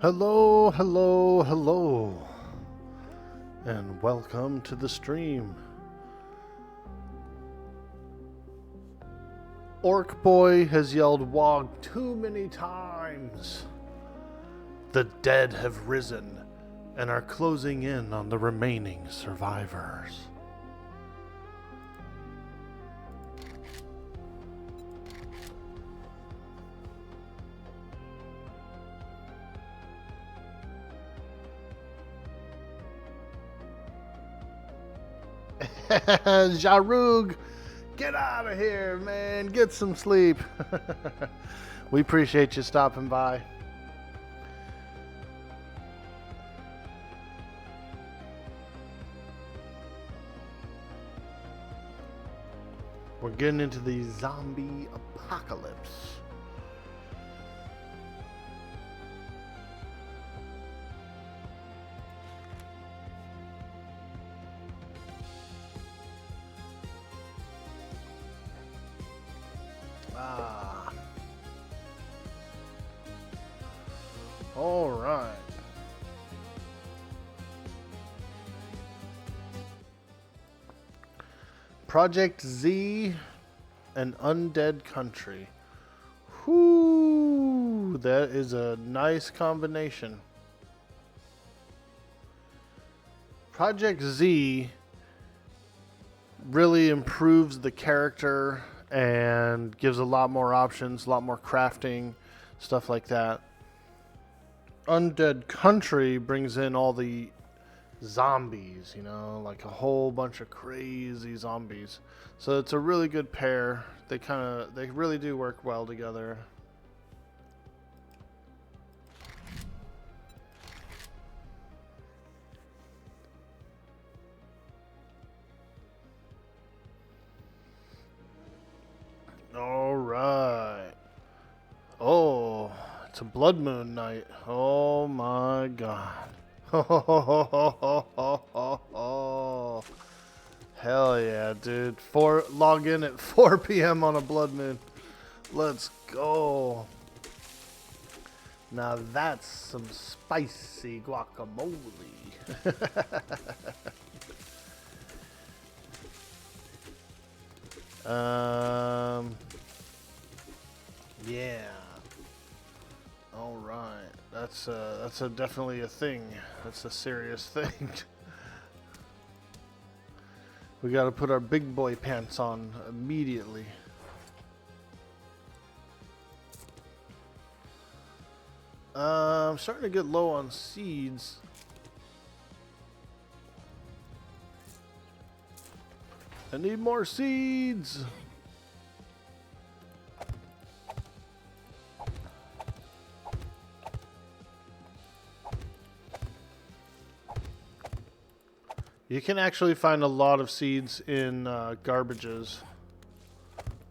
Hello, hello, hello, and welcome to the stream. Orkboy has yelled "Wog" too many times. The dead have risen and are closing in on the remaining survivors. Jarug, get out of here, man. Get some sleep. We appreciate you stopping by. We're getting into the zombie apocalypse. All right. Project Z and Undead Country. Whoo, that is a nice combination. Project Z really improves the character and gives a lot more options, a lot more crafting, stuff like that. Undead Country brings in all the zombies, you know, like a whole bunch of crazy zombies. So it's a really good pair. They really do work well together. All right. Oh, it's a blood moon night. Oh my god. Hell yeah, dude. Log in at 4 p.m. on a blood moon. Let's go. Now that's some spicy guacamole. Yeah. All right. That's definitely a thing. That's a serious thing. We got to put our big boy pants on immediately. I'm starting to get low on seeds. I need more seeds. You can actually find a lot of seeds in garbages.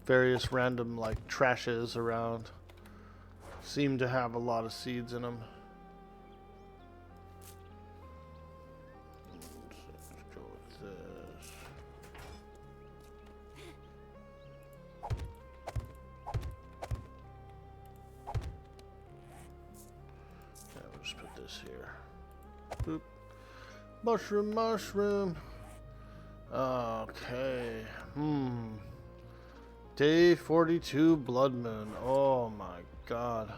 Various random like trashes around seem to have a lot of seeds in them. Let's go with this. Yeah, we'll just put this here. Boop. Mushroom, mushroom. Okay. Day 42 blood moon. Oh my god.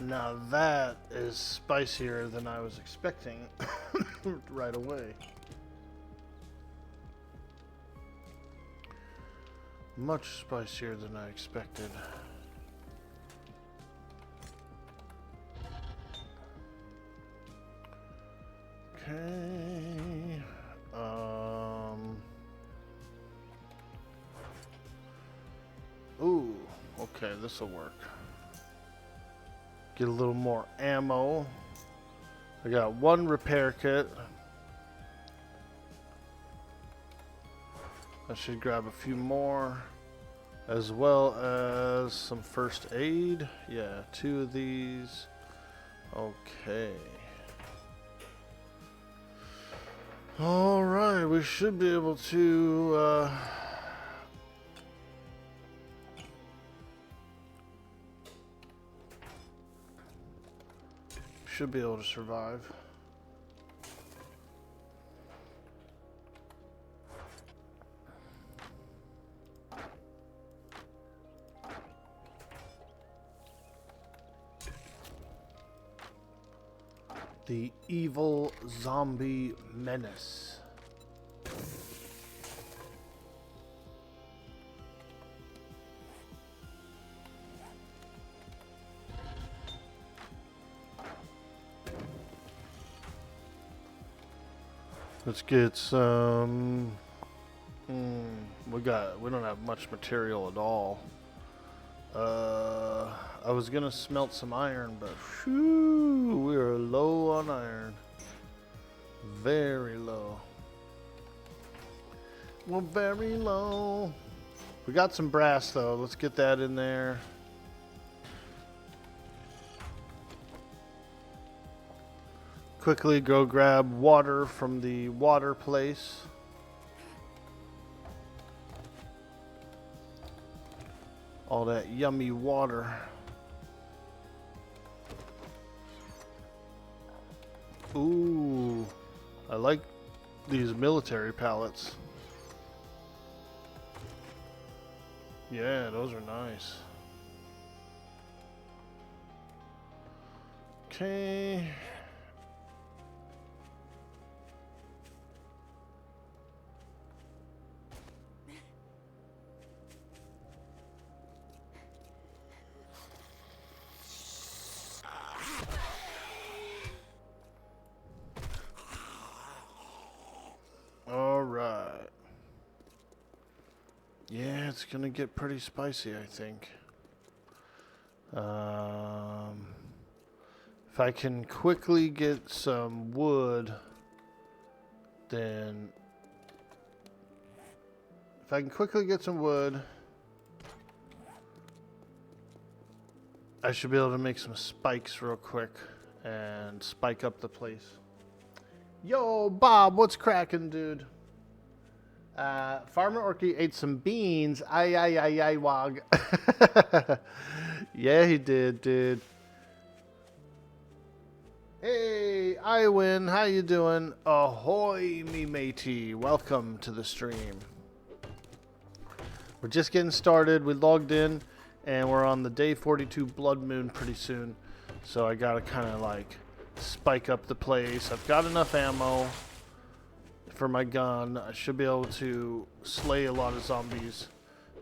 Now that is spicier than I was expecting right away. Much spicier than I expected. Okay. Ooh, okay, this'll work. Get a little more ammo. I got one repair kit. I should grab a few more, as well as some first aid. Yeah, 2 of these. Okay. Alright, we should be able to should be able to survive. The evil zombie menace. Let's get some. We don't have much material at all. I was gonna smelt some iron, but whew, we are low on iron. Very low. We're very low. We got some brass though. Let's get that in there. Quickly go grab water from the water place. All that yummy water. Ooh, I like these military pallets. Yeah, those are nice. Okay. Alright. Yeah, it's gonna get pretty spicy, I think. If I can quickly get some wood, then... If I can quickly get some wood, I should be able to make some spikes real quick and spike up the place. Yo, Bob, what's cracking, dude? Farmer Orky ate some beans. Ay, wog. Yeah, he did, dude. Hey, Iwin, how you doing? Ahoy, me matey. Welcome to the stream. We're just getting started. We logged in, and we're on the day 42 blood moon pretty soon. So I gotta kind of like spike up the place. I've got enough ammo for my gun. I should be able to slay a lot of zombies,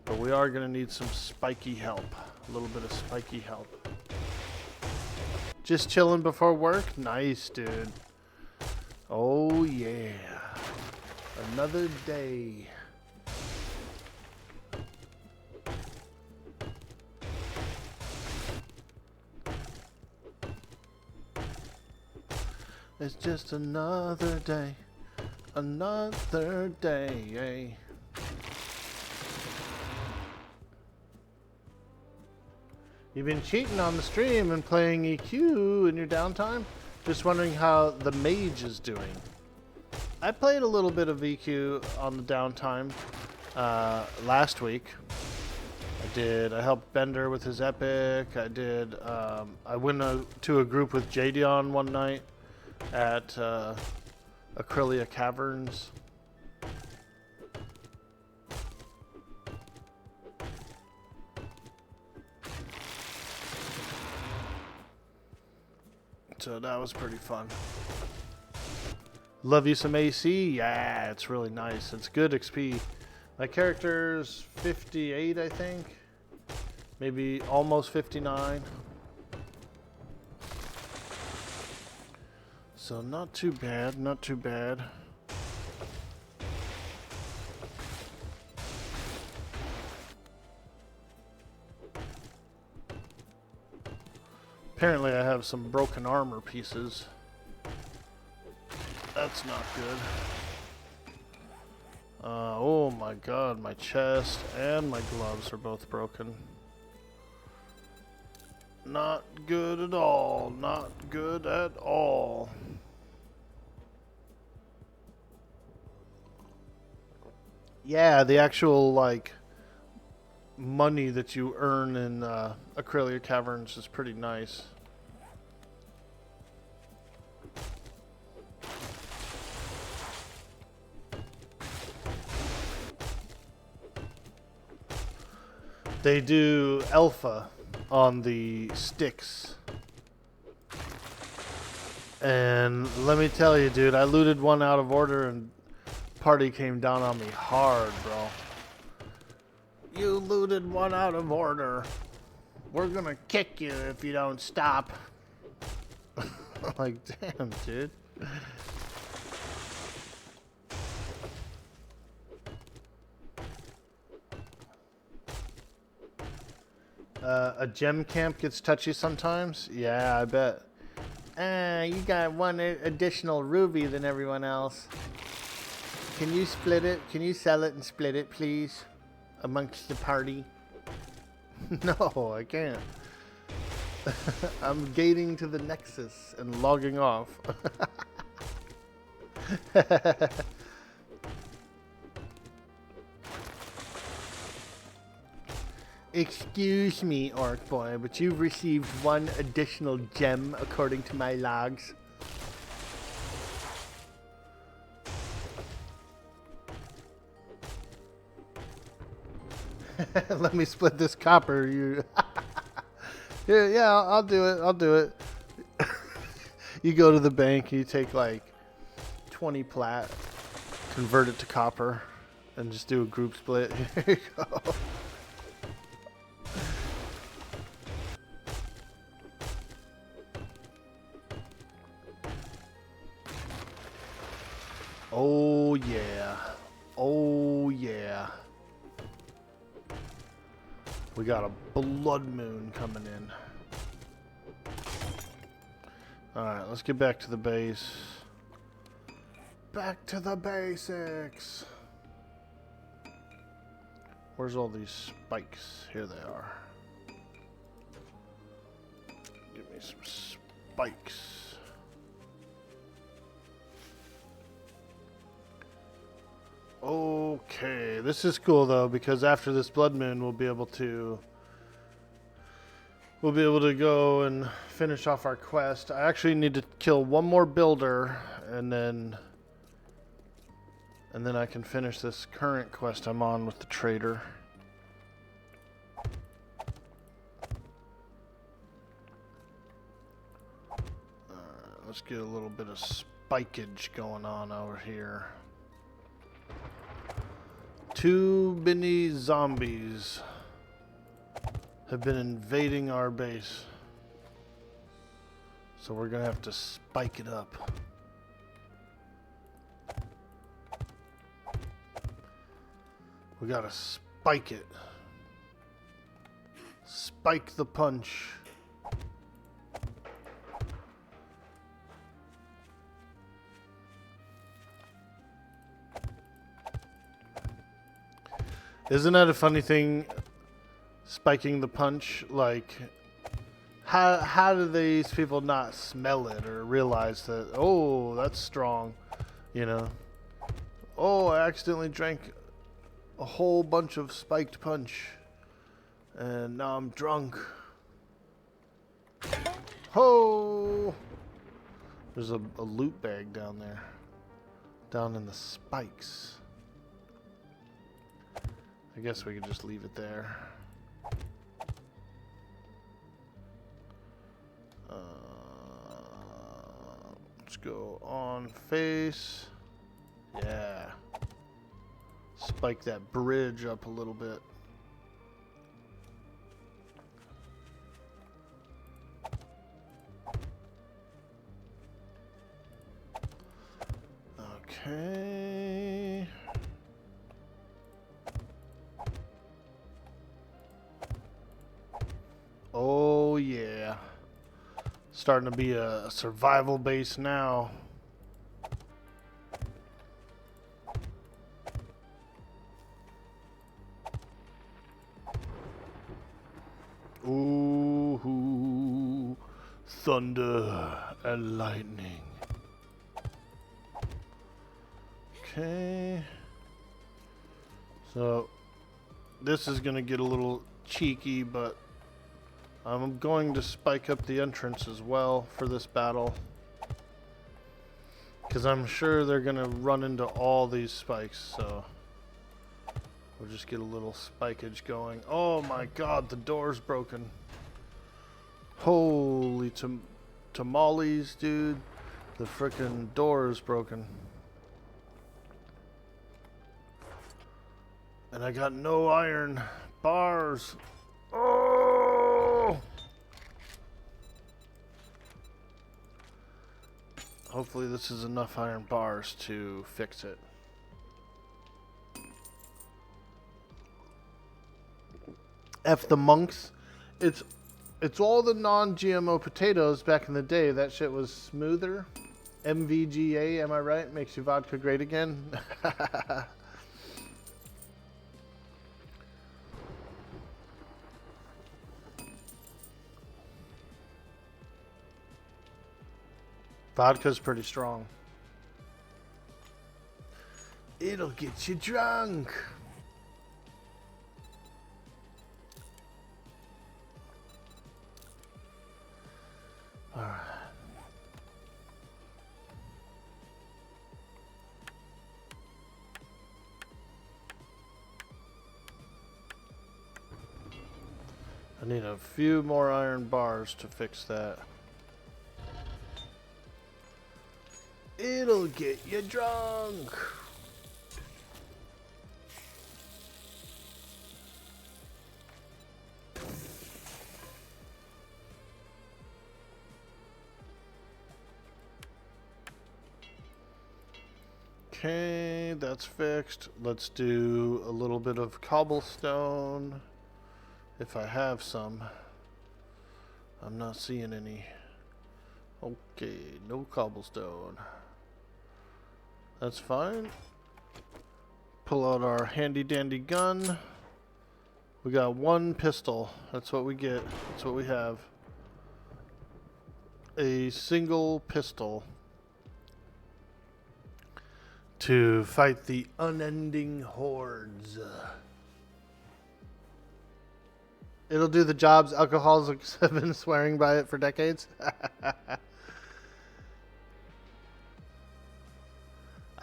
but we are gonna need some spiky help. A little bit of spiky help. Just chilling before work? Nice, dude. Oh yeah. Another day. It's just another day. Another day. You've been cheating on the stream and playing EQ in your downtime? Just wondering how the mage is doing. I played a little bit of EQ on the downtime last week. I helped Bender with his epic. I went to a group with Jadion one night at Acrylia Caverns. So that was pretty fun. Love you some AC? Yeah, it's really nice. It's good XP. My character's 58, I think. Maybe almost 59. So not too bad, not too bad. Apparently I have some broken armor pieces. That's not good. Oh my god, my chest and my gloves are both broken. Not good at all. Not good at all. Yeah, the actual, like, money that you earn in Acrylia Caverns is pretty nice. They do alpha on the sticks. And let me tell you, dude, I looted one out of order and party came down on me hard, bro. You looted one out of order. We're gonna kick you if you don't stop. Like, damn, dude. A gem camp gets touchy sometimes? Yeah, I bet. You got one additional ruby than everyone else. Can you split it? Can you sell it and split it, please? Amongst the party? No, I can't. I'm gating to the Nexus and logging off. Excuse me, Orkboy, but you've received one additional gem according to my logs. Let me split this copper. You. Yeah, I'll do it. I'll do it. You go to the bank, you take like 20 plat, convert it to copper, and just do a group split. Here you go. Oh yeah. Oh yeah. We got a blood moon coming in. Alright, let's get back to the base. Back to the basics. Where's all these spikes? Here they are. Give me some spikes. Okay, this is cool though, because after this blood moon we'll be able to go and finish off our quest. I actually need to kill one more builder and then I can finish this current quest I'm on with the trader. Let's get a little bit of spikage going on over here. Too many zombies have been invading our base. So we're gonna have to spike it up. We gotta spike it. Spike the punch. Isn't that a funny thing, spiking the punch? Like, how do these people not smell it or realize that, oh, that's strong, you know? Oh, I accidentally drank a whole bunch of spiked punch, and now I'm drunk. Ho! There's a loot bag down there, down in the spikes. I guess we could just leave it there. Let's go on face. Yeah. Spike that bridge up a little bit. Okay. Oh yeah. Starting to be a survival base now. Ooh, thunder and lightning. Okay. So this is gonna get a little cheeky, but I'm going to spike up the entrance as well for this battle, because I'm sure they're going to run into all these spikes, so We'll just get a little spikage going. Oh my god, the door's broken. Holy tamales, dude. The frickin' door is broken. And I got no iron bars. Oh! Hopefully this is enough iron bars to fix it. F the monks. It's all the non-GMO potatoes back in the day. That shit was smoother. MVGA, am I right? Makes your vodka great again. Vodka's pretty strong. It'll get you drunk. Alright. I need a few more iron bars to fix that. It'll get you drunk. Okay, that's fixed. Let's do a little bit of cobblestone. If I have some. I'm not seeing any. Okay, no cobblestone. That's fine. Pull out our handy dandy gun. We got one pistol. That's what we get. That's what we have. A single pistol. To fight the unending hordes. It'll do the jobs. Alcoholics have been swearing by it for decades.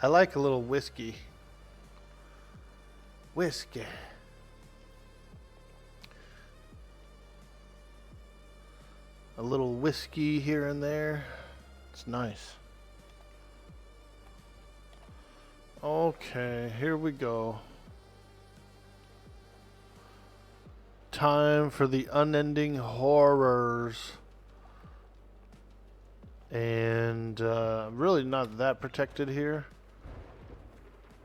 I like a little whiskey. Whiskey. A little whiskey here and there. It's nice. Okay, here we go. Time for the unending horrors. And really not that protected here.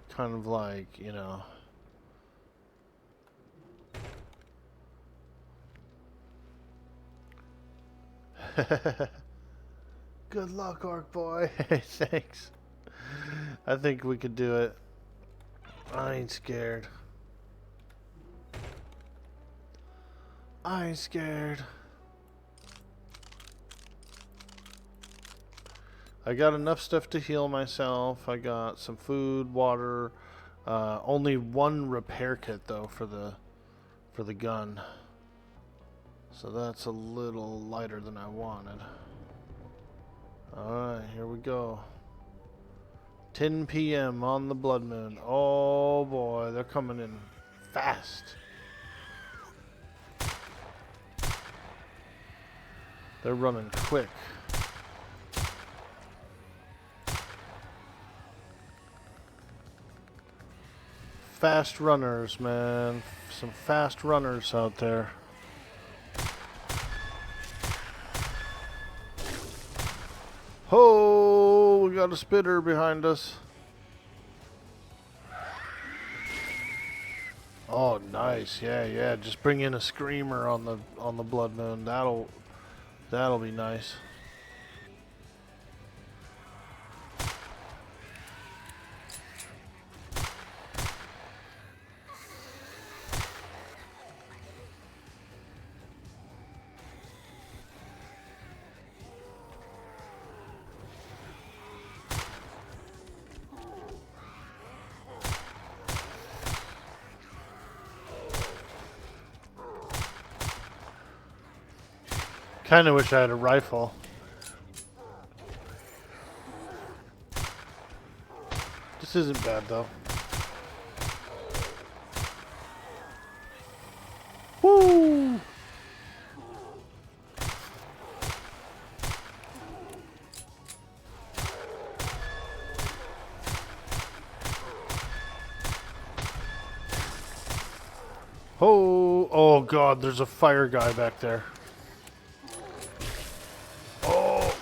Kind of like, you know. Good luck, Orkboy. Thanks. I think we could do it. I ain't scared. I ain't scared. I got enough stuff to heal myself. I got some food, water. Only one repair kit though for the gun. So that's a little lighter than I wanted. Alright, here we go. 10 p.m. on the blood moon. Oh boy, they're coming in fast. They're running quick. Fast runners, man. Some fast runners out there. Ho! We got a spitter behind us. Oh, nice. Yeah. Just bring in a screamer on the blood moon. That'll be nice. Kinda wish I had a rifle. This isn't bad though. Oh, oh God, there's a fire guy back there. Oh.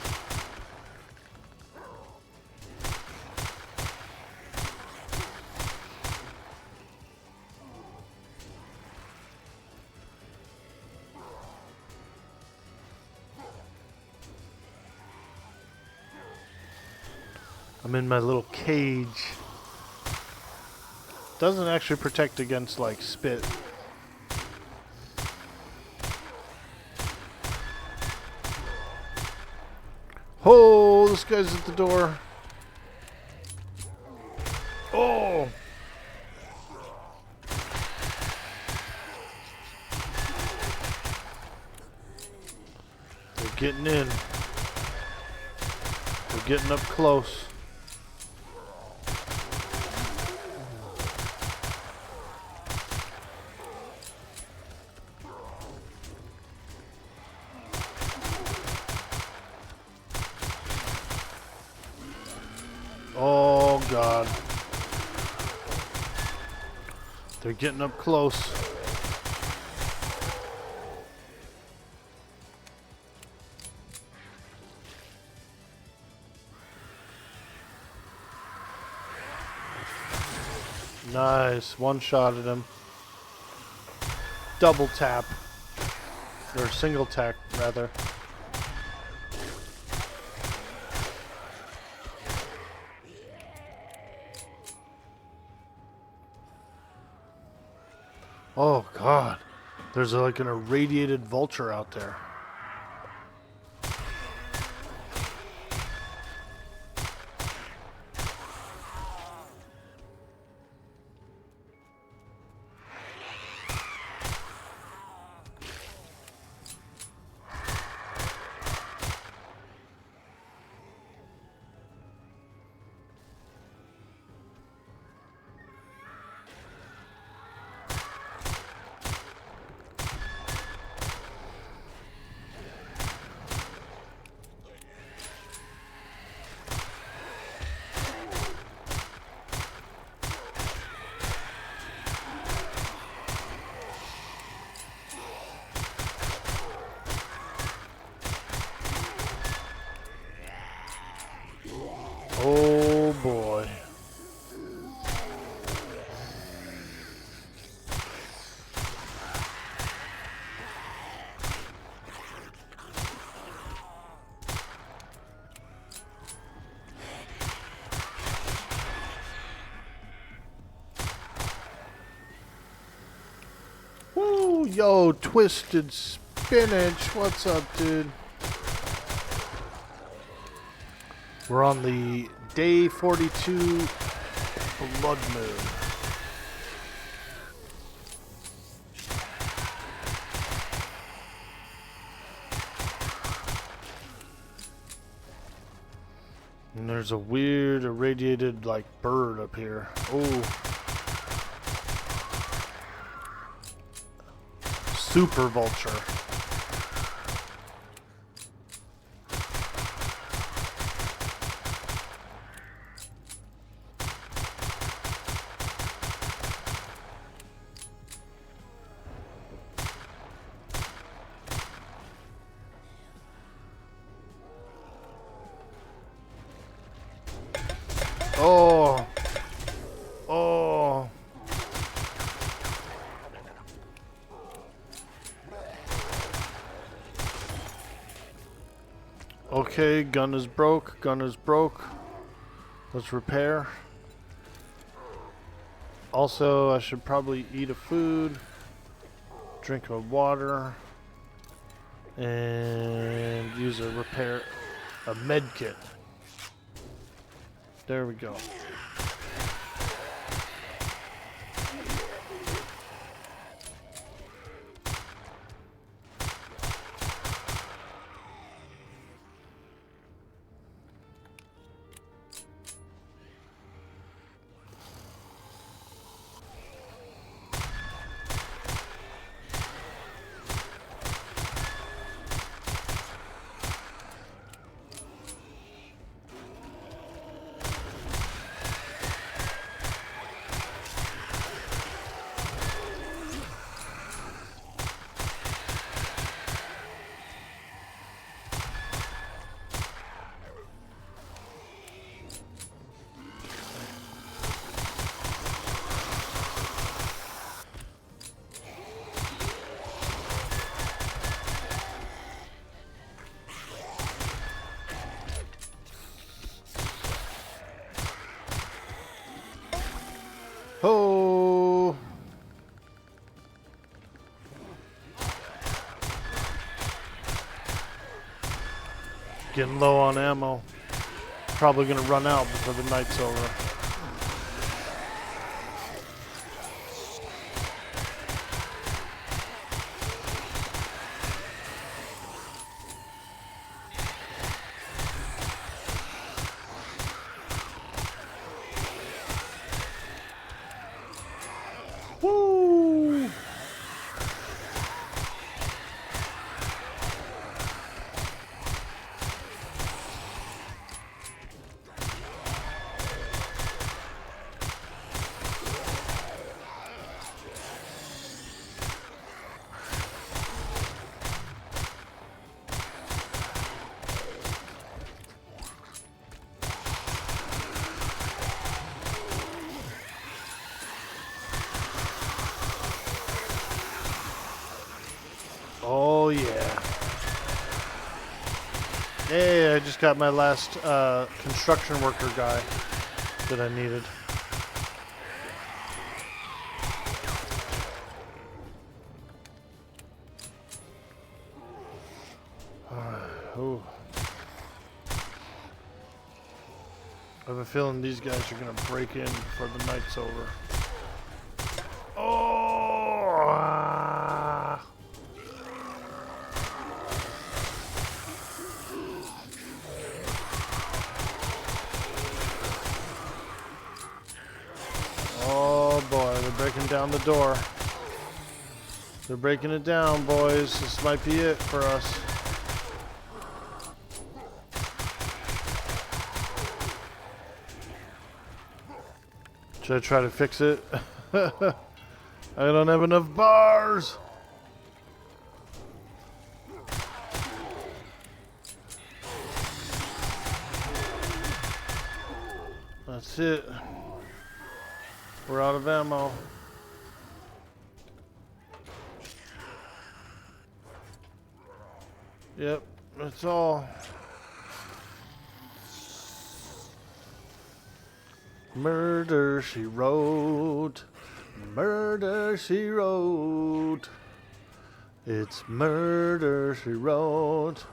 I'm in my little cage. Doesn't actually protect against like spit. Oh, this guy's at the door. Oh. They're getting in. They're getting up close. Oh God. They're getting up close. Nice. One shot at him. Double tap. Or single tap, rather. Oh God. There's like an irradiated vulture out there. Oh boy. Woo, yo, twisted spinach. What's up, dude? We're on the day 42 blood moon. And there's a weird irradiated like bird up here. Oh. Super vulture. Oh. Oh. Okay, gun is broke. Gun is broke. Let's repair. Also, I should probably eat a food, drink a water, and use a med kit. There we go. Getting low on ammo. Probably gonna run out before the night's over. Woo! Oh yeah. Hey, I just got my last construction worker guy that I needed. Ooh. I have a feeling these guys are gonna break in before the night's over. Oh! Oh boy, they're breaking down the door. They're breaking it down, boys. This might be it for us. Should I try to fix it? I don't have enough bars. That's it. We're out of ammo. Yep, that's all. Murder, she wrote. Murder, she wrote. It's murder, she wrote.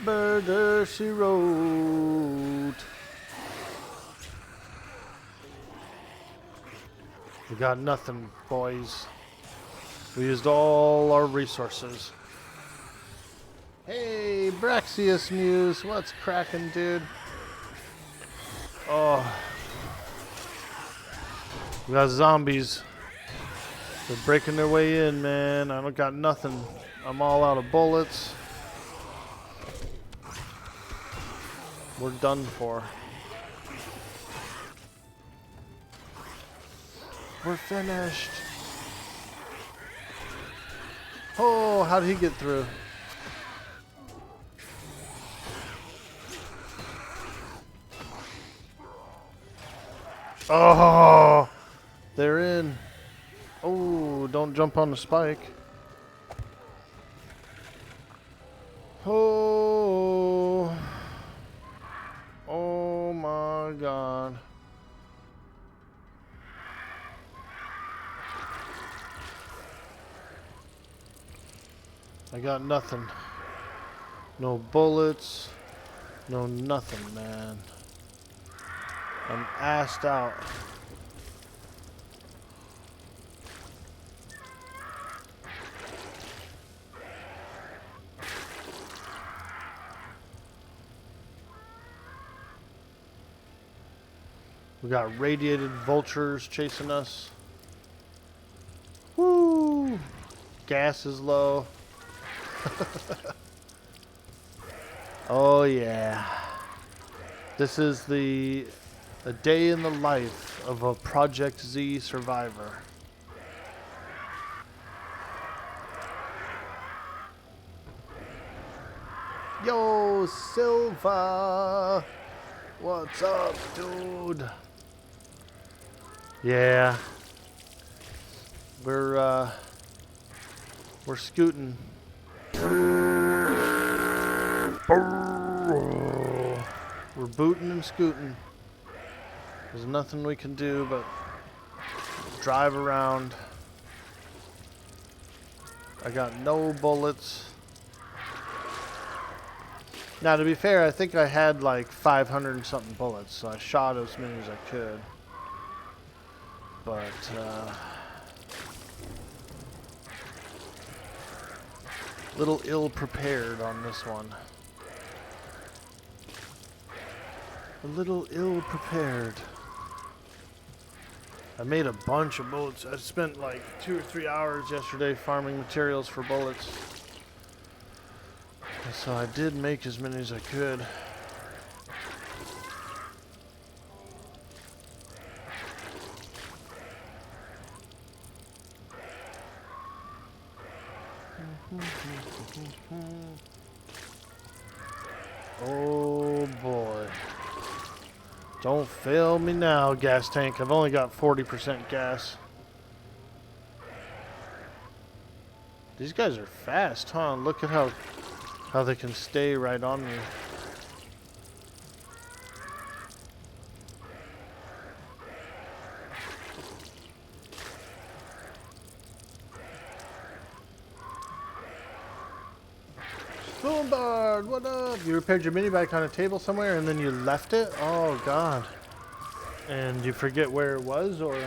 Murder, she wrote. We got nothing, boys. We used all our resources. Hey, Braxius Muse, what's cracking, dude? Oh. We got zombies. They're breaking their way in, man. I don't got nothing. I'm all out of bullets. We're done for. We're finished. Oh, how did he get through? Oh, they're in. Oh, don't jump on the spike. Oh, oh my God. I got nothing. No bullets. No nothing, man. I'm assed out. We got radiated vultures chasing us. Woo! Gas is low. Oh yeah. This is a day in the life of a Project Z survivor. Yo, Silva! What's up, dude? Yeah. We're scooting. We're booting and scooting. There's nothing we can do but drive around. I got no bullets. Now, to be fair, I think I had like 500 and something bullets, so I shot as many as I could. But, little ill-prepared on this one. A little ill-prepared. I made a bunch of bullets. I spent like 2 or 3 hours yesterday farming materials for bullets. And so I did make as many as I could. Oh boy. Don't fail me now, gas tank. I've only got 40% gas. These guys are fast, huh? Look at how they can stay right on me. Bombard, what up? You repaired your mini bike on a table somewhere and then you left it? Oh god. And you forget where it was, or?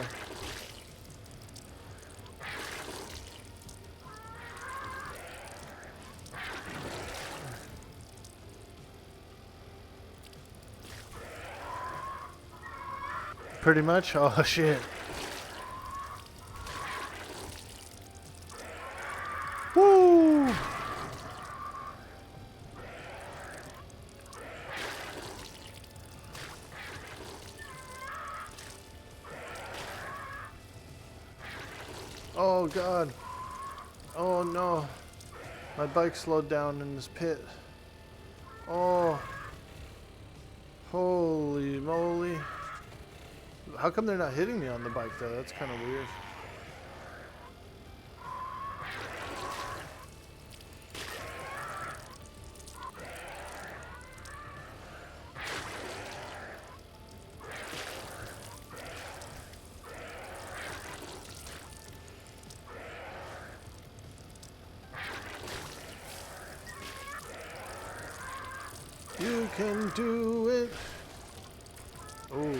Pretty much? Oh shit. Woo! Oh god. Oh no. My bike slowed down in this pit. Oh. Holy moly. How come they're not hitting me on the bike though? That's kind of weird. You can do it. Oh.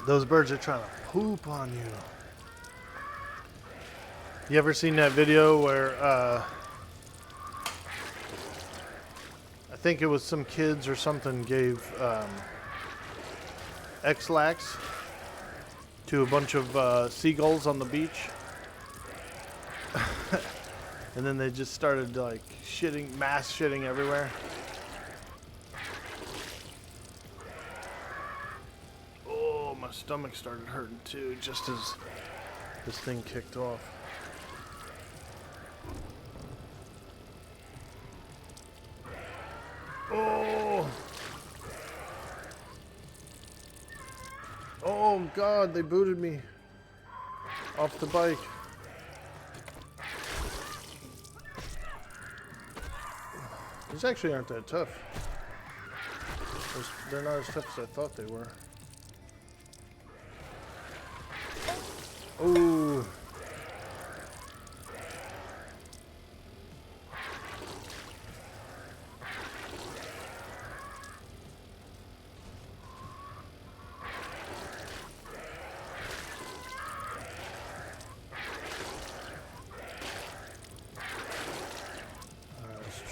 Those birds are trying to poop on you. You ever seen that video where, I think it was some kids or something gave, X-Lax to a bunch of, seagulls on the beach? And then they just started, like, mass shitting everywhere. Oh, my stomach started hurting too, just as this thing kicked off. Oh! Oh god, they booted me off the bike. These actually aren't that tough. They're not as tough as I thought they were. Oh!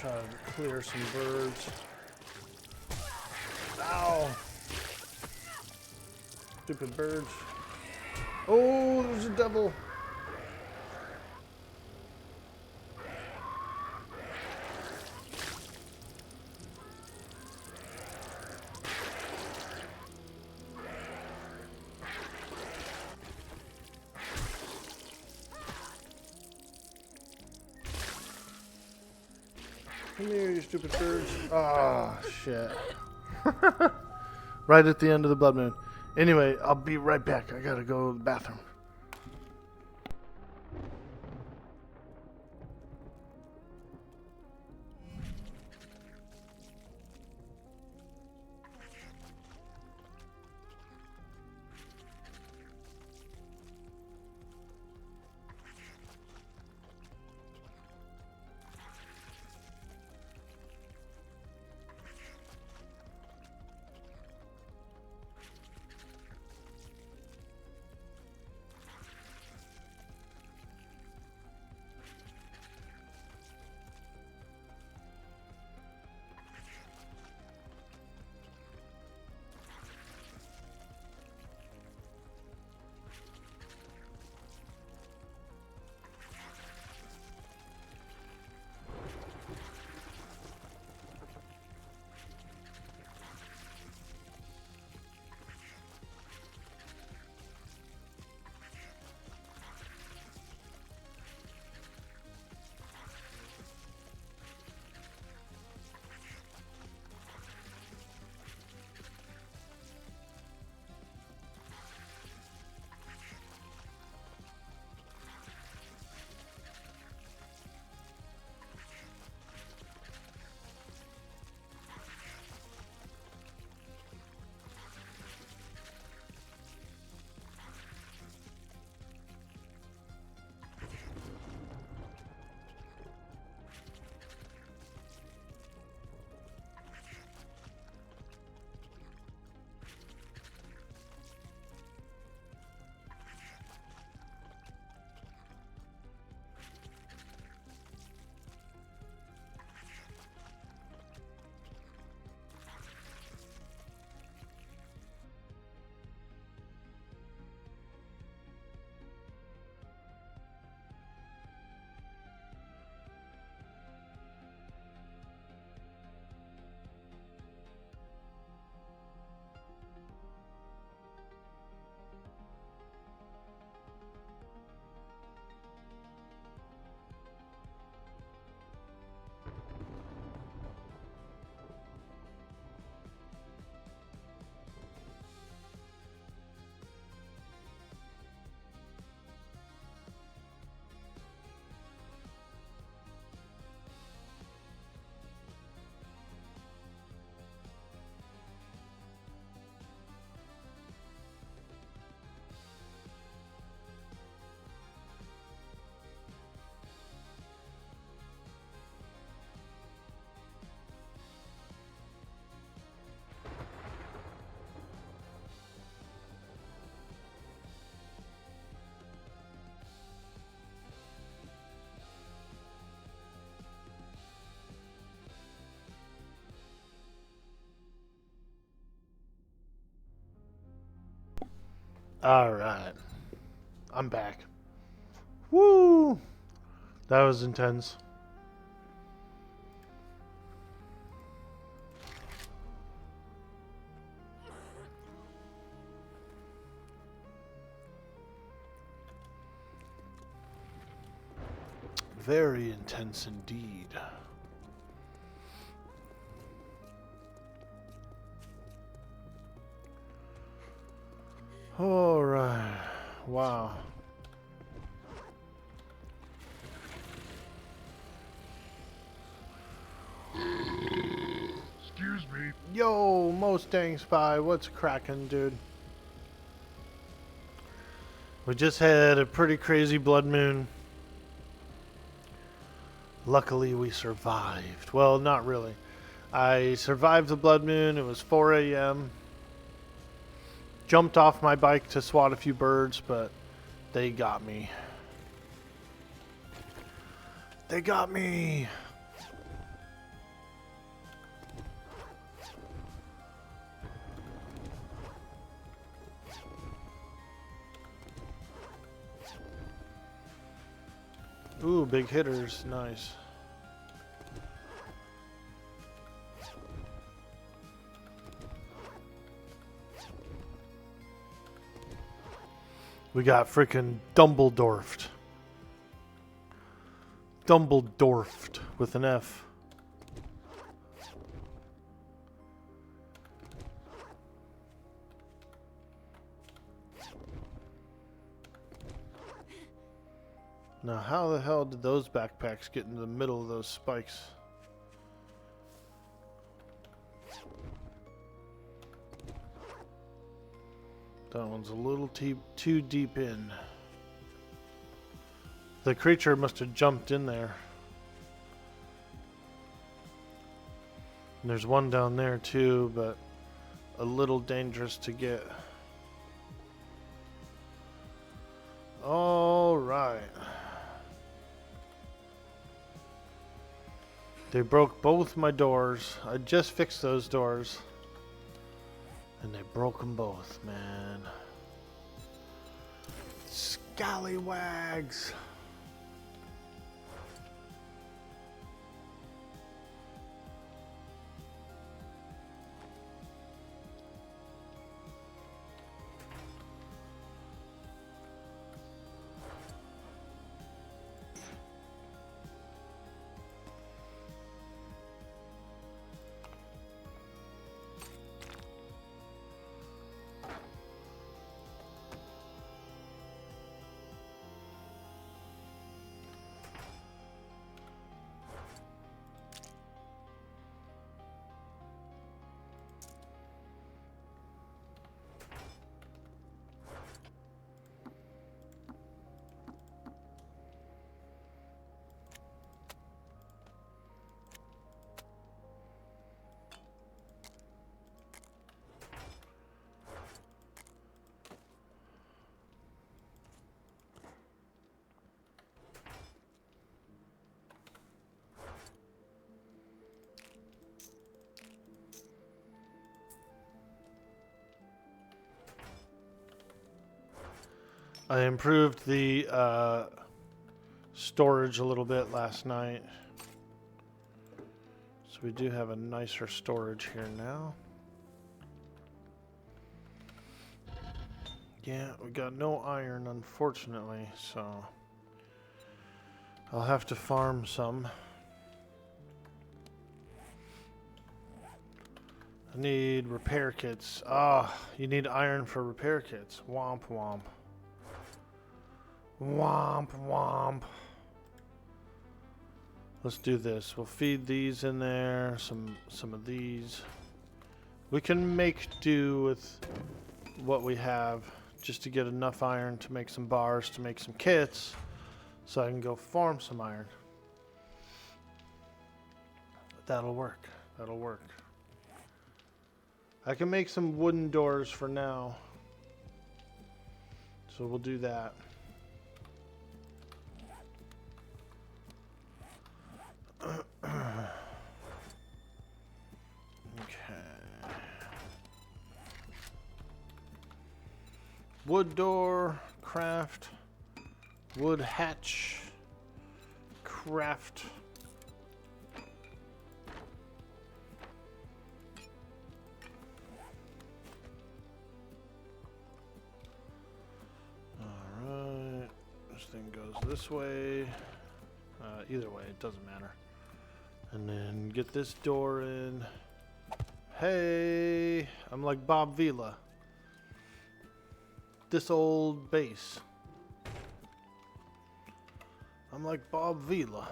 Try to clear some birds. Ow! Stupid birds. Oh, there's a devil. Come here, you stupid birds. Oh, shit. Right at the end of the blood moon. Anyway, I'll be right back. I gotta go to the bathroom. Alright. I'm back. Woo! That was intense. Very intense indeed. Alright. Wow. Excuse me. Yo, Mustang Spy, what's cracking, dude? We just had a pretty crazy blood moon. Luckily, we survived. Well, not really. I survived the blood moon. It was 4 a.m. Jumped off my bike to swat a few birds, but they got me. They got me! Ooh, big hitters. Nice. We got freaking Dumbledorfed. Dumbledorfed with an F. Now, how the hell did those backpacks get into the middle of those spikes? That one's a little too deep in. The creature must have jumped in there. And there's one down there too, but a little dangerous to get. All right. They broke both my doors. I just fixed those doors. And they broke them both, man. Scallywags. I improved the storage a little bit last night. So we do have a nicer storage here now. Yeah, we got no iron, unfortunately, so I'll have to farm some. I need repair kits. Ah, you need iron for repair kits. Womp womp. Womp womp. Let's do this. We'll feed these in there, some of these. We can make do with what we have just to get enough iron to make some bars, to make some kits, so I can go farm some iron. That'll work. That'll work. I can make some wooden doors for now. So we'll do that. Wood door, craft, wood hatch, craft. Alright, this thing goes this way. Either way, it doesn't matter. And then get this door in. Hey, I'm like Bob Vila. This old base. I'm like Bob Vila.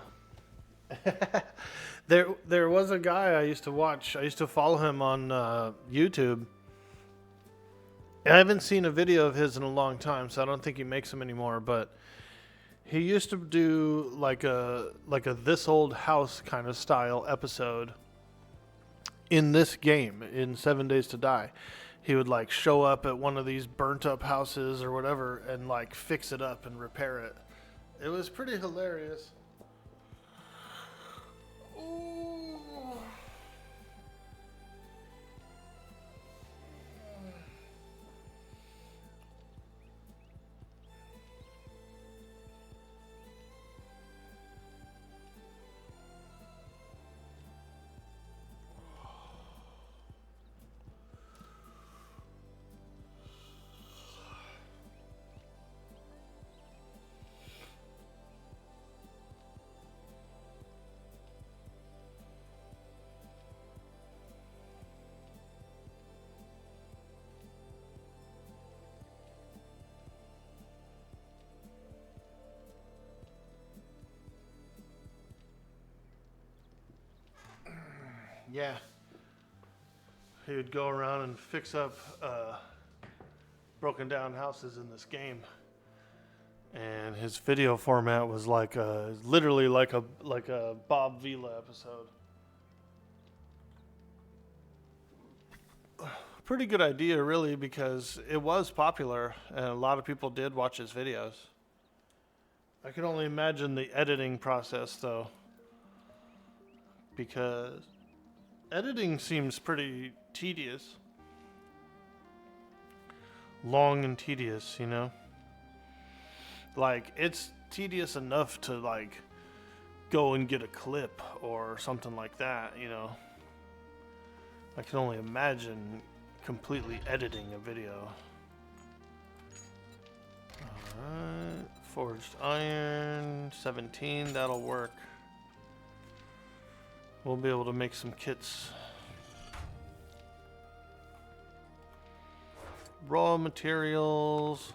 There was a guy I used to watch. I used to follow him on YouTube. I haven't seen a video of his in a long time, so I don't think he makes them anymore. But he used to do like a This Old House kind of style episode in this game in 7 Days to Die. He would like show up at one of these burnt up houses or whatever and like fix it up and repair it. It was pretty hilarious. Ooh. Yeah. He would go around and fix up broken down houses in this game. And his video format was like literally like a Bob Vila episode. Pretty good idea, really, because it was popular and a lot of people did watch his videos. I can only imagine the editing process, though, because editing seems pretty tedious. Long and tedious, you know? Like, it's tedious enough to, like, go and get a clip or something like that, you know? I can only imagine completely editing a video. Alright, forged iron, 17, that'll work. We'll be able to make some kits. Raw materials.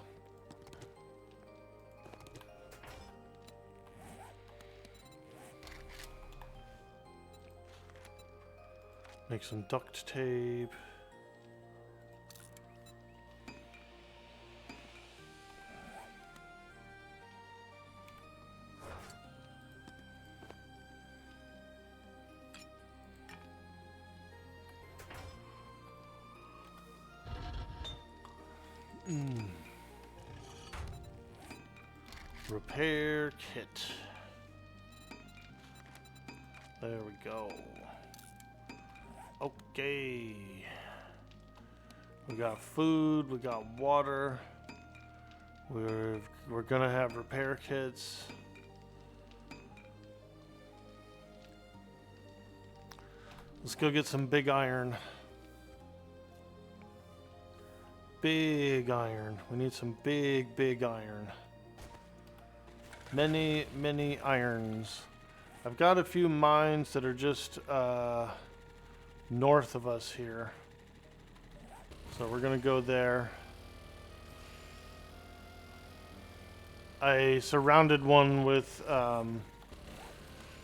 Make some duct tape. Repair kit. There we go. Okay. We got food, we got water. We're gonna have repair kits. Let's go get some big iron. Big iron. We need some big iron. Many irons. I've got a few mines that are just north of us here. So we're gonna go there. I surrounded one with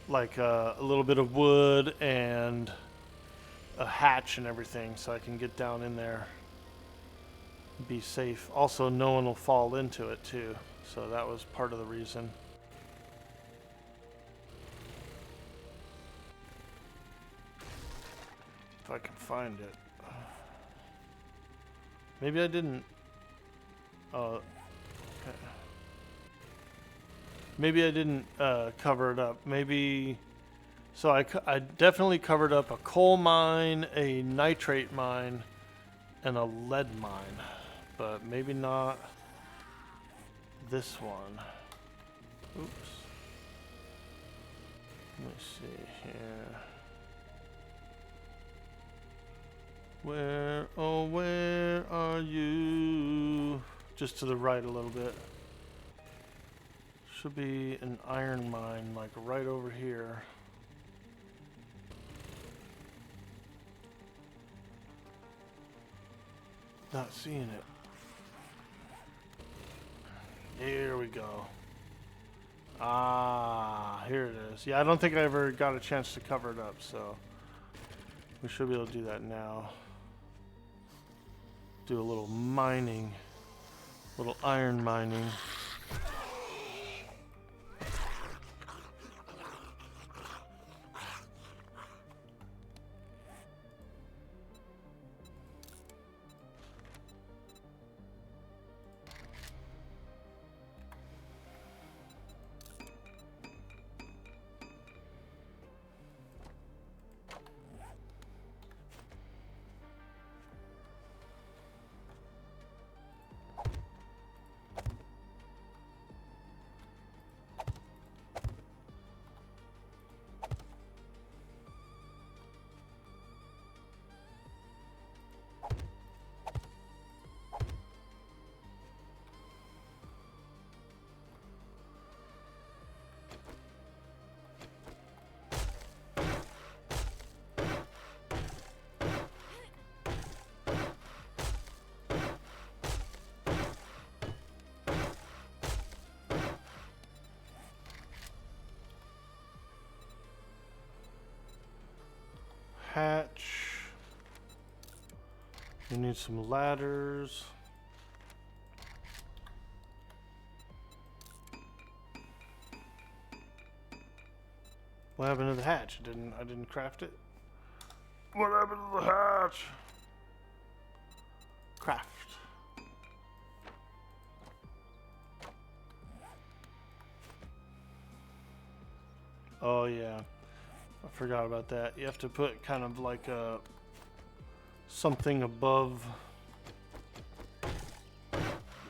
like a little bit of wood and a hatch and everything, so I can get down in there. Be safe. Also, no one will fall into it too, so that was part of the reason. If I can find it. Maybe I didn't. Okay. Maybe I didn't cover it up. Maybe. So I definitely covered up a coal mine, a nitrate mine, and a lead mine. but maybe not this one. Oops. Let me see here. Where, oh, where are you? Just to the right a little bit. Should be an iron mine, like right over here. Not seeing it. Here we go. Ah, here it is. Yeah, I don't think I ever got a chance to cover it up, so we should be able to do that now. Do a little mining, little iron mining. Hatch. We need some ladders. What happened to the hatch? I didn't craft it. What happened to the hatch? Craft. Oh yeah. I forgot about that. You have to put kind of like a something above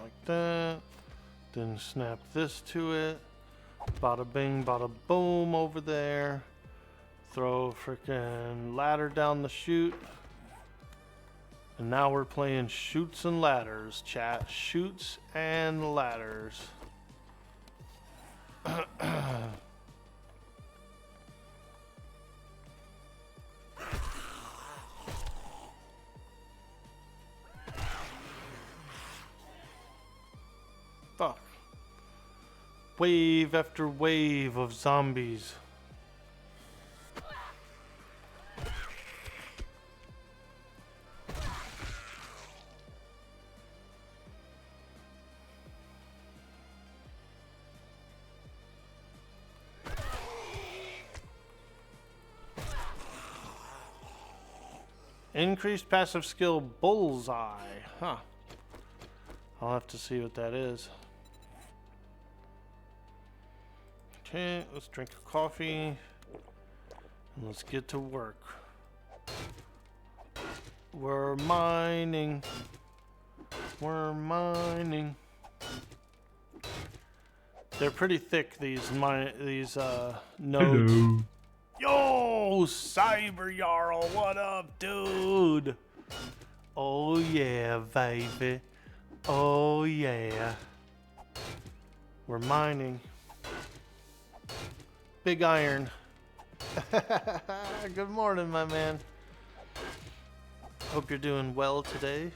like that. Then snap this to it. Bada bing, bada boom over there. Throw a freaking ladder down the chute. And now we're playing chutes and ladders, chat. Chutes and ladders. Fuck. Wave after wave of zombies. Increased passive skill bullseye. Huh. I'll have to see what that is. Okay, let's drink a coffee. And let's get to work. We're mining. We're mining. They're pretty thick, these nodes. Hello. Yo, Cyber Jarl, what up, dude? Oh yeah, baby. Oh yeah. We're mining. Big iron. Good morning, my man. Hope you're doing well today.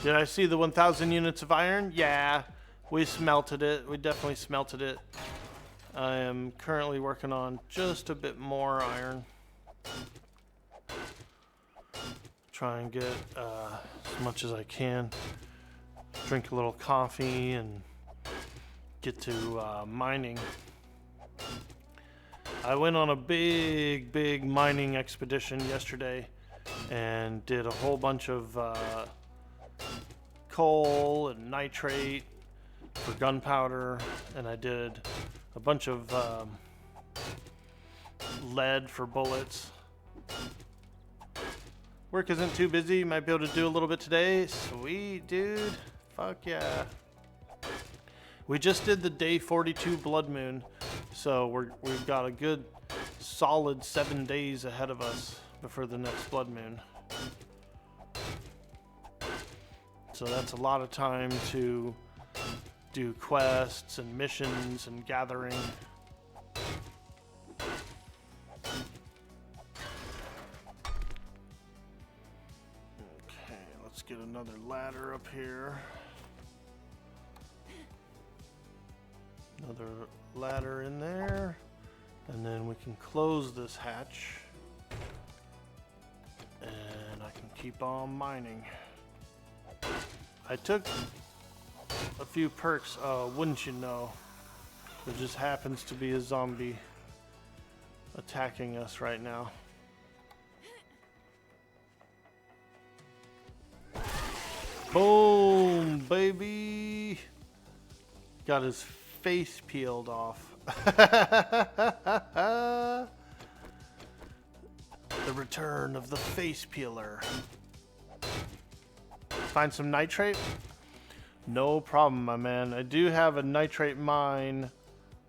Did I see the 1,000 units of iron? Yeah, we smelted it. We definitely smelted it. I am currently working on just a bit more iron. Try and get as much as I can. Drink a little coffee and get to mining. I went on a big mining expedition yesterday and did a whole bunch of coal and nitrate for gunpowder, and I did a bunch of lead for bullets. Work isn't too busy. Might be able to do a little bit today. Sweet, dude. Fuck yeah. We just did the day 42 blood moon, so we've got a good solid 7 days ahead of us before the next blood moon. So that's a lot of time to do quests and missions and gathering. Okay, let's get another ladder up here. Another ladder in there, and then we can close this hatch, and I can keep on mining. I took a few perks, wouldn't you know? There just happens to be a zombie attacking us right now. Boom, baby! Got his face peeled off. The return of the face peeler. Find some nitrate? No problem, my man. I do have a nitrate mine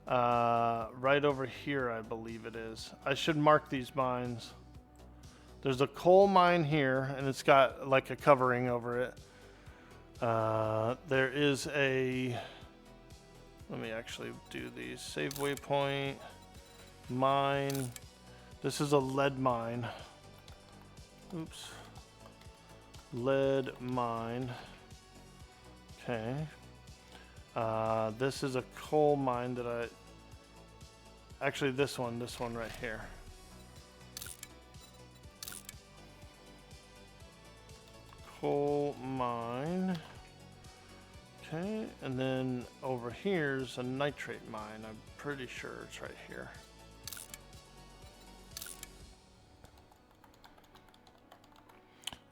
right over here, I believe it is. I should mark these mines. There's a coal mine here, and it's got like a covering over it. There is a... Let me actually do these. Save waypoint, mine. This is a lead mine. Oops. Lead mine. Okay. This is a coal mine that I... Actually, this one right here. Coal mine. Okay, and then over here's a nitrate mine. I'm pretty sure it's right here.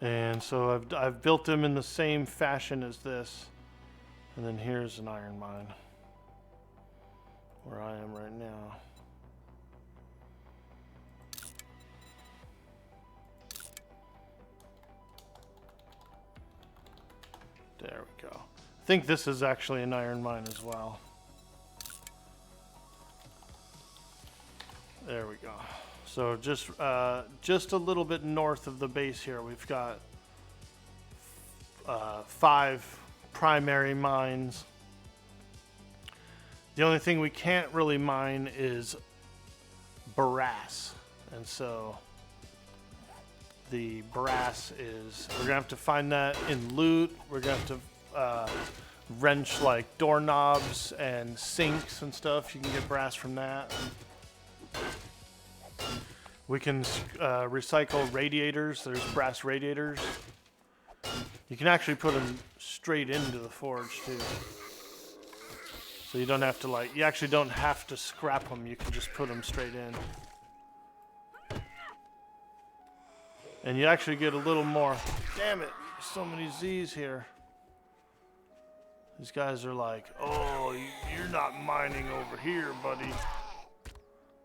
And so I've built them in the same fashion as this. And then here's an iron mine where I am right now. There we go. I think this is actually an iron mine as well. There we go. So just a little bit north of the base here, we've got 5 primary mines. The only thing we can't really mine is brass, and so the brass is, we're gonna have to find that in loot. We're gonna have to wrench like doorknobs and sinks and stuff. You can get brass from that. We can recycle radiators. There's brass radiators. You can actually put them straight into the forge too. So you don't have to you actually don't have to scrap them. You can just put them straight in. And you actually get a little more. Damn it, there's so many Z's here. These guys are like, oh, you're not mining over here, buddy.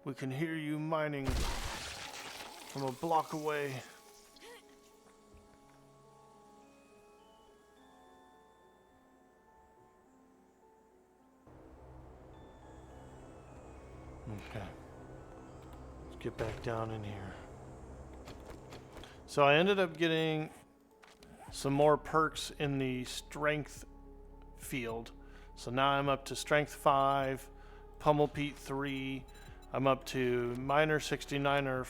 We can hear you mining from a block away. Okay. Let's get back down in here. So I ended up getting some more perks in the strength field. So now I'm up to strength 5, pummel Pete 3. I'm up to miner 69er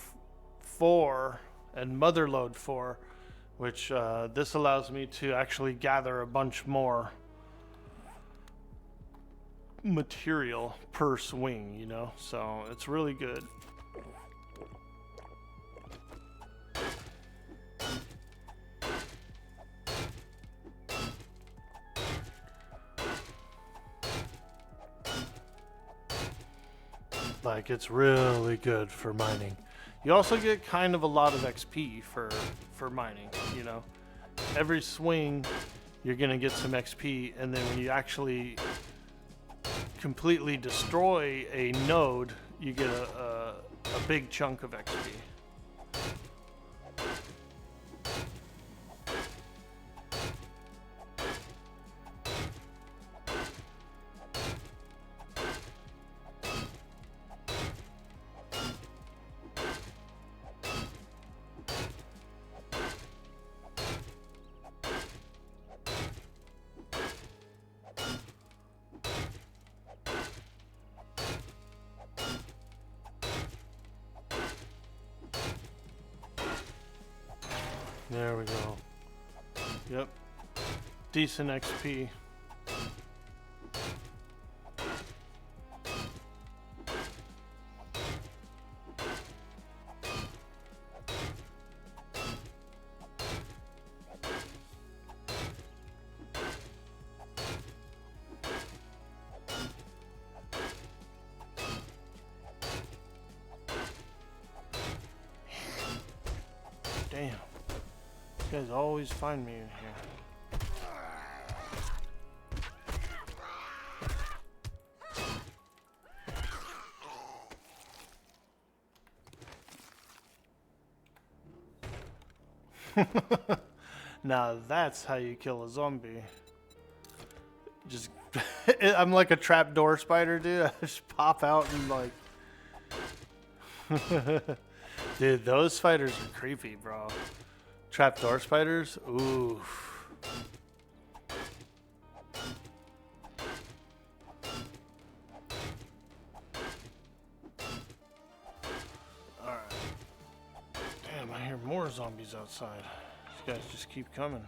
4 and motherlode 4, which this allows me to actually gather a bunch more material per swing, you know, so it's really good. Like, it's really good for mining. You also get kind of a lot of XP for mining, you know. Every swing, you're going to get some XP, and then when you actually completely destroy a node, you get a big chunk of XP. There we go. Yep. Decent XP. Damn. You guys always find me in here. Now that's how you kill a zombie. Just, I'm like a trapdoor spider, dude. I just pop out and like... Dude, those spiders are creepy, bro. Trapdoor spiders? Ooh. Alright. Damn, I hear more zombies outside. These guys just keep coming.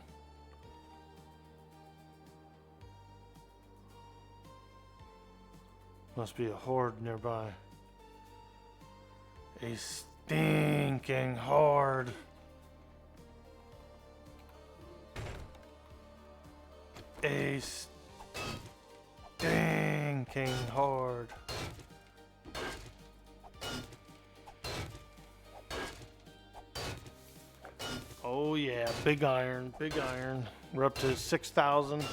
Must be a horde nearby. A stinking horde. A stinking horde. Oh yeah, big iron, big iron. We're up to 6,000.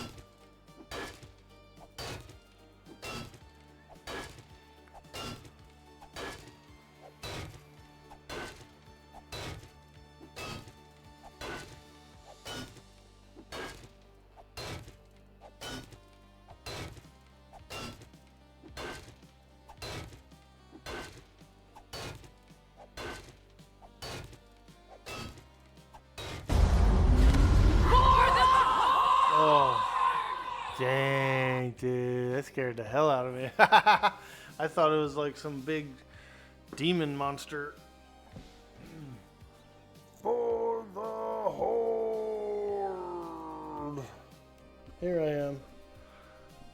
Dang, dude, that scared the hell out of me. I thought it was like some big demon monster. For the horde. Here I am.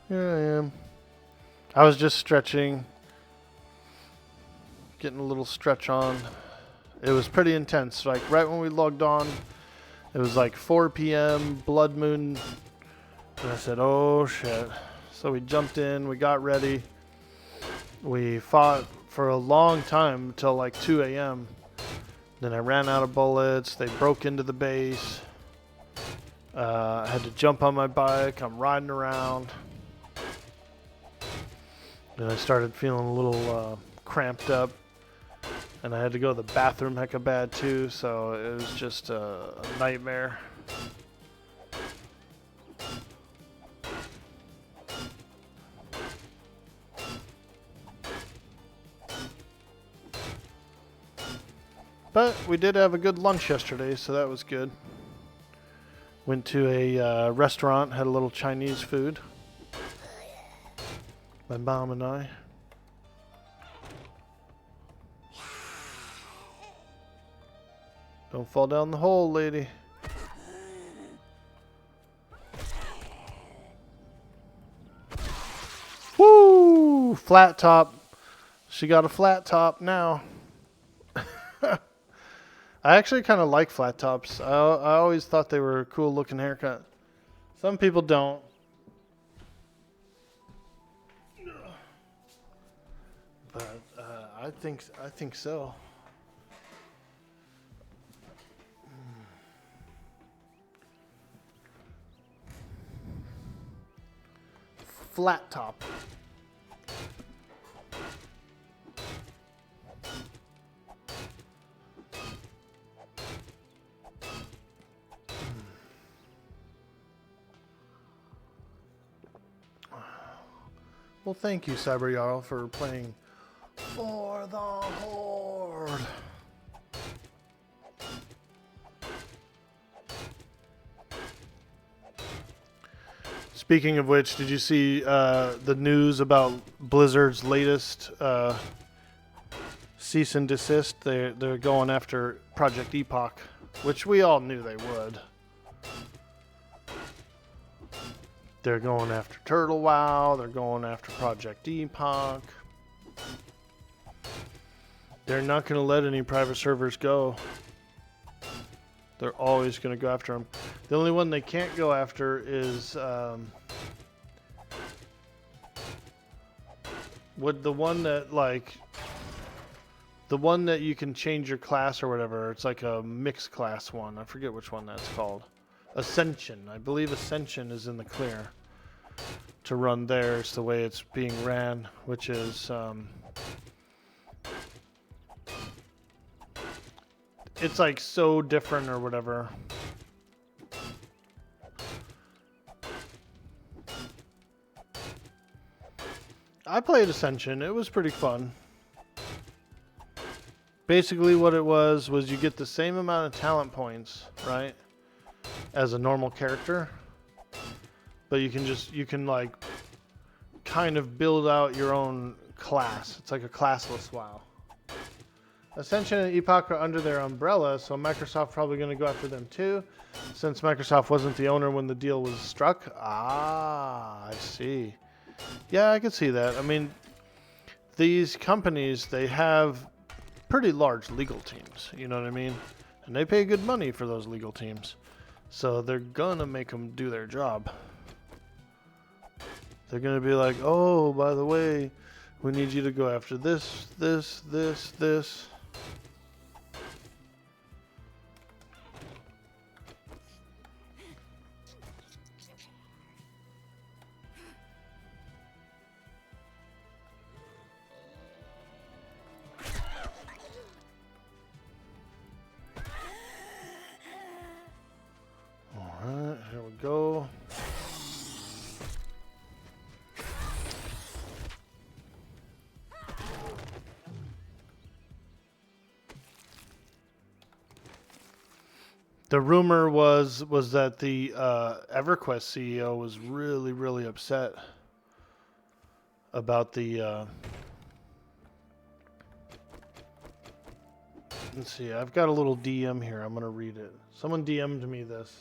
Here I am. I was just stretching. Getting a little stretch on. It was pretty intense. Like right when we logged on, it was like 4 p.m. blood moon. And I said, oh shit. So we jumped in, we got ready. We fought for a long time until like 2 a.m. Then I ran out of bullets. They broke into the base. I had to jump on my bike. I'm riding around. Then I started feeling a little cramped up. And I had to go to the bathroom hecka bad too. So it was just a nightmare. But we did have a good lunch yesterday, so that was good. Went to a restaurant, had a little Chinese food. My mom and I. Don't fall down the hole, lady. Woo! Flat top. She got a flat top now. I actually kind of like flat tops. I always thought they were a cool looking haircut. Some people don't. But I think so. Flat top. Well, thank you, Cyber Jarl, for playing For the Horde. Speaking of which, did you see the news about Blizzard's latest cease and desist? They're going after Project Epoch, which we all knew they would. They're going after Turtle WoW. They're going after Project Epoch. They're not going to let any private servers go. They're always going to go after them. The only one they can't go after is the one that you can change your class or whatever. It's like a mixed class one. I forget which one that's called. Ascension. I believe Ascension is in the clear to run there. It's the way it's being ran, which is it's like so different or whatever. I played Ascension. It was pretty fun. Basically what it was you get the same amount of talent points, right, as a normal character, but you can like kind of build out your own class. It's like a classless WoW. Ascension and Epoch are under their umbrella, so Microsoft probably going to go after them too, since Microsoft wasn't the owner when the deal was struck. Ah, I see. Yeah, I can see that. I mean, these companies, they have pretty large legal teams, you know what I mean? And they pay good money for those legal teams. So they're gonna make them do their job. They're gonna be like, oh, by the way, we need you to go after this, this, this, this. Alright, here we go. The rumor was that the EverQuest CEO was really upset about the let's see, I've got a little DM here. I'm gonna read it. Someone DM'd me this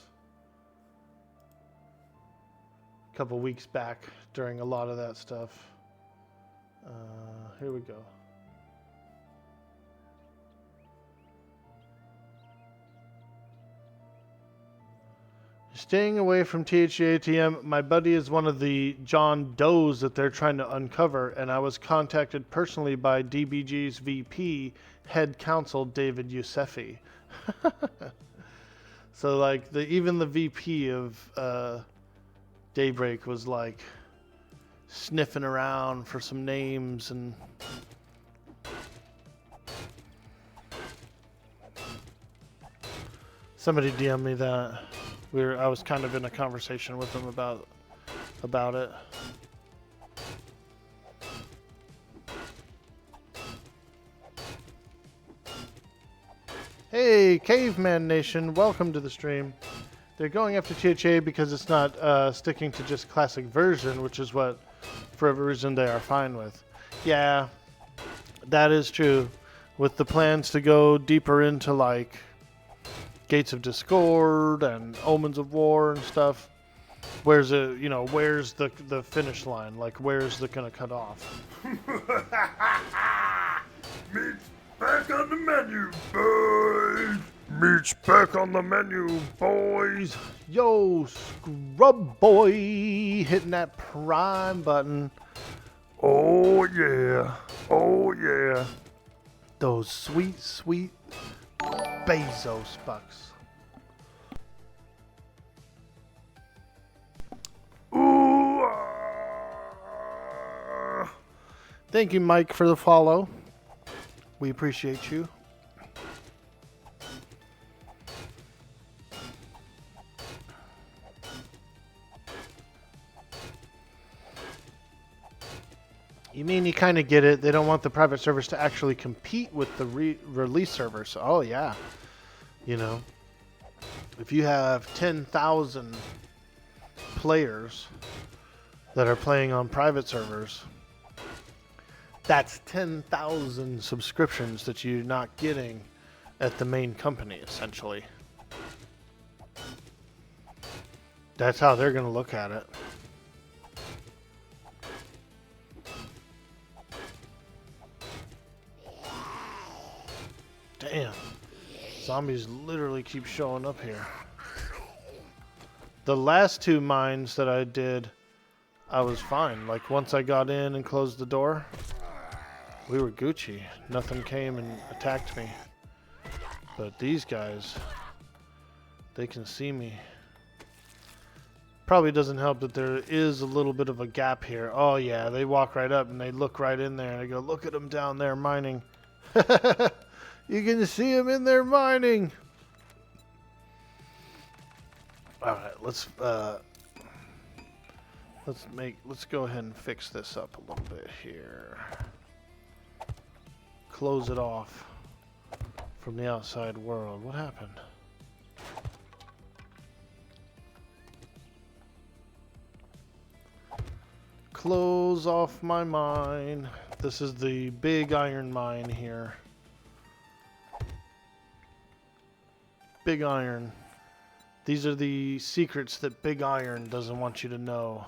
a couple weeks back during a lot of that stuff. Here we go. Staying away from THATM, my buddy is one of the John Does that they're trying to uncover, and I was contacted personally by DBG's VP, head counsel David Yousefi. So like even the VP of Daybreak was like sniffing around for some names, and somebody DM'd me that. I was kind of in a conversation with them about it. Hey, Caveman Nation, welcome to the stream. They're going after THA because it's not sticking to just classic version, which is what, for every reason, they are fine with. Yeah, that is true. With the plans to go deeper into like Gates of Discord and Omens of War and stuff, where's the finish line? Like, where's the gonna cut off? Meat's back on the menu, boys. Meat's back on the menu, boys. Yo, Scrub Boy, hitting that Prime button. Oh yeah, oh yeah. Those sweet, sweet Bezos bucks. Ooh, Thank you, Mike, for the follow. We appreciate you. You mean you kind of get it? They don't want the private servers to actually compete with the release servers. Oh, yeah. You know, if you have 10,000 players that are playing on private servers, that's 10,000 subscriptions that you're not getting at the main company, essentially. That's how they're going to look at it. Damn. Zombies literally keep showing up here. The last 2 mines that I did, I was fine. Like, once I got in and closed the door, we were Gucci. Nothing came and attacked me. But these guys, they can see me. Probably doesn't help that there is a little bit of a gap here. Oh, yeah, they walk right up and they look right in there. And I go, look at them down there mining. You can see them in there mining. All right, let's go ahead and fix this up a little bit here. Close it off from the outside world. What happened? Close off my mine. This is the big iron mine here. Big Iron. These are the secrets that Big Iron doesn't want you to know.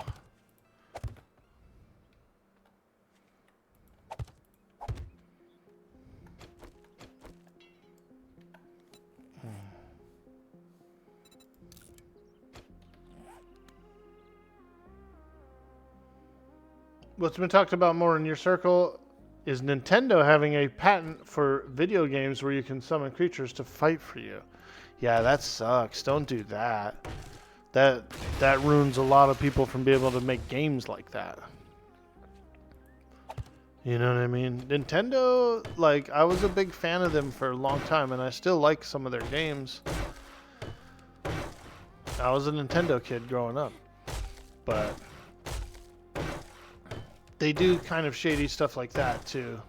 What's been talked about more in your circle is Nintendo having a patent for video games where you can summon creatures to fight for you. Yeah, that sucks. Don't do that. That ruins a lot of people from being able to make games like that. You know what I mean? Nintendo, like, I was a big fan of them for a long time, and I still like some of their games. I was a Nintendo kid growing up. But they do kind of shady stuff like that, too.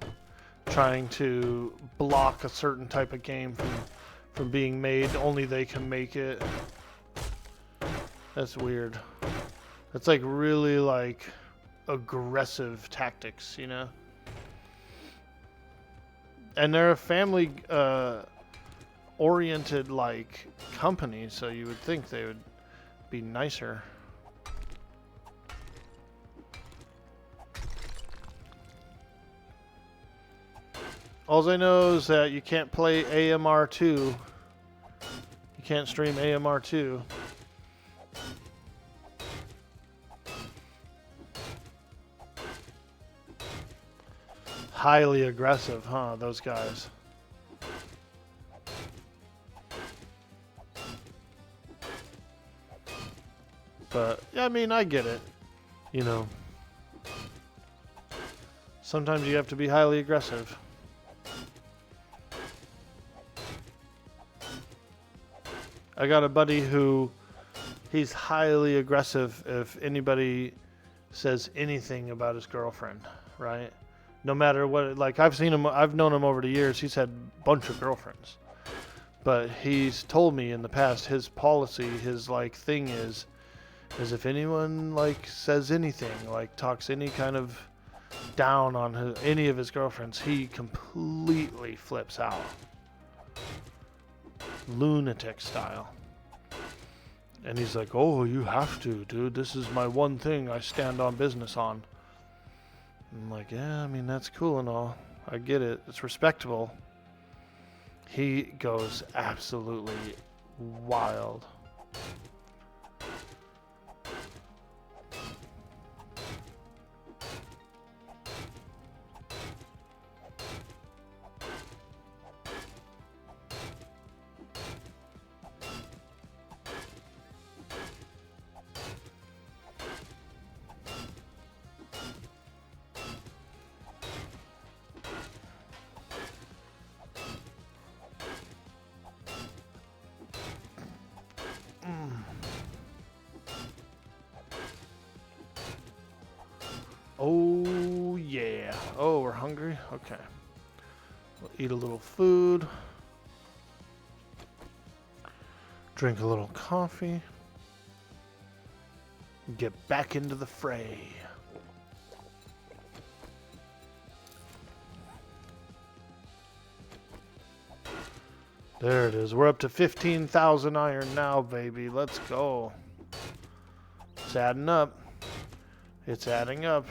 Trying to block a certain type of game from being made. Only they can make it. That's weird. That's like really like aggressive tactics, you know? And they're a family oriented like company, so you would think they would be nicer. All I know is that you can't play AMR2. You can't stream AMR2. Highly aggressive, huh, those guys. But, yeah, I mean, I get it. You know. Sometimes you have to be highly aggressive. I got a buddy who, he's highly aggressive if anybody says anything about his girlfriend, right? No matter what, like I've known him over the years, he's had a bunch of girlfriends. But he's told me in the past, his policy, his like thing is if anyone like says anything, like talks any kind of down on any of his girlfriends, he completely flips out. Lunatic style. And he's like, oh, you have to, dude. This is my one thing I stand on business on. I'm like, yeah, I mean, that's cool and all. I get it. It's respectable. He goes absolutely wild. Oh, yeah. Oh, we're hungry? Okay. We'll eat a little food. Drink a little coffee. Get back into the fray. There it is. We're up to 15,000 iron now, baby. Let's go. It's adding up. It's adding up.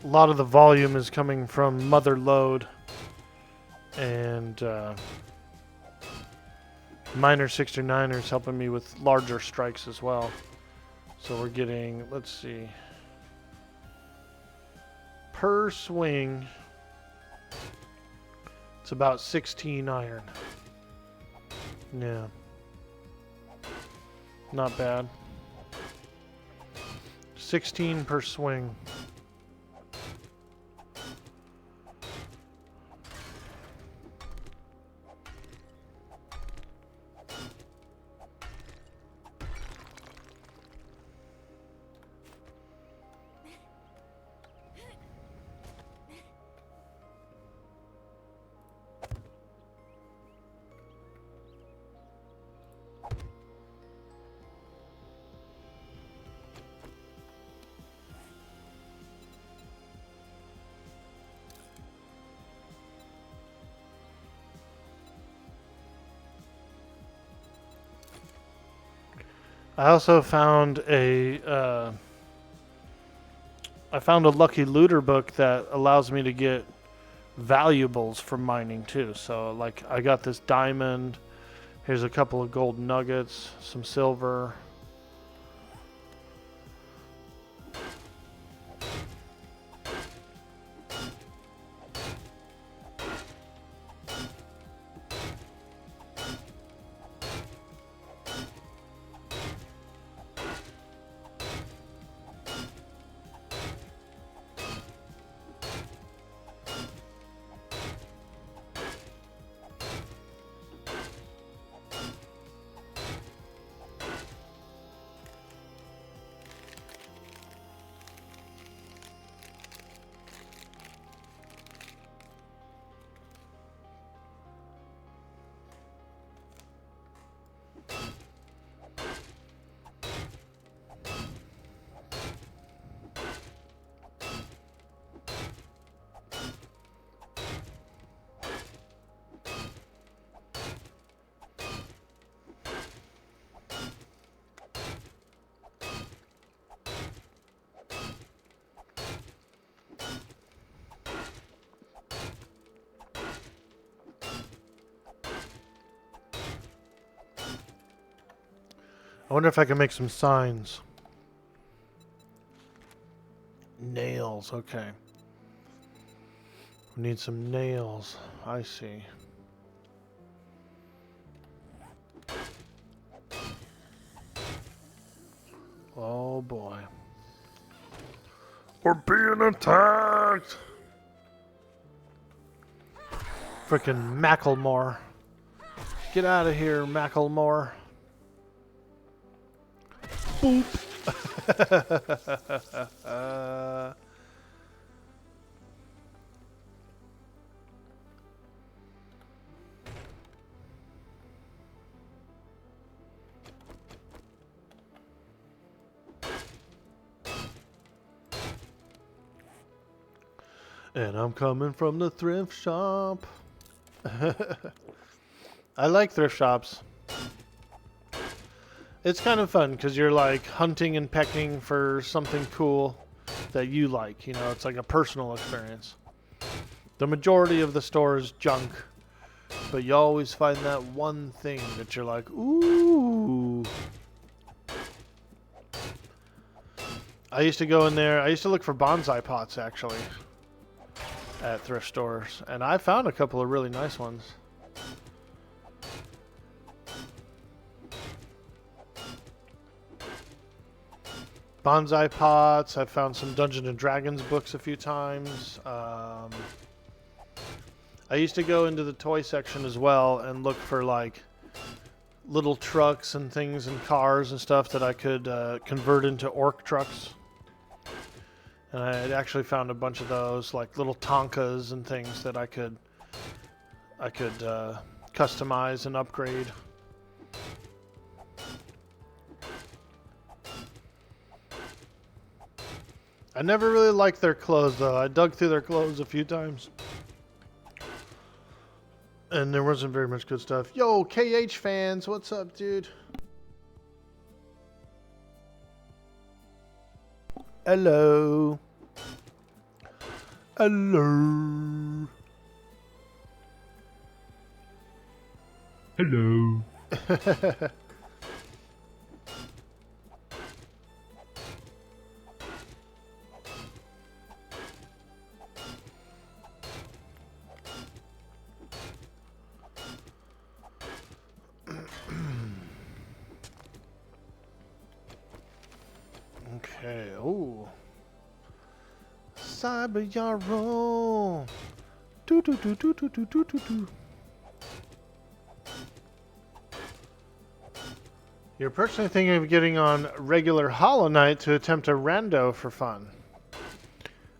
A lot of the volume is coming from Mother Load and Miner 69ers helping me with larger strikes as well. So we're getting, let's see, per swing, it's about 16 iron. Yeah. Not bad. 16 per swing. I also found a lucky looter book that allows me to get valuables from mining too. So like I got this diamond, here's a couple of gold nuggets, some silver. I wonder if I can make some signs. Nails, okay. We need some nails. I see. Oh boy. We're being attacked! Frickin' Macklemore. Get out of here, Macklemore. Boop. And I'm coming from the thrift shop. I like thrift shops. It's kind of fun because you're like hunting and pecking for something cool that you like. You know, it's like a personal experience. The majority of the store is junk, but you always find that one thing that you're like, ooh. I used to go in there. I used to look for bonsai pots, actually, at thrift stores. And I found a couple of really nice ones. Bonsai pots. I found some Dungeons and Dragons books a few times. I used to go into the toy section as well and look for like little trucks and things and cars and stuff that I could convert into orc trucks. And I had actually found a bunch of those, like little Tonkas and things that I could customize and upgrade. I never really liked their clothes, though. I dug through their clothes a few times. And there wasn't very much good stuff. Yo, KH fans, what's up, dude? Hello. Hello. Hello. Okay, ooh. Cyber Yarrow. Do do do do do do do do do. You're personally thinking of getting on regular Hollow Knight to attempt a rando for fun.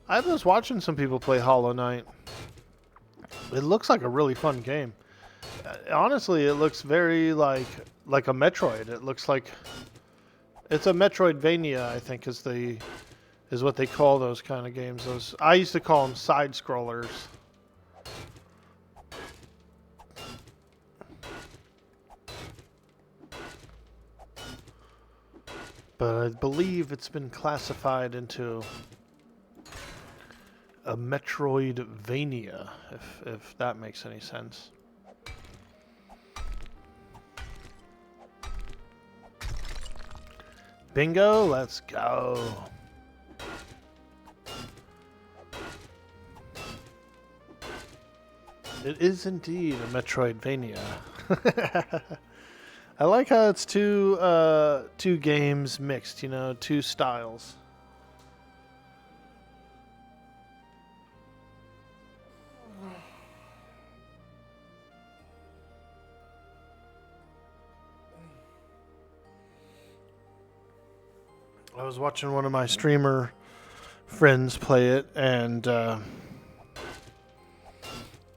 I was watching some people play Hollow Knight. It looks like a really fun game. Honestly, it looks very like a Metroid. It looks like it's a Metroidvania, I think, is what they call those kind of games. Those I used to call them side scrollers. But I believe it's been classified into a Metroidvania, if that makes any sense. Bingo, let's go. It is indeed a Metroidvania. I like how it's two games mixed, you know, two styles. I was watching one of my streamer friends play it, and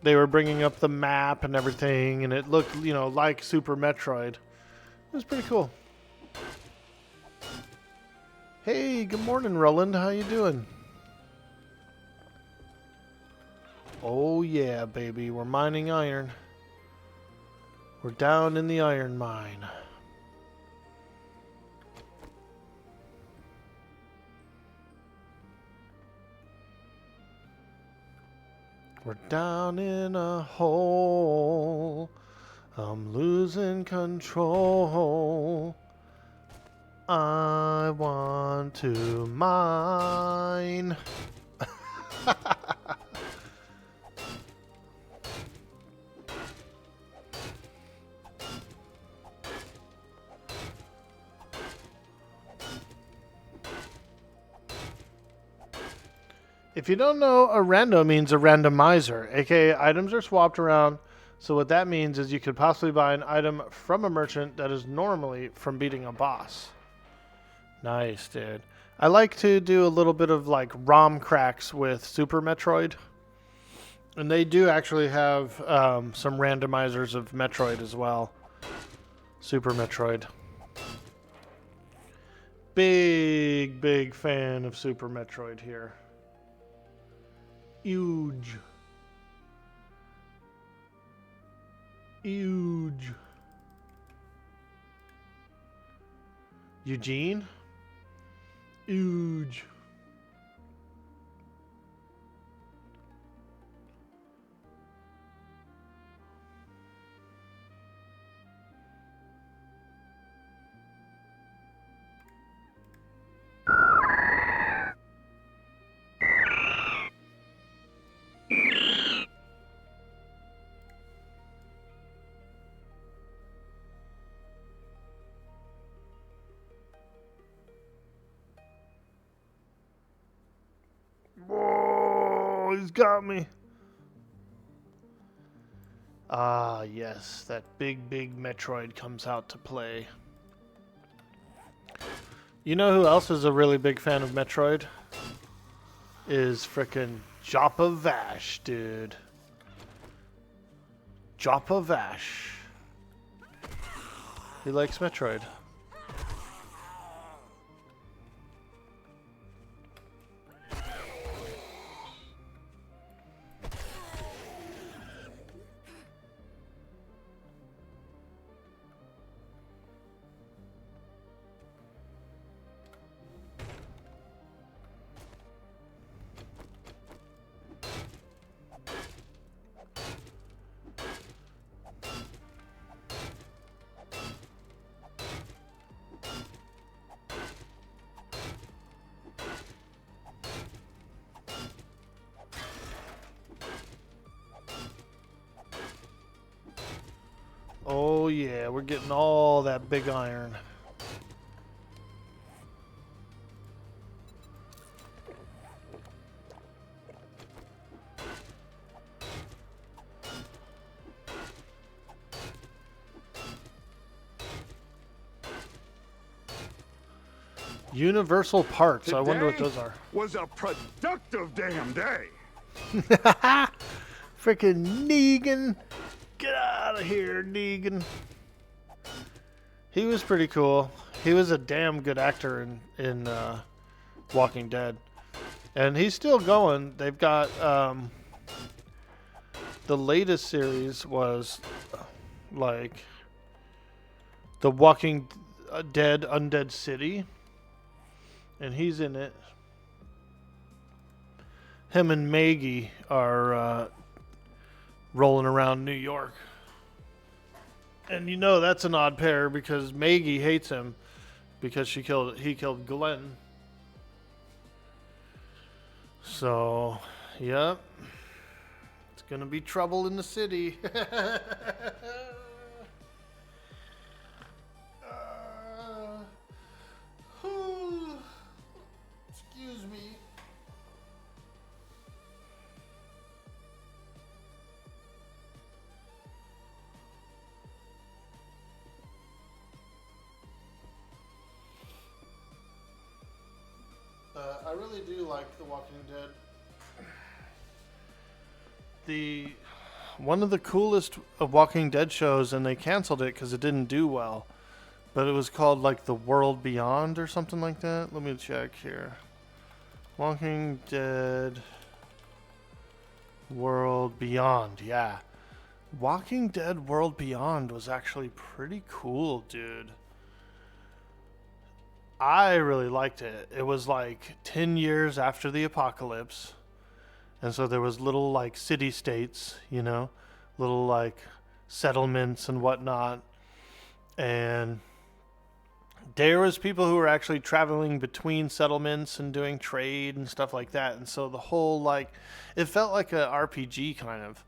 they were bringing up the map and everything, and it looked, you know, like Super Metroid. It was pretty cool. Hey, good morning, Roland. How you doing? Oh yeah, baby. We're mining iron. We're down in the iron mine. We're down in a hole. I'm losing control. I want to mine. If you don't know, a rando means a randomizer, aka items are swapped around. So what that means is you could possibly buy an item from a merchant that is normally from beating a boss. Nice, dude. I like to do a little bit of like ROM cracks with Super Metroid. And they do actually have some randomizers of Metroid as well. Super Metroid. Big fan of Super Metroid here. Huge. Huge. Eugene? Huge. Whoa, he's got me. Ah, yes, that big Metroid comes out to play. You know who else is a really big fan of Metroid? Is frickin' Joppa Vash, dude. Joppa Vash. He likes Metroid. Oh yeah, we're getting all that big iron. Universal parts. I wonder what those are. Was a productive damn day. Freaking Negan. Get out of here, Negan. He was pretty cool. He was a damn good actor in Walking Dead. And he's still going. They've got the latest series was like the Walking Dead Undead City. And he's in it. Him and Maggie are rolling around New York. And you know that's an odd pair because Maggie hates him because he killed Glenn. So, yep. It's going to be trouble in the city. Excuse me. I really do like The Walking Dead. One of the coolest of Walking Dead shows, and they canceled it because it didn't do well, but it was called like The World Beyond or something like that. Let me check here. Walking Dead World Beyond, yeah. Walking Dead World Beyond was actually pretty cool, dude. I really liked it. It was like 10 years after the apocalypse. And so there was little like city states, you know, little like settlements and whatnot. And there was people who were actually traveling between settlements and doing trade and stuff like that. And so the whole like, it felt like a RPG kind of.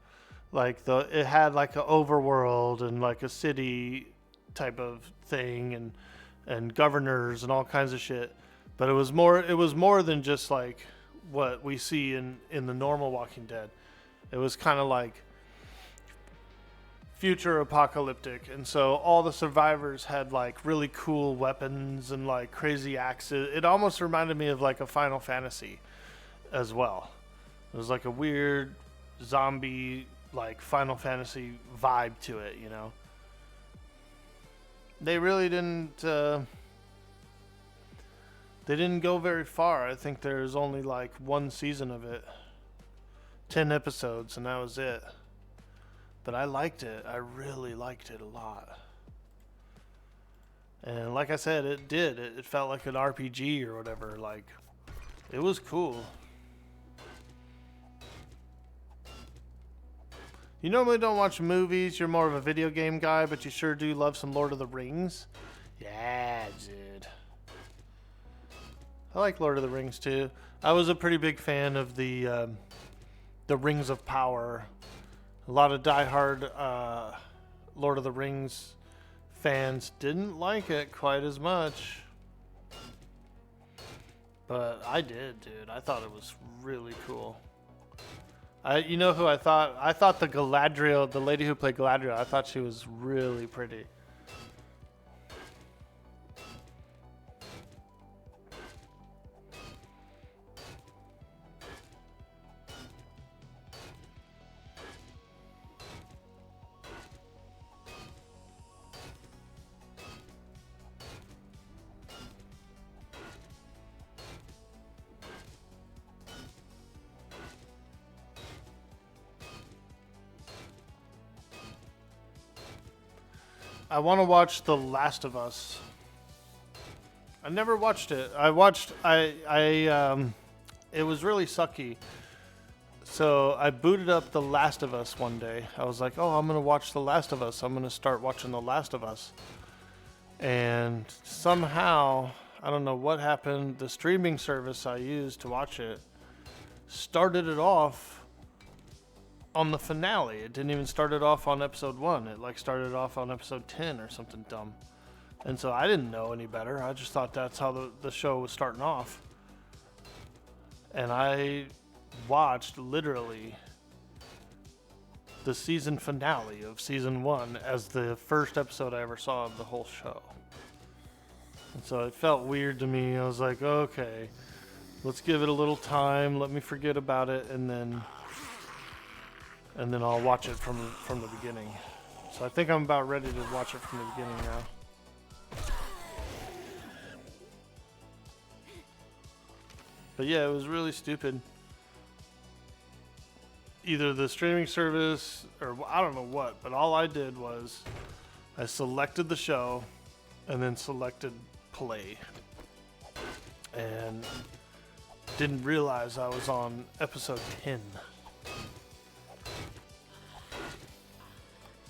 Like it had like an overworld and like a city type of thing and governors and all kinds of shit. But it was more than just like what we see in the normal Walking Dead. It was kind of like future apocalyptic, and so all the survivors had like really cool weapons and like crazy axes. It almost reminded me of like a Final Fantasy as well. It was like a weird zombie like Final Fantasy vibe to it, you know. They really didn't they didn't go very far. I think there's only like one season of it. 10 episodes, and that was it. But I liked it. I really liked it a lot. And like I said, it did. It felt like an RPG or whatever. Like, it was cool. You normally don't watch movies. You're more of a video game guy, but you sure do love some Lord of the Rings. Yeah, dude. I like Lord of the Rings too. I was a pretty big fan of the Rings of Power. A lot of diehard Lord of the Rings fans didn't like it quite as much, but I did, dude. I thought it was really cool. You know who I thought? I thought the Galadriel, the lady who played Galadriel, I thought she was really pretty. I want to watch The Last of Us. I never watched it. It was really sucky. So I booted up The Last of Us one day. I was like, oh, I'm going to watch The Last of Us. I'm going to start watching The Last of Us. And somehow, I don't know what happened, the streaming service I used to watch it started it off on the finale. It didn't even start it off on episode 1. It like started off on episode 10 or something dumb. And so I didn't know any better. I just thought that's how the show was starting off. And I watched literally the season finale of season 1 as the first episode I ever saw of the whole show. And so it felt weird to me. I was like, okay, let's give it a little time. Let me forget about it, and then I'll watch it from the beginning. So I think I'm about ready to watch it from the beginning now. But yeah, it was really stupid. Either the streaming service, or I don't know what, but all I did was I selected the show and then selected play. And didn't realize I was on episode 10.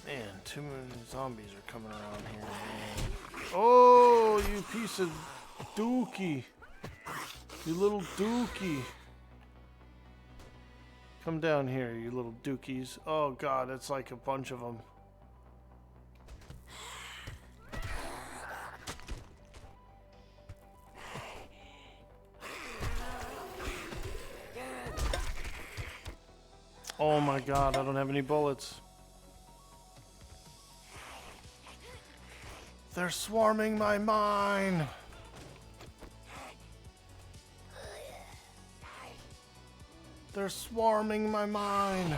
Man, too many zombies are coming around here, man. Oh, you piece of dookie. You little dookie. Come down here, you little dookies. Oh god, it's like a bunch of them. Oh my god, I don't have any bullets. They're swarming my mine. They're swarming my mine.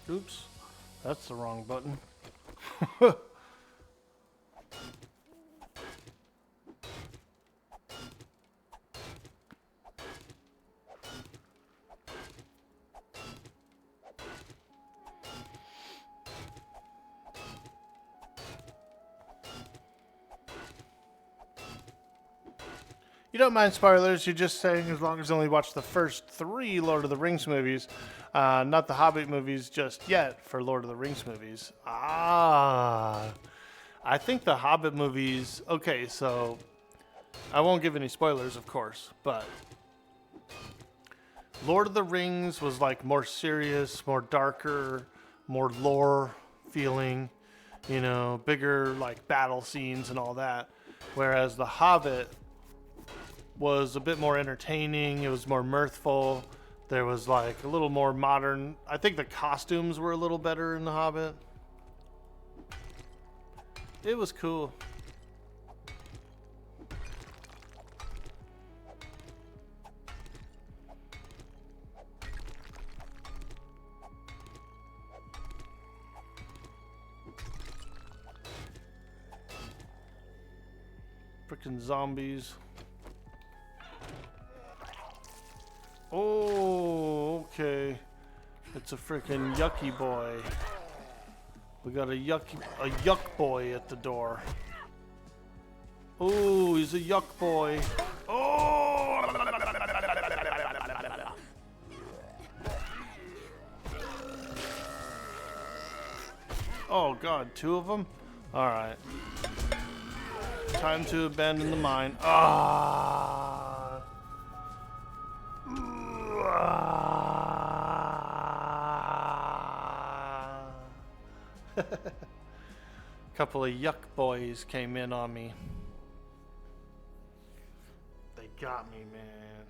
Oops, that's the wrong button. You don't mind spoilers, you're just saying as long as you only watch the first 3 Lord of the Rings movies, not the Hobbit movies just yet for Lord of the Rings movies. I think the Hobbit movies, okay, so I won't give any spoilers, of course, but Lord of the Rings was like more serious, more darker, more lore feeling, you know, bigger like battle scenes and all that, whereas the Hobbit was a bit more entertaining. It was more mirthful. There was like a little more modern. I think the costumes were a little better in The Hobbit. It was cool. Freaking zombies. Oh, okay. It's a freaking yucky boy. We got a yuck boy at the door. Oh, he's a yuck boy. Oh! Oh God, 2 of them? All right. Time to abandon the mine. Ah! Couple of yuck boys came in on me. They got me, man.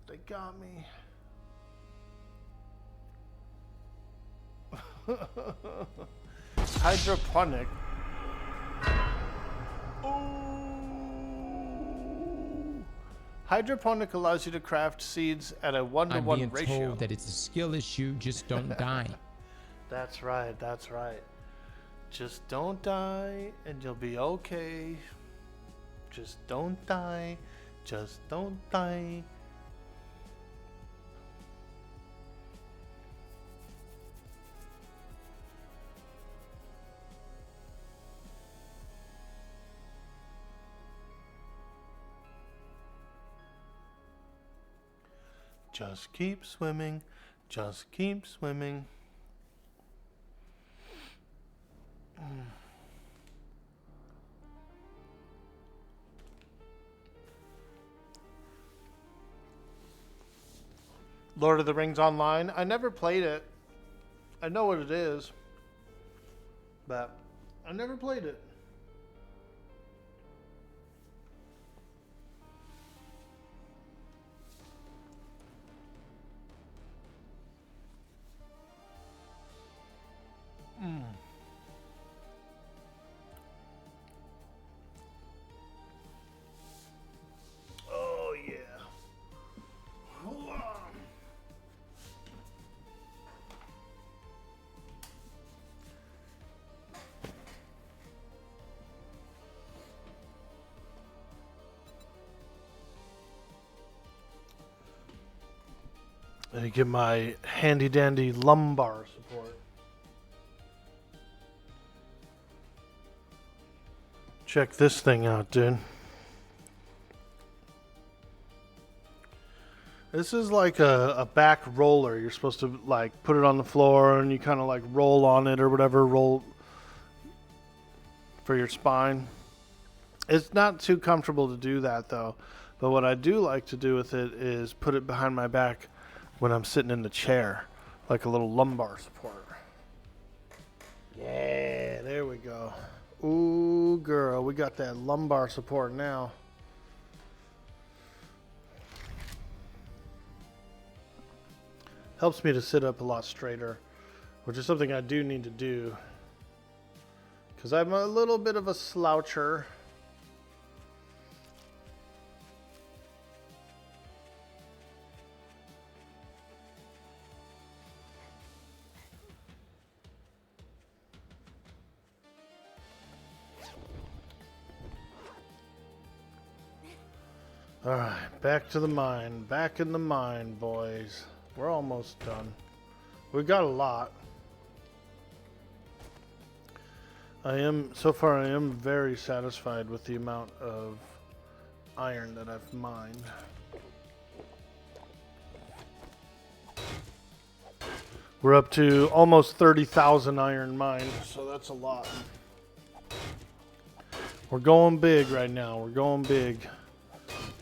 They got me. Hydroponic. Ooh. Hydroponic allows you to craft seeds at a 1-to-1 I'm being ratio. told that it's a skill issue, just don't die. That's right, that's right. Just don't die and you'll be okay. Just don't die. Just don't die. Just keep swimming. Just keep swimming. Lord of the Rings Online. I never played it. I know what it is, but I never played it. Oh yeah. Let me get my handy dandy lumbar support. Check this thing out, dude. This is like a back roller. You're supposed to like put it on the floor and you kind of like roll on it or whatever, roll for your spine. It's not too comfortable to do that though. But what I do like to do with it is put it behind my back when I'm sitting in the chair, like a little lumbar support. Yeah, there we go. Ooh, girl, we got that lumbar support now. Helps me to sit up a lot straighter, which is something I do need to do because I'm a little bit of a sloucher. All right, back to the mine. Back in the mine, boys. We're almost done. We got a lot. So far I am very satisfied with the amount of iron that I've mined. We're up to almost 30,000 iron mined, so that's a lot. We're going big right now. We're going big.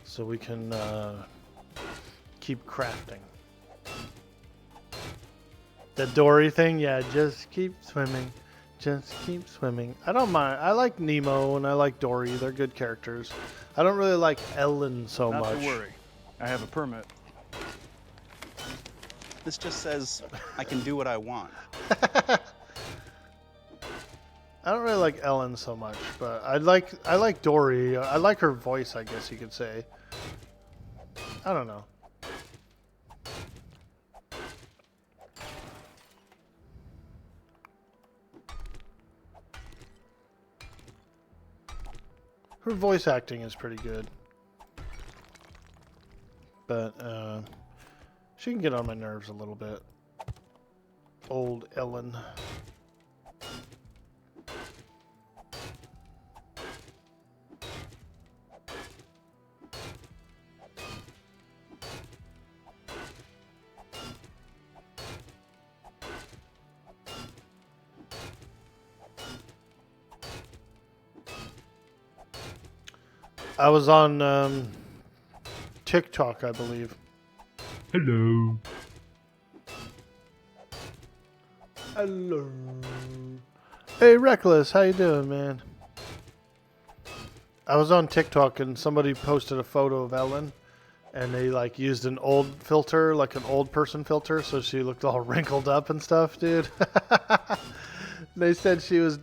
So we can keep crafting. The Dory thing, yeah, just keep swimming. Just keep swimming. I don't mind. I like Nemo and I like Dory. They're good characters. I don't really like Ellen so much. Not to worry. I have a permit. This just says I can do what I want. I don't really like Ellen so much, but I like Dory. I like her voice, I guess you could say. I don't know. Her voice acting is pretty good. But, she can get on my nerves a little bit. Old Ellen. I was on TikTok, I believe. Hello. Hello. Hey, Reckless, how you doing, man? I was on TikTok and somebody posted a photo of Ellen, and they like used an old filter, like an old person filter, so she looked all wrinkled up and stuff, dude. They said she was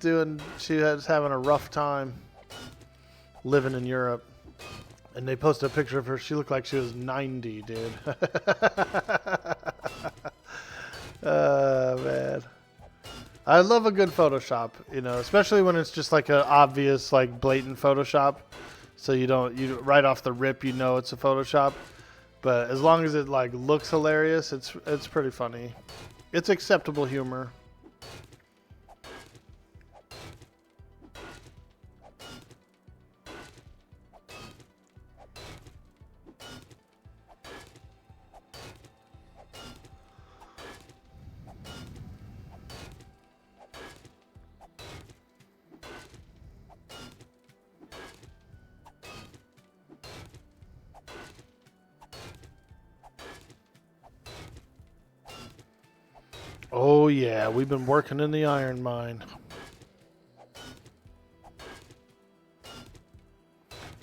having a rough time living in Europe. And they posted a picture of her. She looked like she was 90, dude. Oh, man. I love a good Photoshop, you know, especially when it's just like an obvious, like blatant Photoshop. So you right off the rip, you know it's a Photoshop. But as long as it like looks hilarious, it's pretty funny. It's acceptable humor. Oh yeah, we've been working in the iron mine.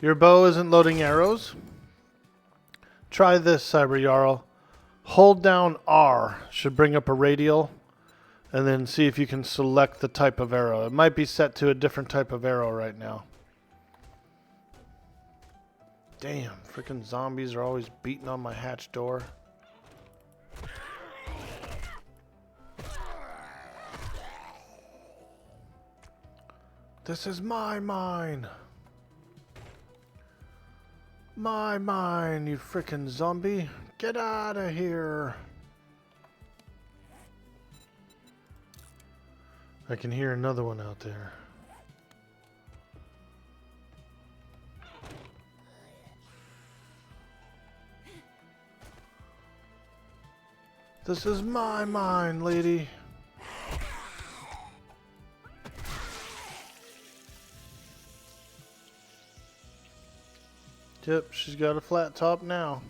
Your bow isn't loading arrows? Try this, Cyber Jarl. Hold down R, should bring up a radial, and then see if you can select the type of arrow. It might be set to a different type of arrow right now. Damn, freaking zombies are always beating on my hatch door. This is my mine. My mine, you frickin' zombie. Get out of here. I can hear another one out there. This is my mine, lady. Yep, she's got a flat top now.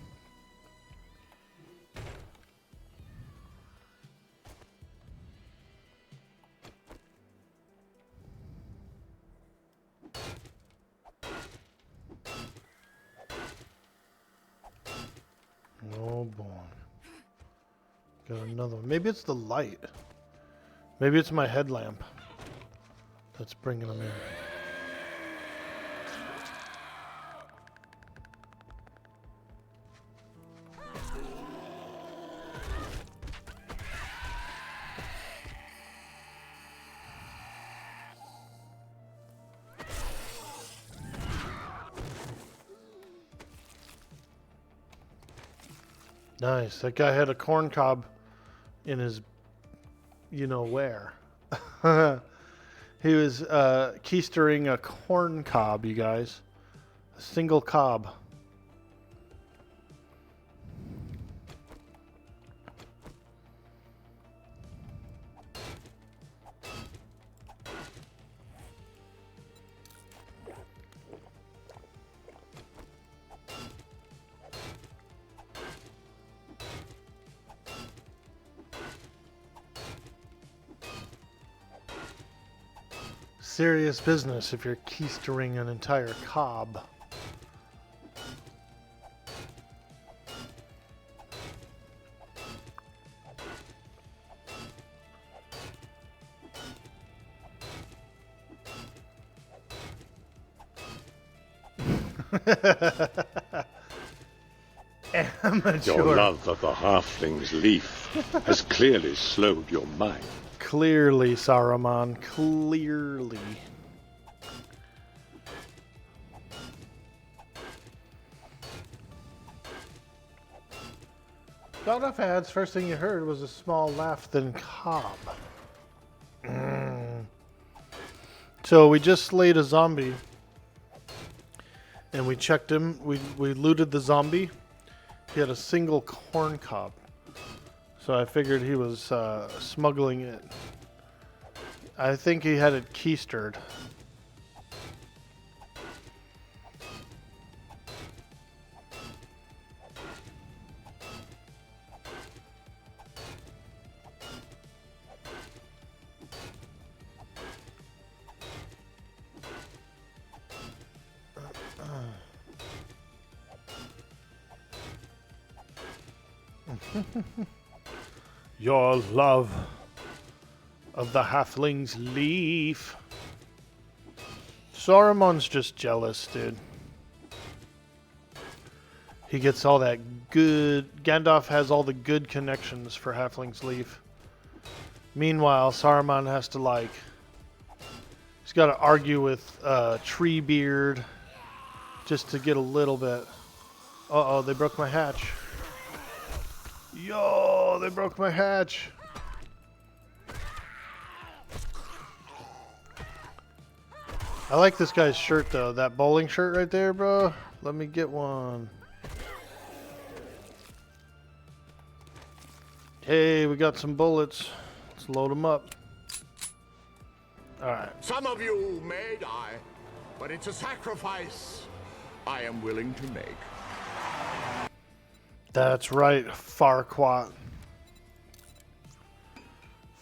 Oh boy. Got another one. Maybe it's the light. Maybe it's my headlamp that's bringing them in. Nice. That guy had a corn cob in his, you know where. He was keistering a corn cob, you guys. A single cob. Serious business if you're keistering an entire cob. Amateur. Your love of the halfling's leaf has clearly slowed your mind. Clearly, Saruman. Clearly. Start off ads, first thing you heard was a small laugh, then Cobb. So we just slayed a zombie. And we checked him. We looted the zombie. He had a single corn cob. So I figured he was smuggling it. I think he had it keistered. Your love of the halfling's leaf. Saruman's just jealous, dude. He gets all that good... Gandalf has all the good connections for halfling's leaf. Meanwhile, Saruman has to, like... He's got to argue with Treebeard just to get a little bit. Uh-oh, they broke my hatch. Yo, they broke my hatch. I like this guy's shirt, though. That bowling shirt right there, bro. Let me get one. Hey, we got some bullets. Let's load them up. Alright. Some of you may die, but it's a sacrifice I am willing to make. That's right, Farquaad.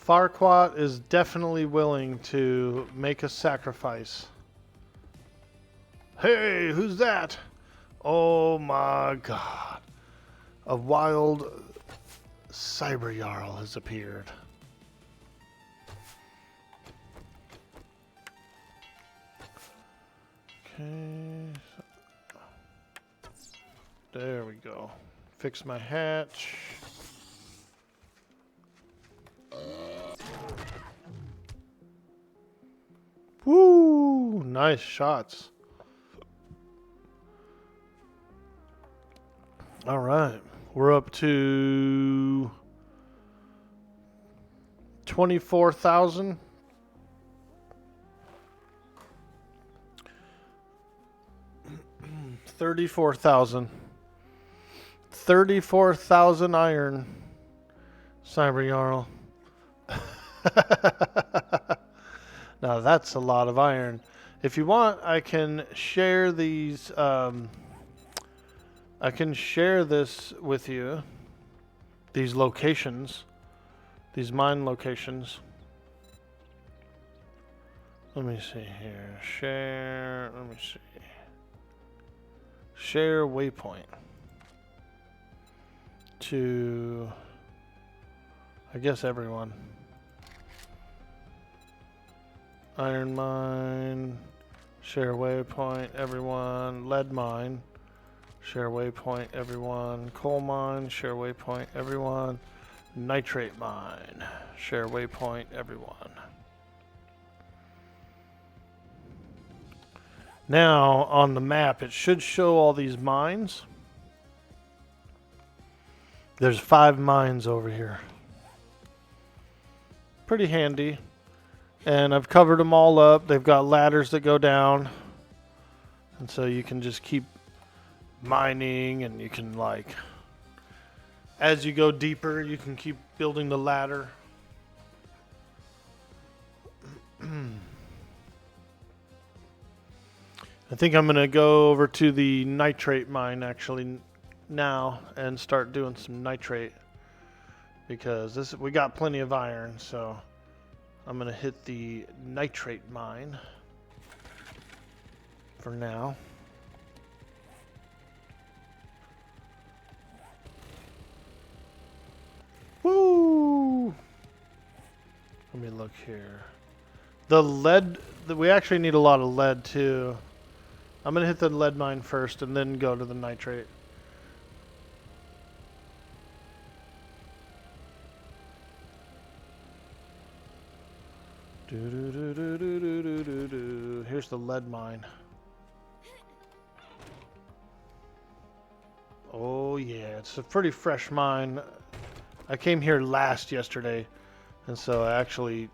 Farquaad is definitely willing to make a sacrifice. Hey, who's that? Oh my god. A wild cyber jarl has appeared. Okay. There we go. Fix my hatch. Woo! Nice shots. All right. We're up to 24,000. $34,000. 34,000 iron. Cyber Jarl. Now that's a lot of iron. If you want, I can share these. I can share this with you. These locations. These mine locations. Let me see here. Share. Let me see. Share waypoint. To, I guess, everyone. Iron mine, share waypoint, everyone. Lead mine, share waypoint, everyone. Coal mine, share waypoint, everyone. Nitrate mine, share waypoint, everyone. Now, on the map, it should show all these mines. There's 5 mines over here. Pretty handy. And I've covered them all up. They've got ladders that go down. And so you can just keep mining, and you can, like, as you go deeper, you can keep building the ladder. I think I'm going to go over to the nitrate mine, actually, now and start doing some nitrate, because we got plenty of iron, so I'm gonna hit the nitrate mine for now. Woo! Let me look here. The lead, we actually need a lot of lead too. I'm gonna hit the lead mine first and then go to the nitrate. Here's the lead mine. Oh yeah, it's a pretty fresh mine. I came here yesterday, and so I actually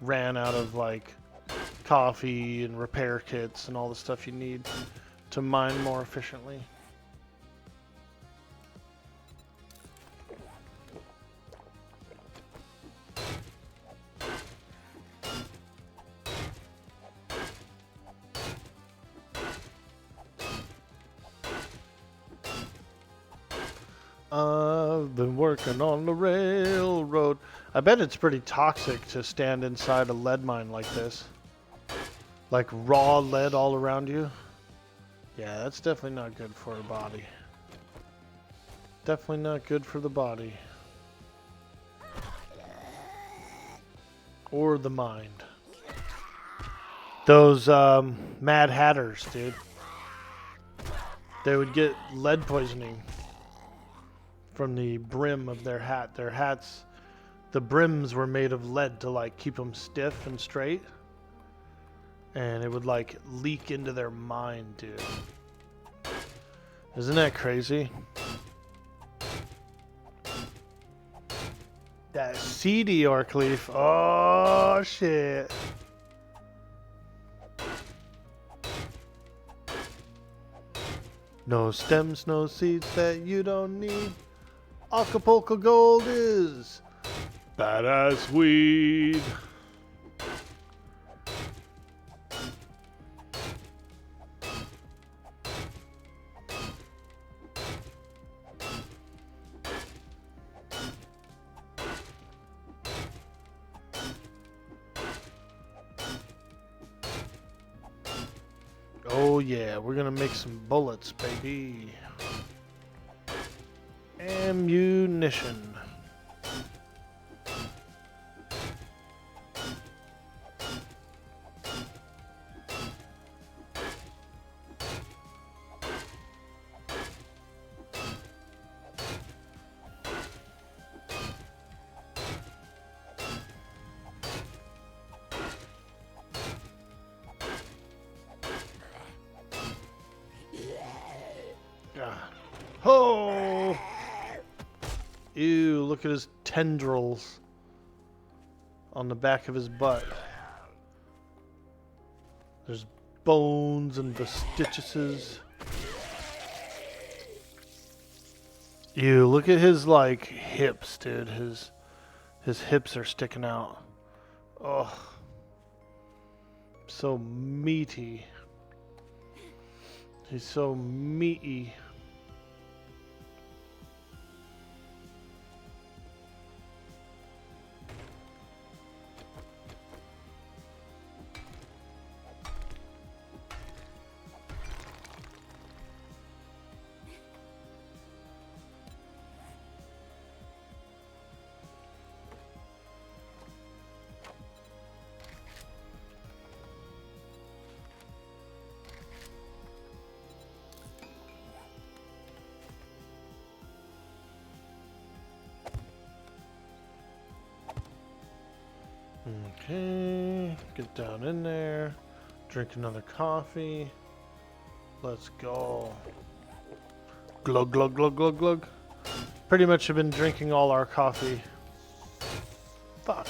ran out of like coffee and repair kits and all the stuff you need to mine more efficiently. I've been working on the railroad. I bet it's pretty toxic to stand inside a lead mine like this. Like raw lead all around you. Yeah, that's definitely not good for a body. Definitely not good for the body. Or the mind. Those Mad Hatters, dude. They would get lead poisoning from the brim of their hat. Their hats, the brims were made of lead to like keep them stiff and straight. And it would like leak into their mind, dude. Isn't that crazy? That seedy orc leaf. Oh, shit. No stems, no seeds that you don't need. Acapulco Gold is badass weed. Oh yeah, we're gonna make some bullets, baby. Ammunition. Oh! Ew, look at his tendrils on the back of his butt. There's bones and vestigiuses. Ew, look at his like hips, dude. His hips are sticking out. Oh. So meaty. He's so meaty. Okay, get down in there, drink another coffee. Let's go. Glug, glug, glug, glug, glug. Pretty much have been drinking all our coffee. Fuck.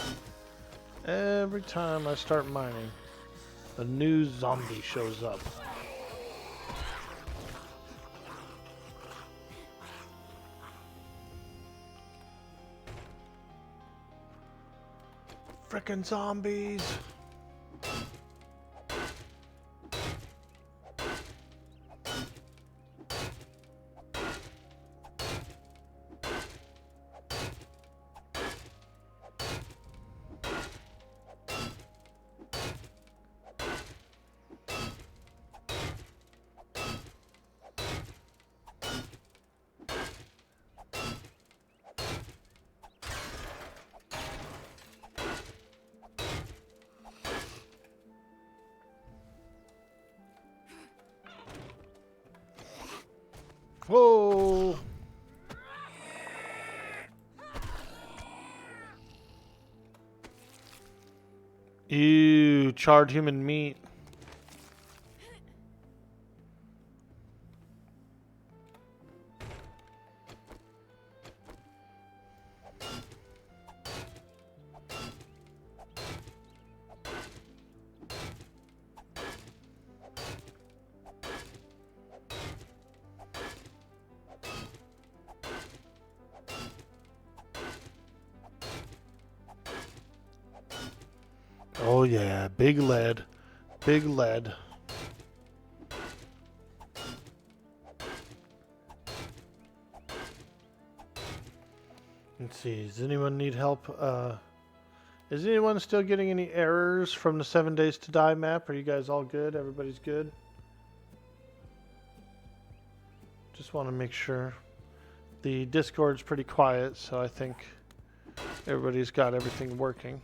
Every time I start mining, a new zombie shows up. Frickin' zombies! Whoa! Ew, charred human meat. yeah, big lead. Big lead. Let's see, does anyone need help? Is anyone still getting any errors from the 7 Days to Die map? Are you guys all good? Everybody's good? Just want to make sure. The Discord's pretty quiet, so I think everybody's got everything working.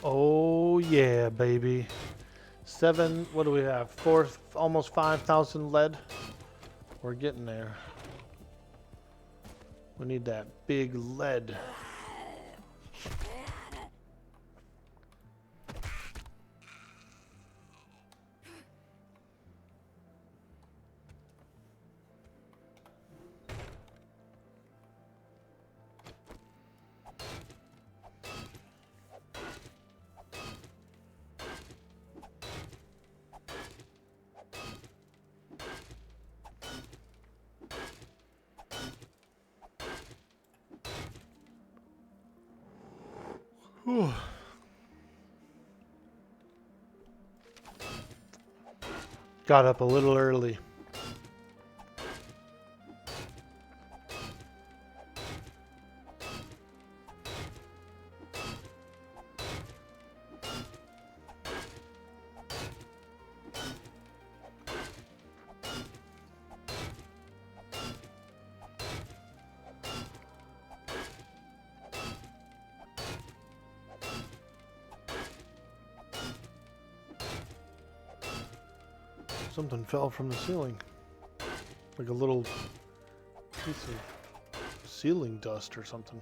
Oh yeah, baby. What do we have? Almost 5,000 lead. We're getting there. We need that big lead. Whew. Got up a little early. Something fell from the ceiling. Like a little piece of ceiling dust or something.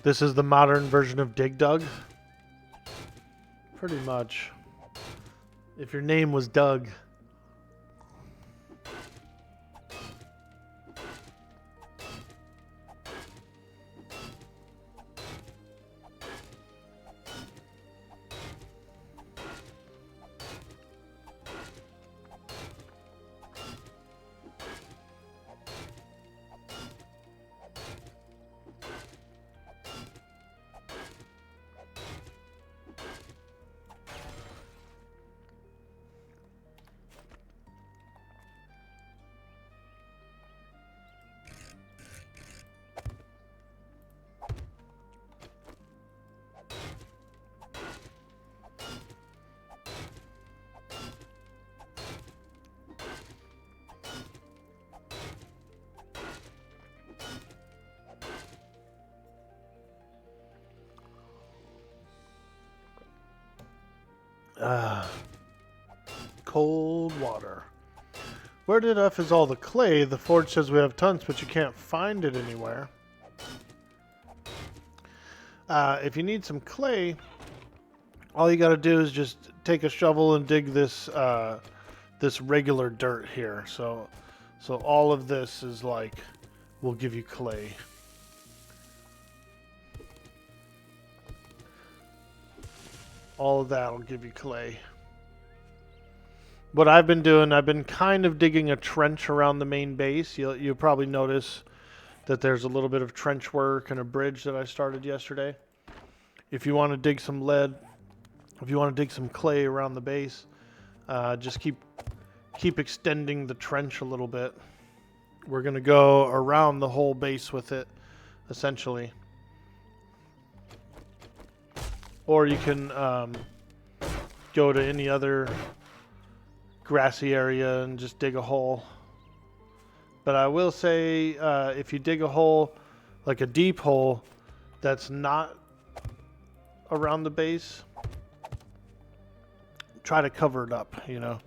This is the modern version of Dig Dug? Pretty much. If your name was Doug. Cold water. Where did F is all the clay? The forge says we have tons, but you can't find it anywhere. If you need some clay, all you got to do is just take a shovel and dig this this regular dirt here. So all of this is like will give you clay. All of that will give you clay. What I've been doing, I've been kind of digging a trench around the main base. You'll probably notice that there's a little bit of trench work and a bridge that I started yesterday. If you want to dig some lead, if you want to dig some clay around the base, just keep extending the trench a little bit. We're going to go around the whole base with it, essentially. Or you can go to any other grassy area and just dig a hole. But I will say, if you dig a hole, like a deep hole, that's not around the base, try to cover it up, you know.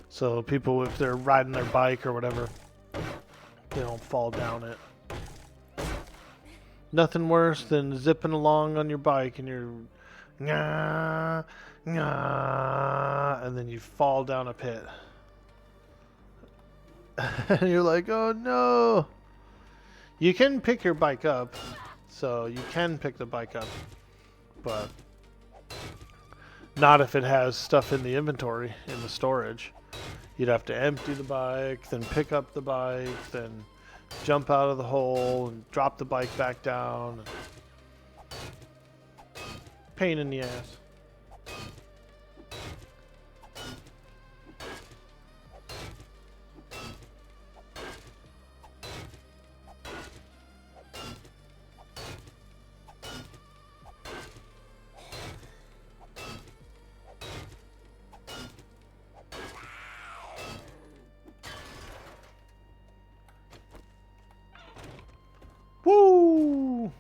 So people, if they're riding their bike or whatever, they don't fall down it. Nothing worse than zipping along on your bike and you're and then you fall down a pit. And you're like, oh no. You can pick your bike up, so you can pick the bike up, but not if it has stuff in the inventory, in the storage. You'd have to empty the bike, then pick up the bike, then jump out of the hole and drop the bike back down. Pain in the ass. Woo!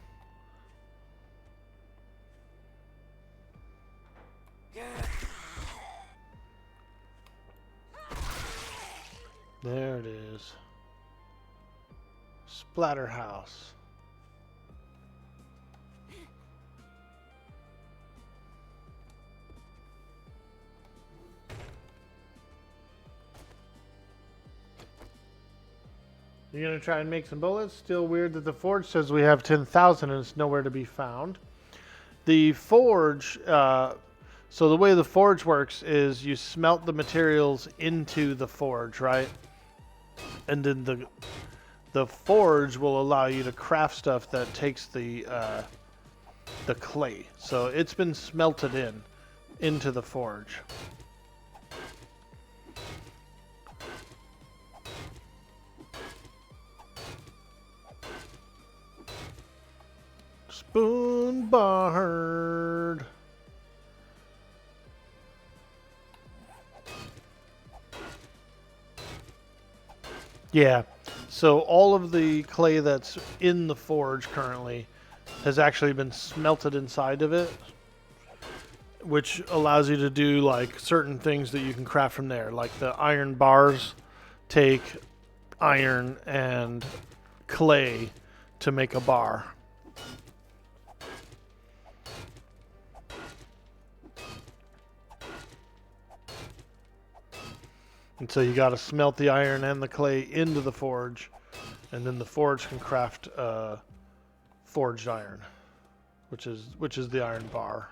There it is. Splatterhouse. You're going to try and make some bullets? Still weird that the forge says we have 10,000 and it's nowhere to be found. The forge, so the way the forge works is you smelt the materials into the forge, right? And then the forge will allow you to craft stuff that takes the clay. So it's been smelted into the forge. Spoon Barred. Yeah, so all of the clay that's in the forge currently has actually been smelted inside of it, which allows you to do like certain things that you can craft from there. Like the iron bars take iron and clay to make a bar. And so you got to smelt the iron and the clay into the forge, and then the forge can craft forged iron, which is the iron bar.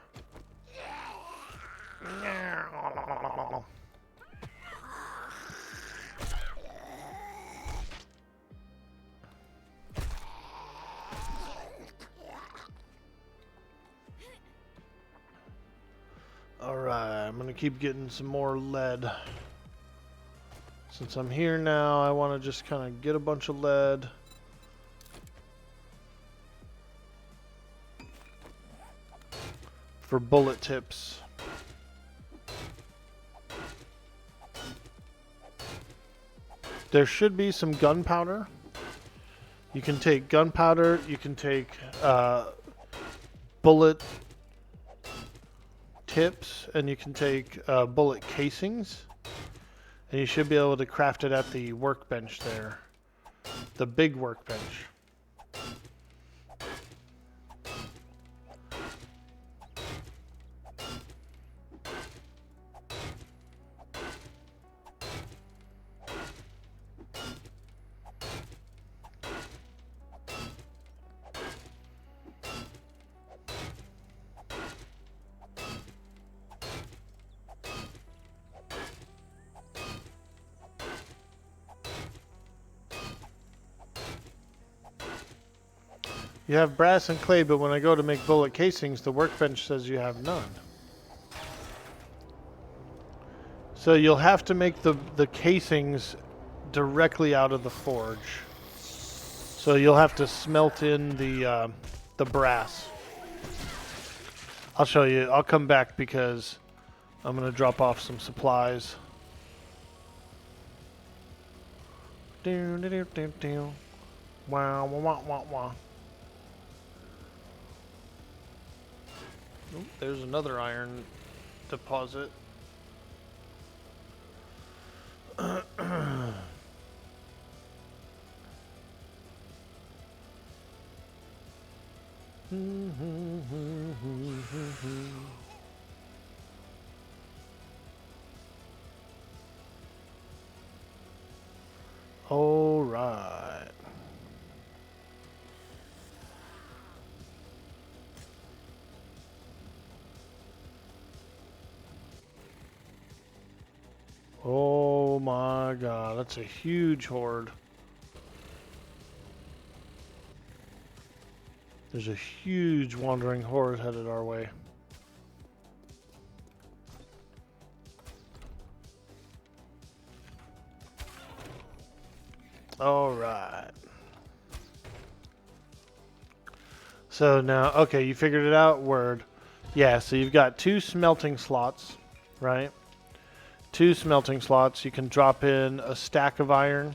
All right, I'm gonna keep getting some more lead. Since I'm here now, I want to just kind of get a bunch of lead. For bullet tips. There should be some gunpowder. You can take gunpowder, you can take bullet tips and you can take bullet casings. And you should be able to craft it at the workbench there. The big workbench. You have brass and clay, but when I go to make bullet casings, the workbench says you have none. So you'll have to make the casings directly out of the forge. So you'll have to smelt in the brass. I'll show you. I'll come back because I'm going to drop off some supplies. Wow, wow, wow, wow, wow. Oop, there's another iron deposit. All right. Oh my god, that's a huge horde. There's a huge wandering horde headed our way. All right. So now, okay, you figured it out, word. Yeah, so you've got 2 smelting slots, right? 2 smelting slots. You can drop in a stack of iron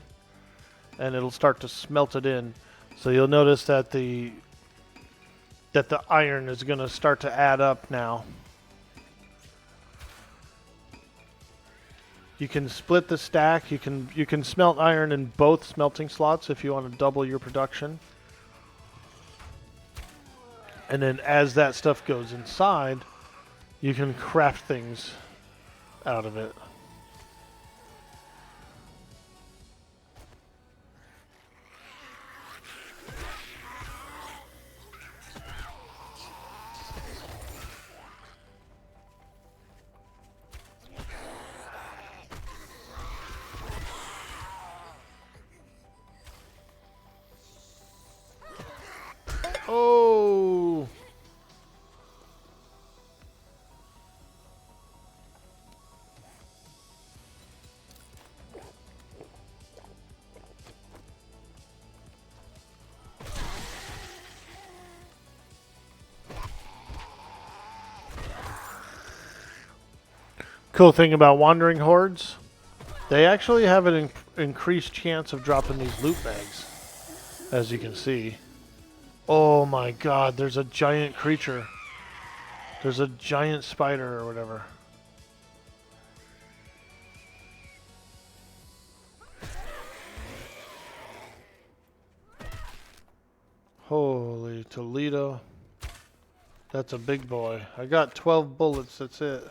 and it'll start to smelt it in. So you'll notice that the iron is going to start to add up now. You can split the stack. You can smelt iron in both smelting slots if you want to double your production. And then as that stuff goes inside, you can craft things out of it. Oh! Cool thing about wandering hordes, they actually have an increased chance of dropping these loot bags, as you can see. Oh my god, there's a giant creature. There's a giant spider or whatever. Holy Toledo. That's a big boy. I got 12 bullets, that's it.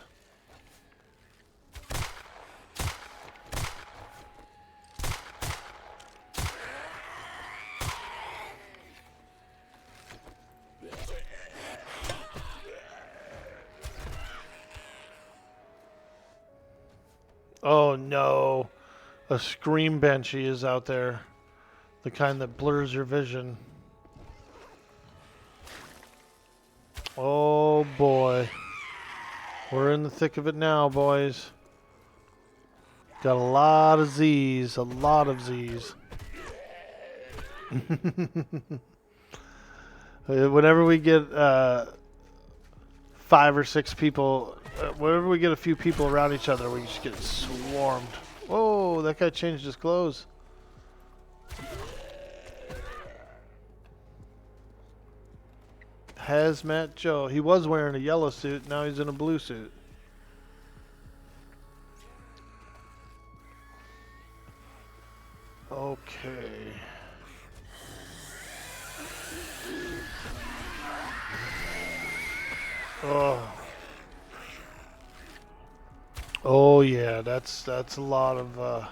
Oh no, a scream banshee is out there. The kind that blurs your vision. Oh boy. We're in the thick of it now, boys. Got a lot of Z's, a lot of Z's. Whenever we get 5 or 6 people, whenever we get a few people around each other, we just get swarmed. Whoa, that guy changed his clothes. Hazmat Joe. He was wearing a yellow suit. Now he's in a blue suit. Okay. Oh. Oh yeah, that's a lot of them.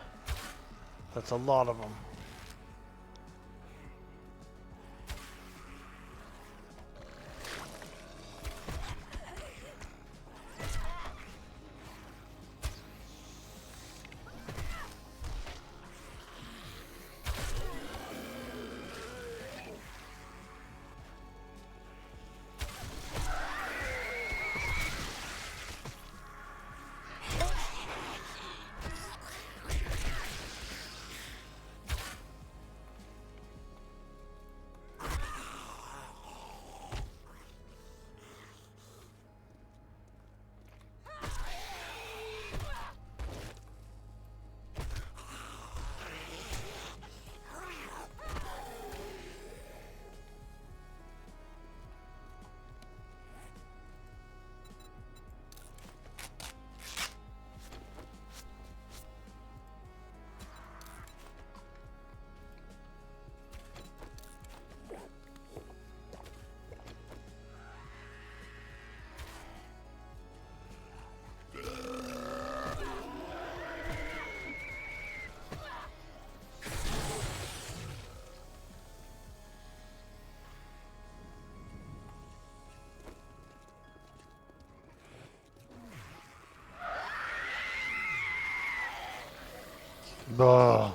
Bah.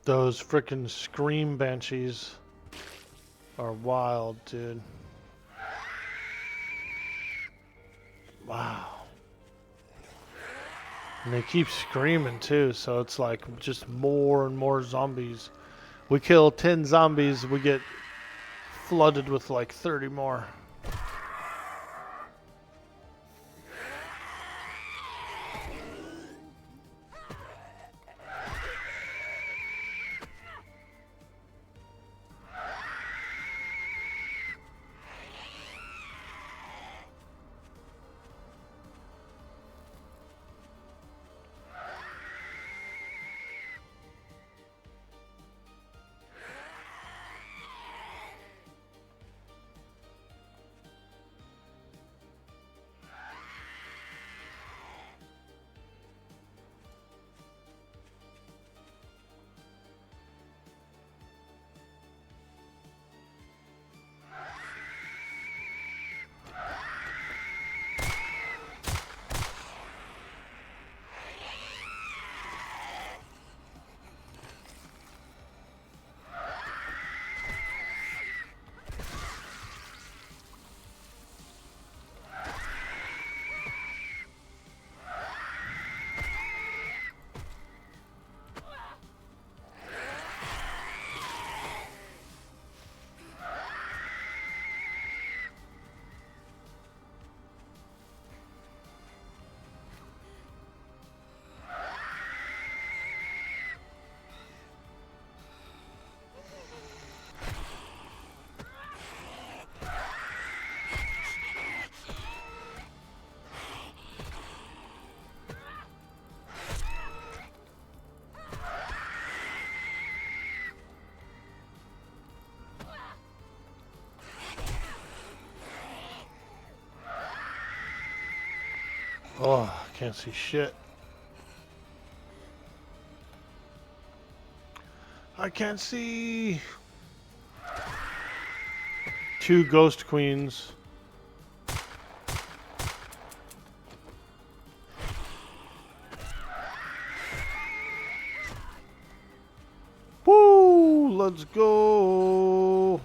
Those frickin' scream banshees are wild, dude. Wow. And they keep screaming too, so it's like just more and more zombies. We kill 10 zombies, we get flooded with like 30 more. Oh, can't see shit. I can't see. 2 ghost queens. Woo! Let's go.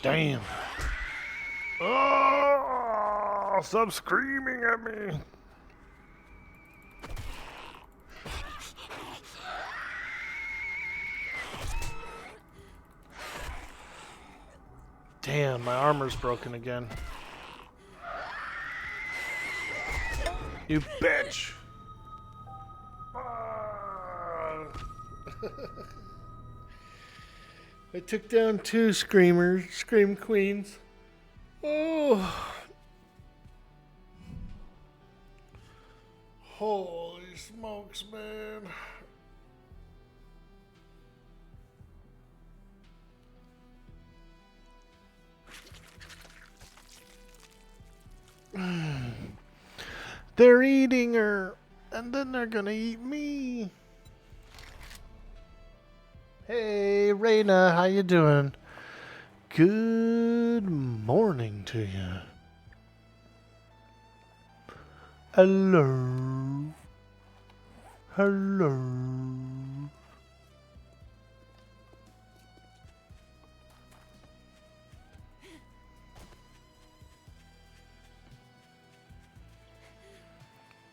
Damn. Oh, stop screaming at me. Damn, my armor's broken again. You bitch. I took down 2 scream queens. Oh. Holy smokes, man. They're eating her, and then they're gonna eat me. Hey, Raina, how you doing? Good morning to you. Hello. Hello.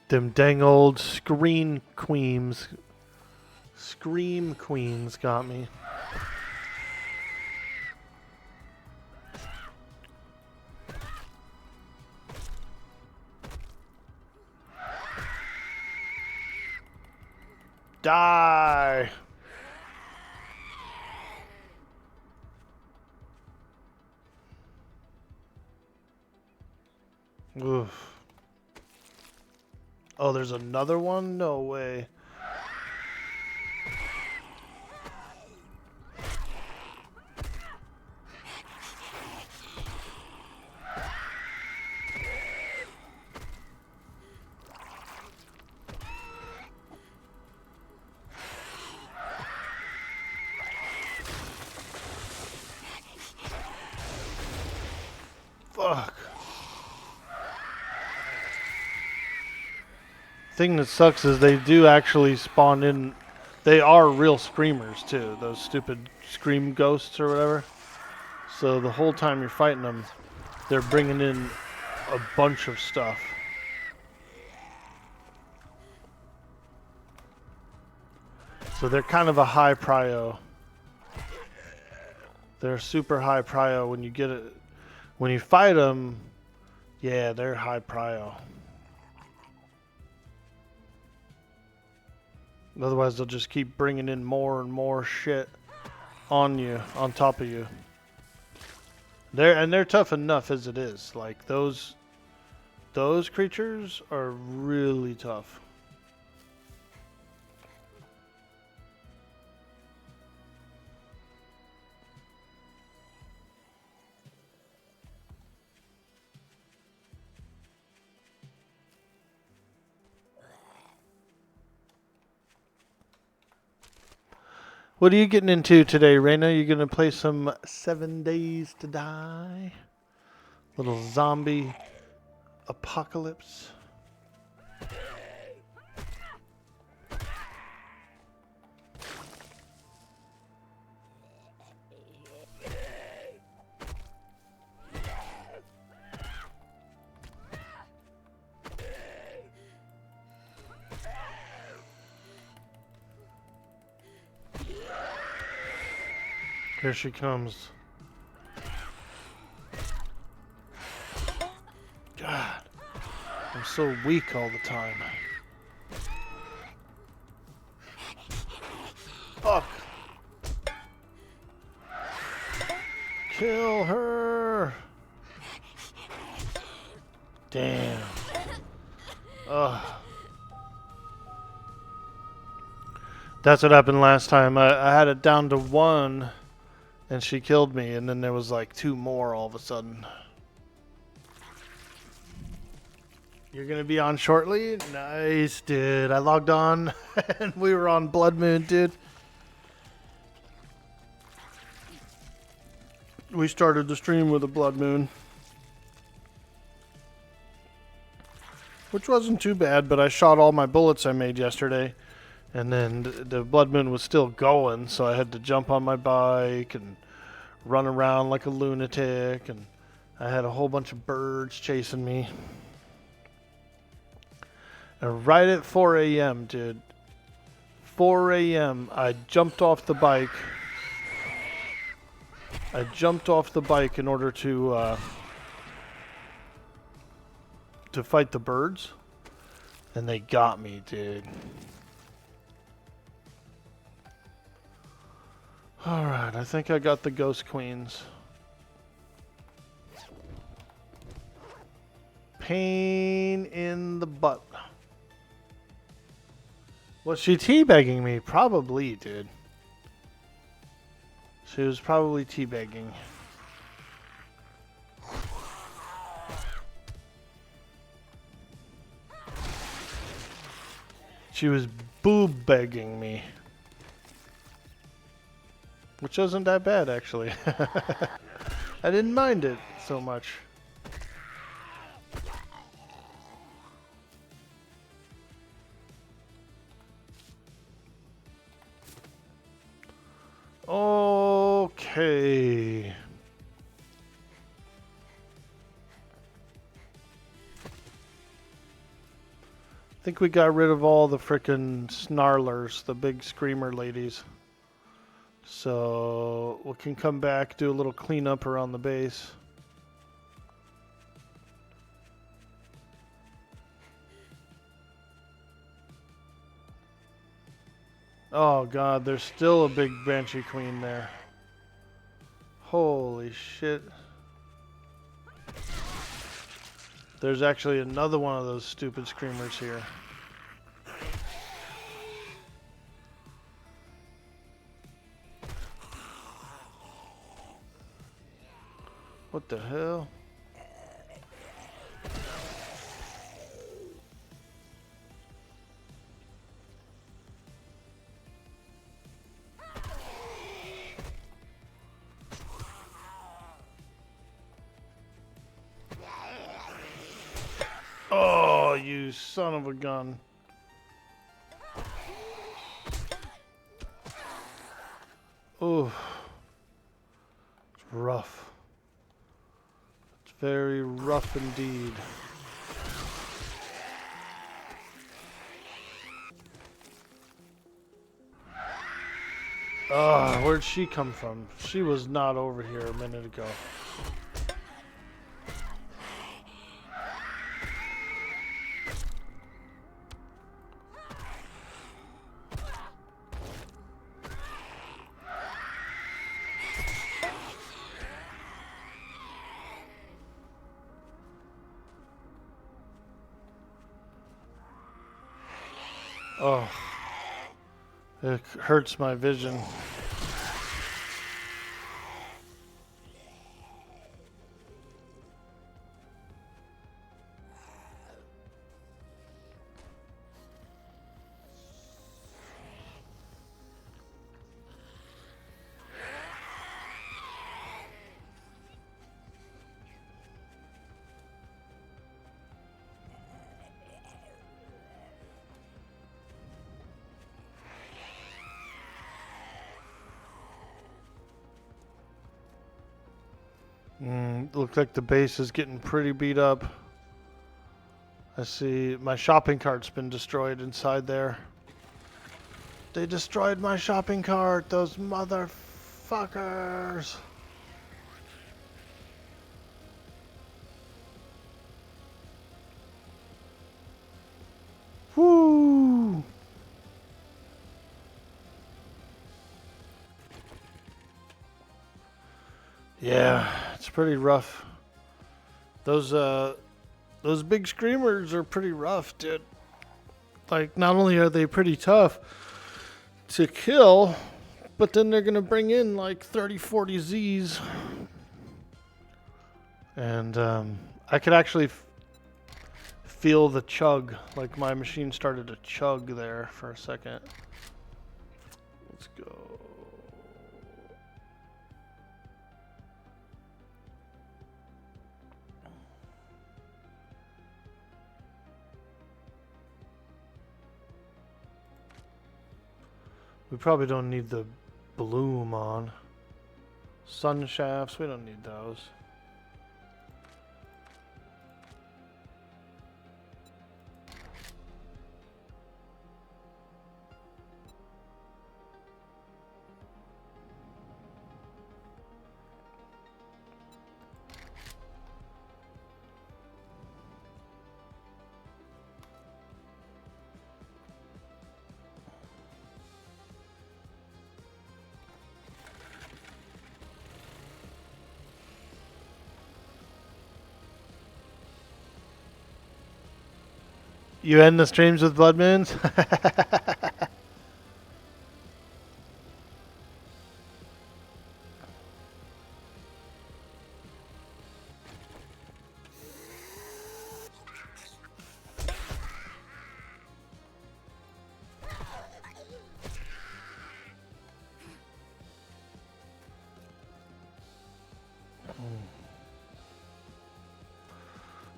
Them dang old scream queens got me. Die! Oof. Oh, there's another one? No way. Fuck. Thing that sucks is they do actually spawn in. They are real screamers too. Those stupid scream ghosts or whatever. So the whole time you're fighting them, they're bringing in a bunch of stuff. So they're kind of a high prio. They're super high prio when you get it. When you fight them, yeah, they're high prio. Otherwise, they'll just keep bringing in more and more shit on you, on top of you. They're tough enough as it is. Like those creatures are really tough. What are you getting into today, Raina? You gonna play some 7 Days to Die? Little zombie apocalypse? Here she comes. God, I'm so weak all the time. Fuck. Kill her. Damn. Ugh. That's what happened last time. I had it down to 1. And she killed me, and then there was like 2 more all of a sudden. You're gonna be on shortly? Nice, dude. I logged on, and we were on Blood Moon, dude. We started the stream with a Blood Moon. Which wasn't too bad, but I shot all my bullets I made yesterday. And then the Blood Moon was still going, so I had to jump on my bike and run around like a lunatic, and I had a whole bunch of birds chasing me. And right at 4 a.m., dude, 4 a.m., I jumped off the bike. I jumped off the bike in order to fight the birds, and they got me, dude. Alright, I think I got the Ghost Queens. Pain in the butt. Was she teabagging me? Probably, dude. She was probably teabagging. She was boob begging me. Which wasn't that bad, actually. I didn't mind it so much. Okay. I think we got rid of all the frickin' snarlers, the big screamer ladies. So we can come back, do a little cleanup around the base. Oh god, there's still a big Banshee Queen there. Holy shit. There's actually another one of those stupid screamers here. What the hell? Oh, you son of a gun. Oh, it's rough. It's very rough indeed. Where'd she come from? She was not over here a minute ago. Oh, it hurts my vision. Looks like the base is getting pretty beat up. I see my shopping cart's been destroyed inside there. They destroyed my shopping cart, those motherfuckers. Woo! Yeah, it's pretty rough. Those big screamers are pretty rough, dude. Like, not only are they pretty tough to kill, but then they're gonna bring in like 30, 40 Z's. And I could actually feel the chug. Like my machine started to chug there for a second. Let's go. We probably don't need the bloom on. Sun shafts, we don't need those. You end the streams with blood moons?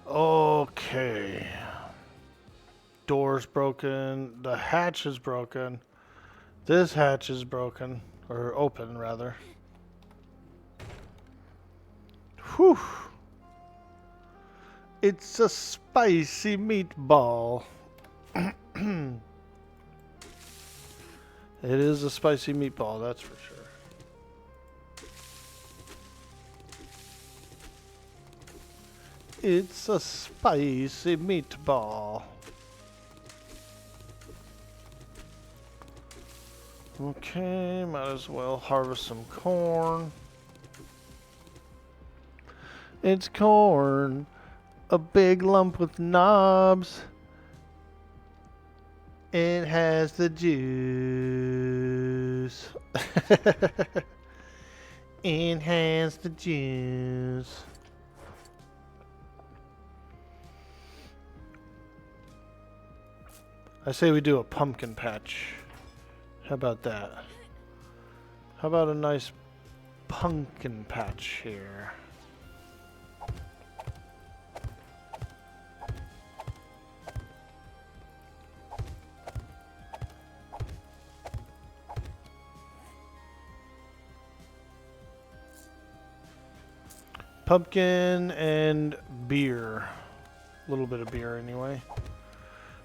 Okay. Door's broken. The hatch is broken. This hatch is broken. Or open, rather. Whew. It's a spicy meatball. It is a spicy meatball, that's for sure. It's a spicy meatball. Okay, might as well harvest some corn. It's corn, a big lump with knobs. It has the juice. It has the juice. I say we do a pumpkin patch. How about that? How about a nice pumpkin patch here? Pumpkin and beer. A little bit of beer anyway.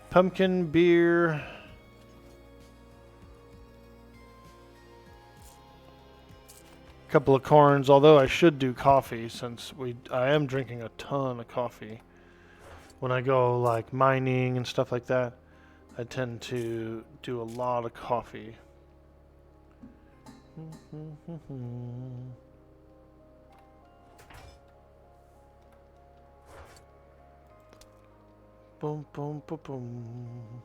Pumpkin, beer. Couple of corns, although I should do coffee since I am drinking a ton of coffee. When I go like mining and stuff like that, I tend to do a lot of coffee. Boom, boom, boom, boom.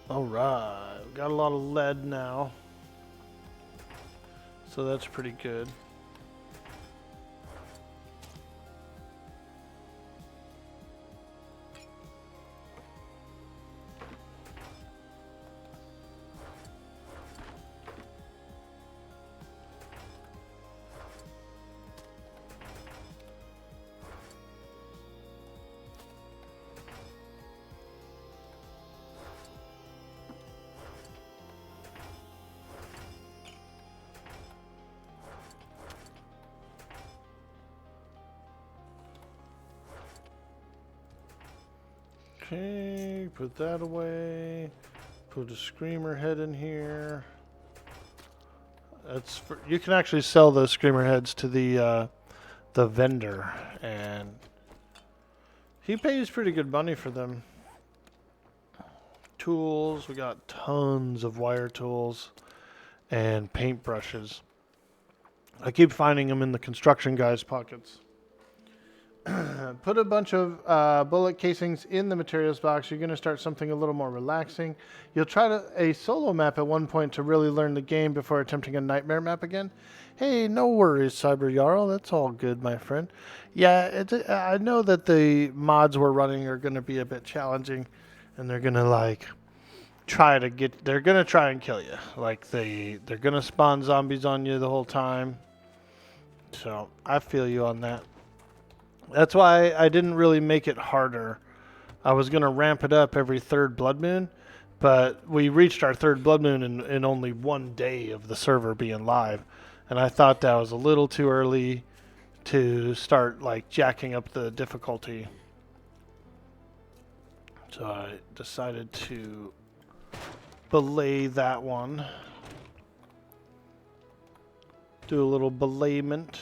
Alright, got a lot of lead now. So that's pretty good. Okay, put that away. Put a screamer head in here. That's for, you can actually sell those screamer heads to the vendor, and he pays pretty good money for them. Tools, we got tons of wire tools and paintbrushes. I keep finding them in the construction guys' pockets. put a bunch of bullet casings in the materials box. You're going to start something a little more relaxing. You'll try a solo map at one point to really learn the game before attempting a nightmare map again. Hey, no worries, Cyber Jarl. That's all good, my friend. Yeah, I know that the mods we're running are going to be a bit challenging, and they're going to they're going to try and kill you. Like they're going to spawn zombies on you the whole time. So I feel you on that. That's why I didn't really make it harder. I was going to ramp it up every third blood moon, but we reached our third blood moon in only 1 day of the server being live. And I thought that was a little too early to start like jacking up the difficulty. So I decided to belay that one. Do a little belayment.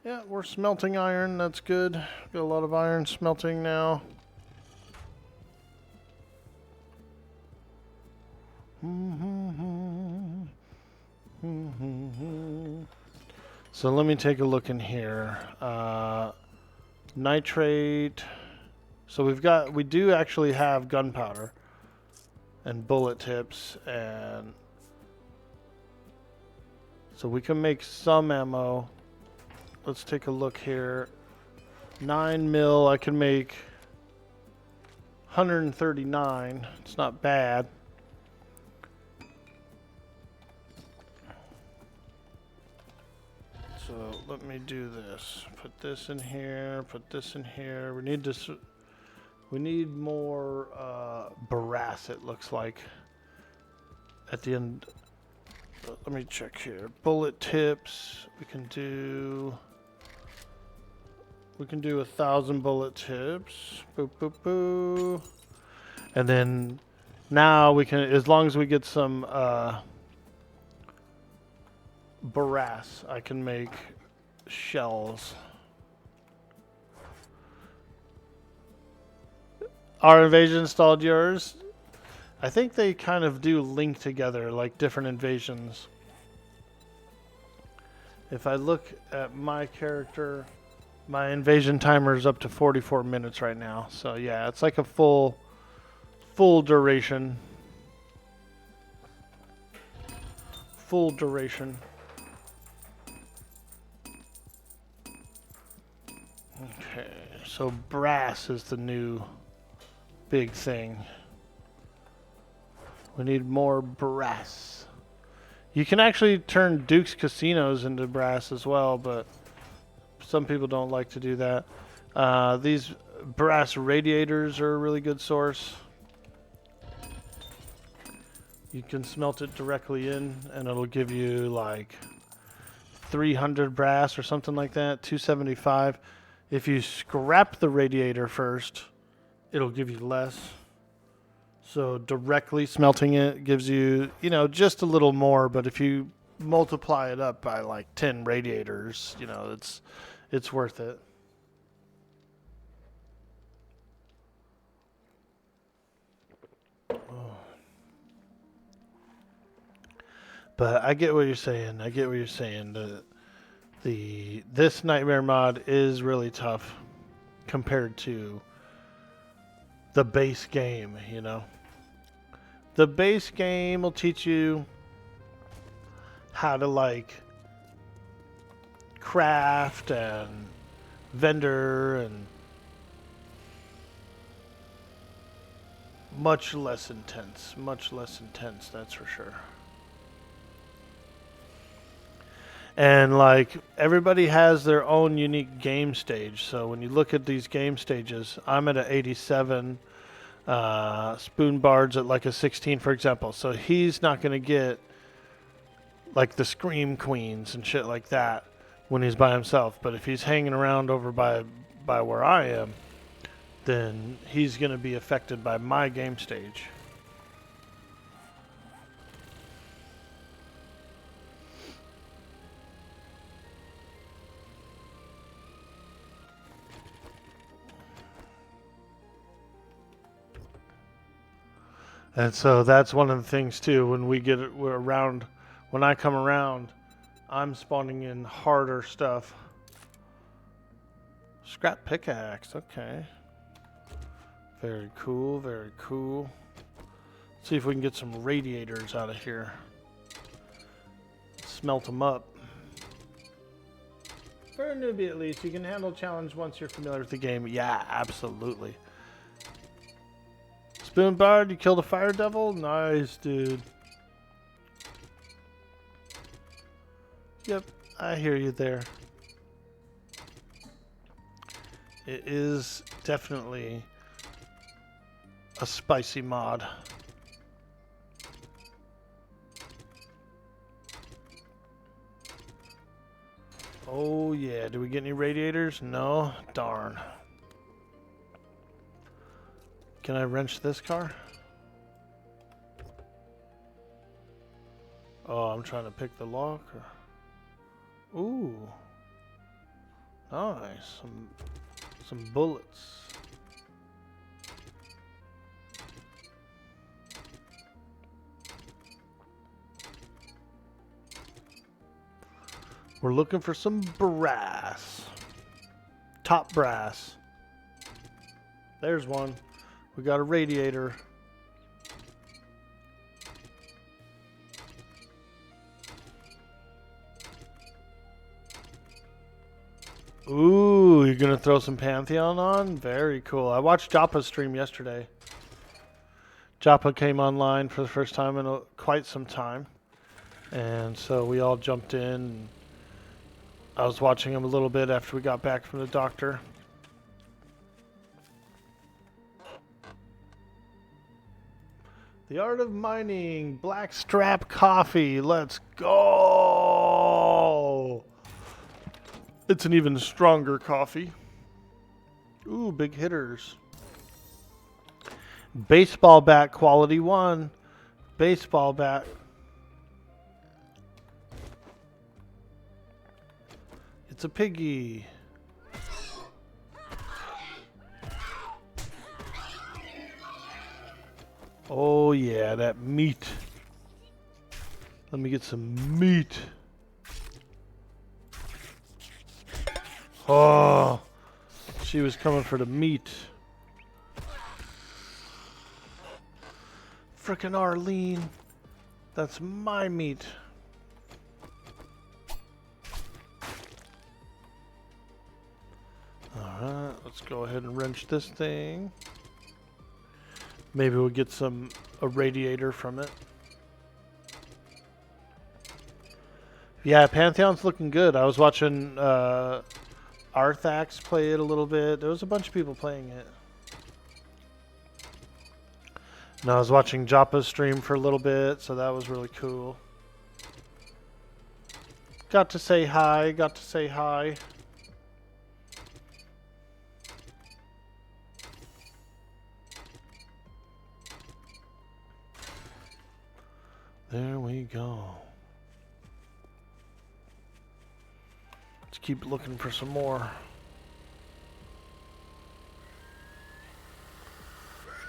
Yeah, we're smelting iron. That's good. Got a lot of iron smelting now. So let me take a look in here. Nitrate. So we do actually have gunpowder and bullet tips, and so we can make some ammo. Let's take a look here. 9 mil, I can make 139. It's not bad. So let me do this. Put this in here. Put this in here. We need more brass. It looks like at the end. Let me check here. Bullet tips. We can do 1,000 bullet tips. Boop boop boo. And then now we can, as long as we get some brass, I can make shells. Our invasion installed yours? I think they kind of do link together, like different invasions. If I look at my character, my invasion timer is up to 44 minutes right now. So yeah, it's like a full duration. Full duration. Okay, so brass is the new big thing. We need more brass. You can actually turn Duke's Casinos into brass as well, but some people don't like to do that. These brass radiators are a really good source. You can smelt it directly in, and it'll give you like 300 brass or something like that, 275. If you scrap the radiator first, it'll give you less. So directly smelting it gives you, just a little more, but if you multiply it up by like 10 radiators, it's worth it. Oh. But I get what you're saying. This nightmare mod is really tough compared to the base game, The base game will teach you how to craft and vendor and much less intense, that's for sure. And everybody has their own unique game stage. So when you look at these game stages, I'm at an 87. Spoonbard's at a 16, for example. So he's not going to get the Scream Queens and shit like that when he's by himself. But if he's hanging around over by where I am, then he's going to be affected by my game stage. And so that's one of the things too. When I come around, I'm spawning in harder stuff. Scrap pickaxe, okay. Very cool, very cool. See if we can get some radiators out of here. Smelt them up. For a newbie at least, you can handle challenge once you're familiar with the game. Yeah, absolutely. Spoon Bard, you killed a fire devil? Nice, dude. Yep, I hear you there. It is definitely a spicy mod. Oh yeah, do we get any radiators? No? Darn. Can I wrench this car? Oh, I'm trying to pick the lock. Ooh. Nice. Some bullets. We're looking for some brass. Top brass. There's one. We got a radiator. Ooh, you're gonna throw some Pantheon on? Very cool. I watched Joppa's stream yesterday. Joppa came online for the first time in quite some time. And so we all jumped in. I was watching him a little bit after we got back from the doctor. The Art of Mining, Blackstrap Coffee, let's go! It's an even stronger coffee. Ooh, big hitters. Baseball bat quality 1. Baseball bat. It's a piggy. Oh yeah, that meat. Let me get some meat. Oh, she was coming for the meat. Frickin' Arlene. That's my meat. Alright, let's go ahead and wrench this thing. Maybe we'll get a radiator from it. Yeah, Pantheon's looking good. I was watching Arthax play it a little bit. There was a bunch of people playing it. And I was watching Joppa's stream for a little bit, so that was really cool. Got to say hi, got to say hi. There we go. Let's keep looking for some more.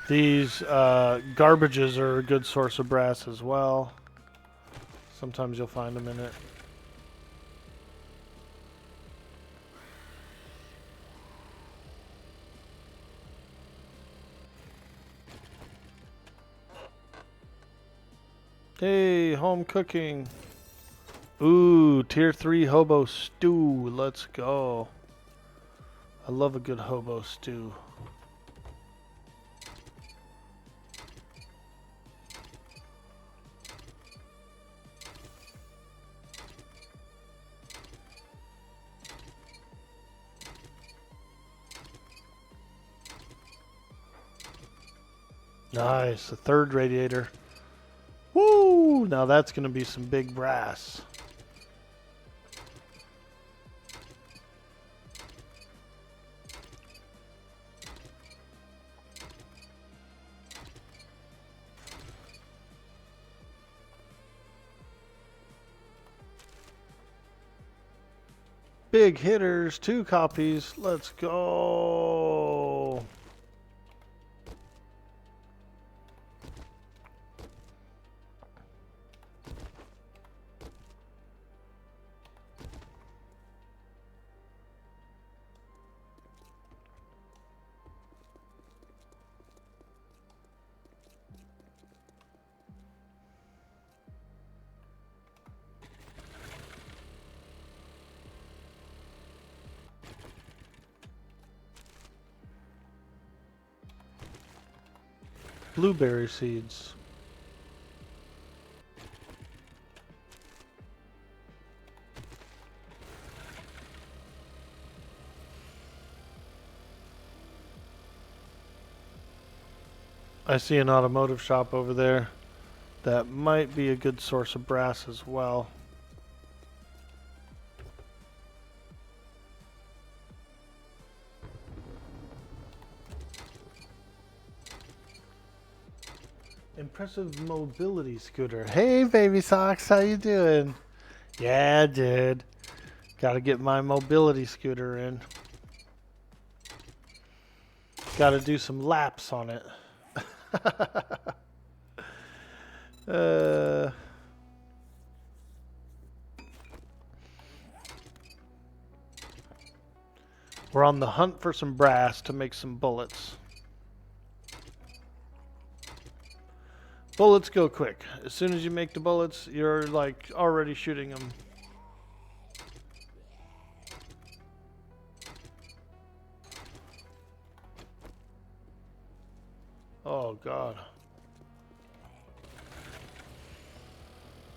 These garbages are a good source of brass as well. Sometimes you'll find them in it. Hey, home cooking. Ooh, tier 3 hobo stew. Let's go. I love a good hobo stew. Nice, a third radiator. Woo! Now that's going to be some big brass. Big hitters, 2 copies. Let's go. blueberry seeds. I see an automotive shop over there. That might be a good source of brass as well. Impressive mobility scooter. Hey, baby socks, how you doing? Yeah, dude. Gotta get my mobility scooter in. Gotta do some laps on it. We're on the hunt for some brass to make some bullets. Bullets go quick. As soon as you make the bullets, you're like already shooting them. Oh God.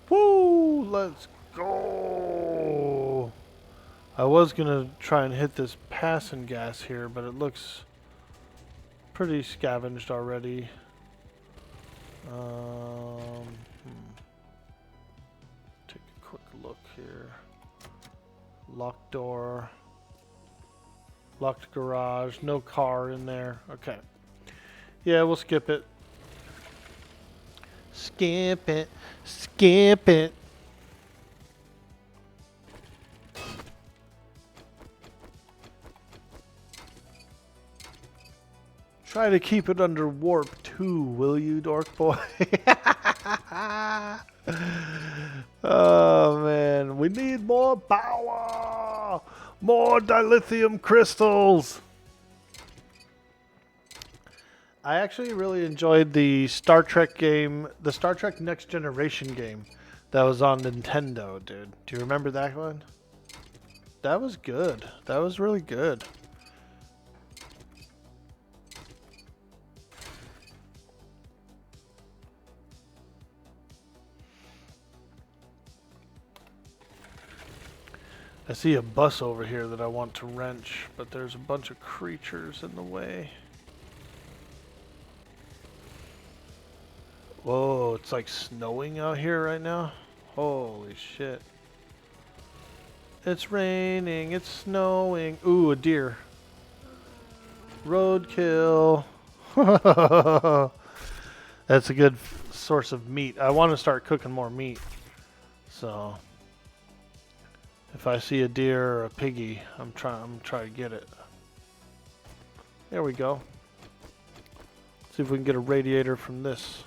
Woo! Let's go! I was gonna try and hit this passing gas here, but it looks pretty scavenged already. Take a quick look here. Locked door. Locked garage. No car in there. Okay. Yeah, we'll skip it. Skip it. Skip it. Try to keep it under warp 2, will you, Orkboy? Oh, man. We need more power! More dilithium crystals! I actually really enjoyed the Star Trek game, the Star Trek Next Generation game that was on Nintendo, dude. Do you remember that one? That was good. That was really good. I see a bus over here that I want to wrench, but there's a bunch of creatures in the way. Whoa, it's like snowing out here right now. Holy shit. It's raining, it's snowing. Ooh, a deer. Roadkill. That's a good source of meat. I want to start cooking more meat. So if I see a deer or a piggy, I'm trying to get it. There we go. See if we can get a radiator from this.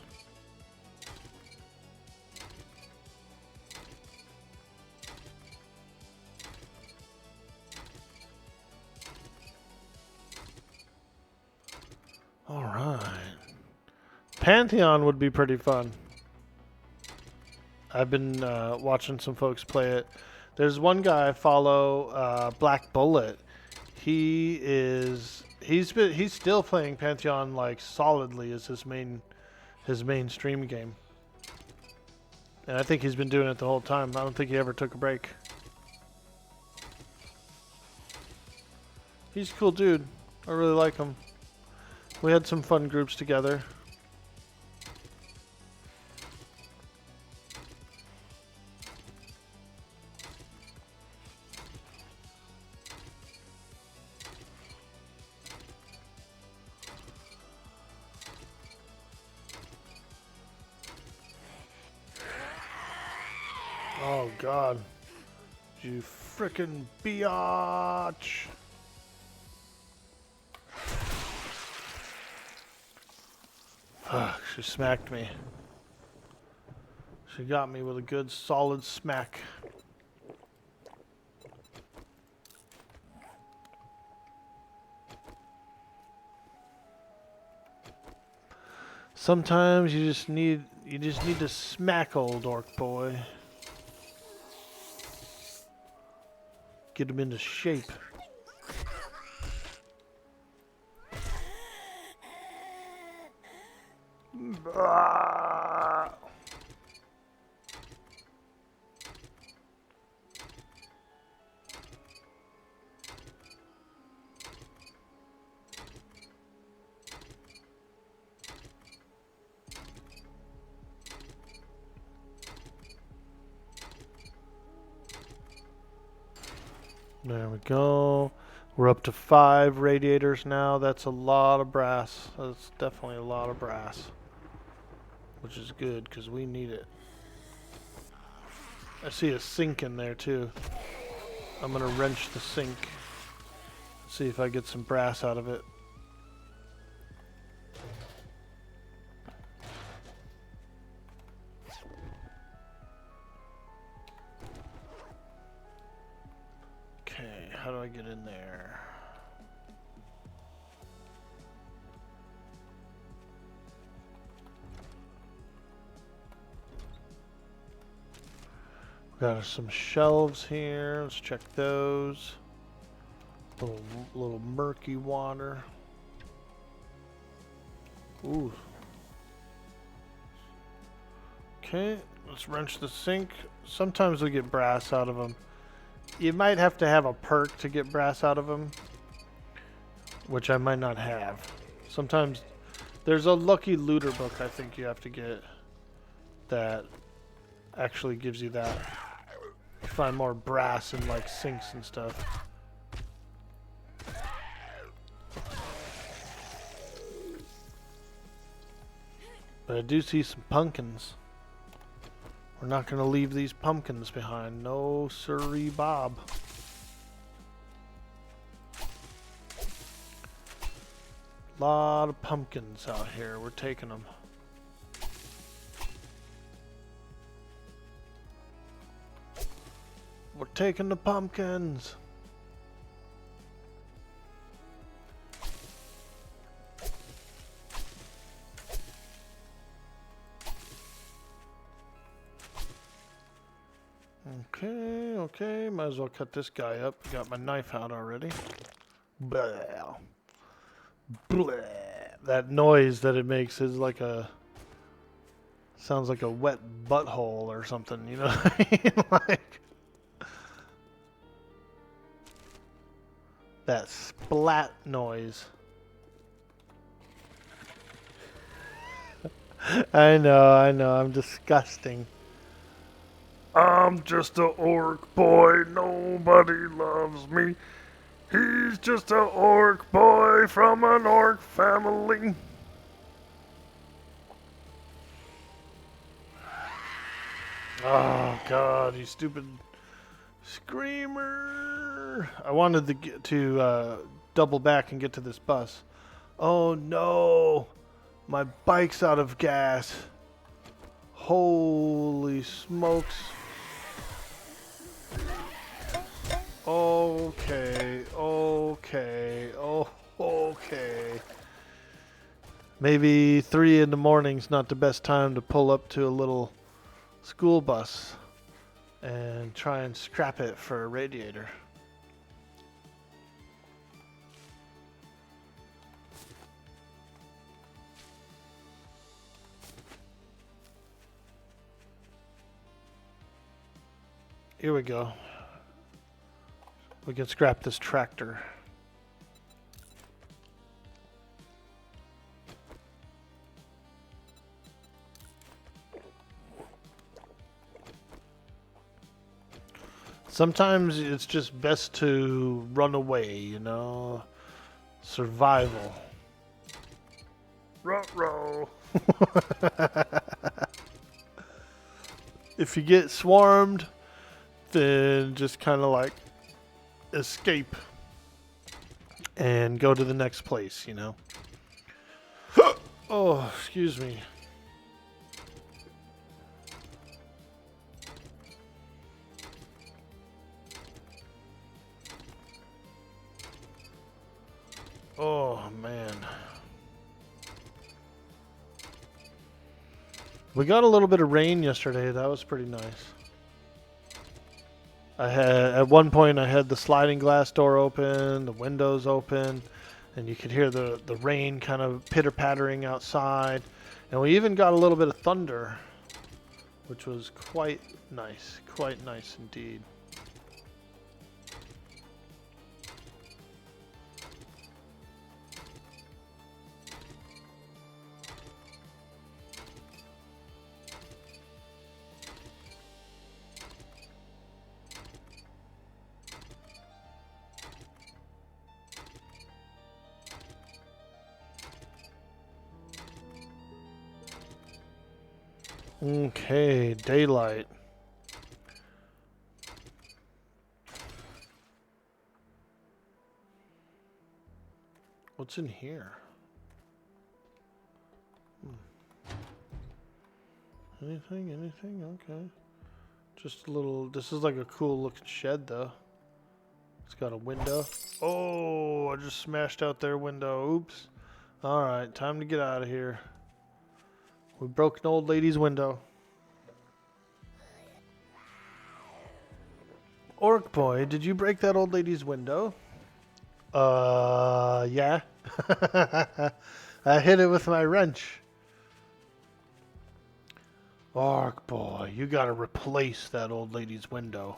All right. Pantheon would be pretty fun. I've been watching some folks play it. There's one guy I follow, Black Bullet. He's still playing Pantheon like solidly as his main stream game. And I think he's been doing it the whole time. I don't think he ever took a break. He's a cool dude. I really like him. We had some fun groups together. Oh God. You frickin' biatch. Fuck, she smacked me. She got me with a good solid smack. Sometimes you just need to smack old Orkboy. Get him into shape. There we go. We're up to 5 radiators now. That's a lot of brass. That's definitely a lot of brass. Which is good, because we need it. I see a sink in there, too. I'm going to wrench the sink. See if I get some brass out of it. Okay, how do I get in there? Got some shelves here. Let's check those. Little murky water. Ooh. Okay, let's wrench the sink. Sometimes we get brass out of them. You might have to have a perk to get brass out of them, which I might not have. Sometimes there's a lucky looter book I think you have to get that actually gives you that. You find more brass in like sinks and stuff. But I do see some pumpkins. We're not going to leave these pumpkins behind. No siree, Bob. Lot of pumpkins out here. We're taking them. We're taking the pumpkins. Okay, okay. Might as well cut this guy up. Got my knife out already. Blah. Blah. That noise that it makes is like a... sounds like a wet butthole or something, you know what I mean? Like... that splat noise. I know, I'm disgusting. I'm just a orc boy, nobody loves me. He's just a orc boy from an orc family. Oh god, you stupid screamer. I wanted to get to double back and get to this bus. Oh no, my bike's out of gas. Holy smokes. Okay, okay, oh, okay. Maybe 3 in the morning's not the best time to pull up to a little school bus and try and scrap it for a radiator. Here we go. We can scrap this tractor. Sometimes it's just best to run away, you know? Survival. Ruh-roh. If you get swarmed, then just kind of like escape and go to the next place, you know? Oh, excuse me. Oh, man. We got a little bit of rain yesterday. That was pretty nice. At one point I had the sliding glass door open, the windows open, and you could hear the rain kind of pitter-pattering outside. And we even got a little bit of thunder, which was quite nice indeed. Okay, daylight. What's in here? Anything? Okay. Just a little, this is like a cool looking shed though. It's got a window. Oh, I just smashed out their window. Oops. Alright, time to get out of here. We broke an old lady's window. Orkboy, did you break that old lady's window? Yeah. I hit it with my wrench. Orkboy, you gotta replace that old lady's window.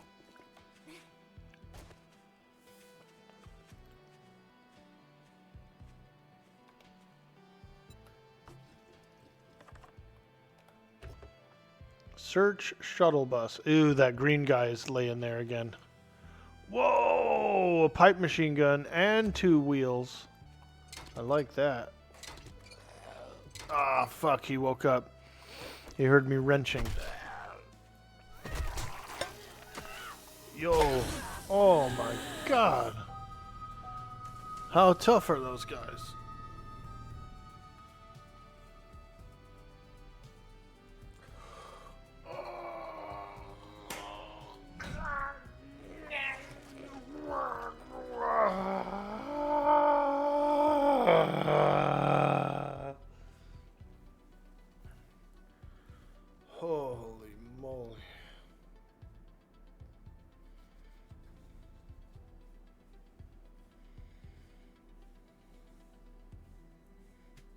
Search shuttle bus. Ooh, that green guy is laying there again. Whoa! A pipe machine gun and 2 wheels. I like that. Ah, fuck, he woke up. He heard me wrenching. Yo. Oh my god. How tough are those guys? Holy moly.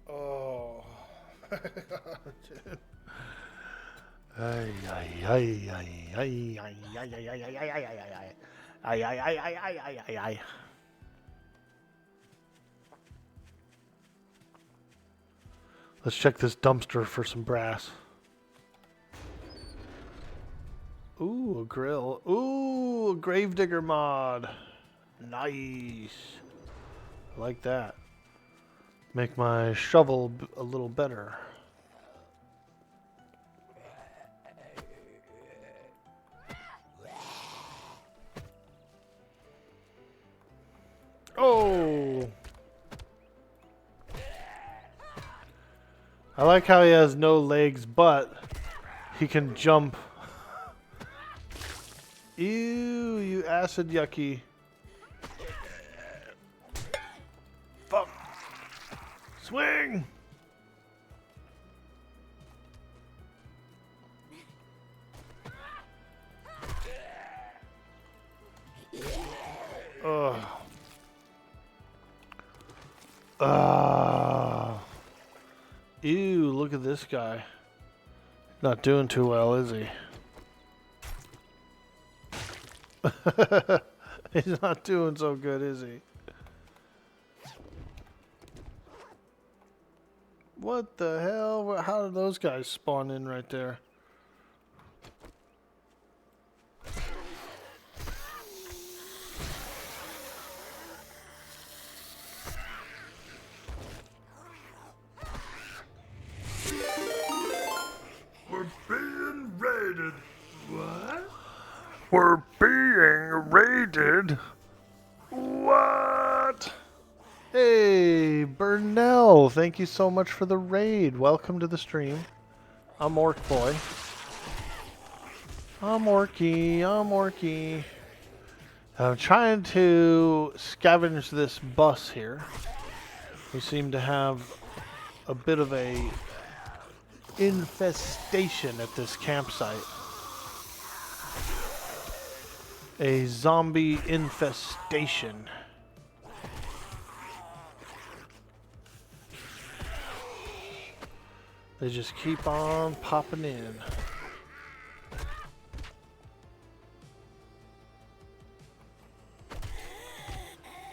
Oh. Dude. Ay, ay, ay, ay, ay, ay, ay, ay, ay, ay, ay, ay, ay, ay. Ay, ay, ay, ay, ay, ay, ay, ay. Let's check this dumpster for some brass. Ooh, a grill. Ooh, a gravedigger mod. Nice. I like that. Make my shovel a little better. Oh! I like how he has no legs, but he can jump. Ew, you acid yucky. Fuck. Swing! Ugh. Ew, look at this guy. Not doing too well, is he? He's not doing so good, is he? What the hell? How did those guys spawn in right there? We're being raided. What? We're being raided? What? Hey, Burnell, thank you so much for the raid. Welcome to the stream. I'm Orkboy. I'm Orky. I'm trying to scavenge this bus here. We seem to have a bit of a infestation at this campsite. A zombie infestation. They just keep on popping in.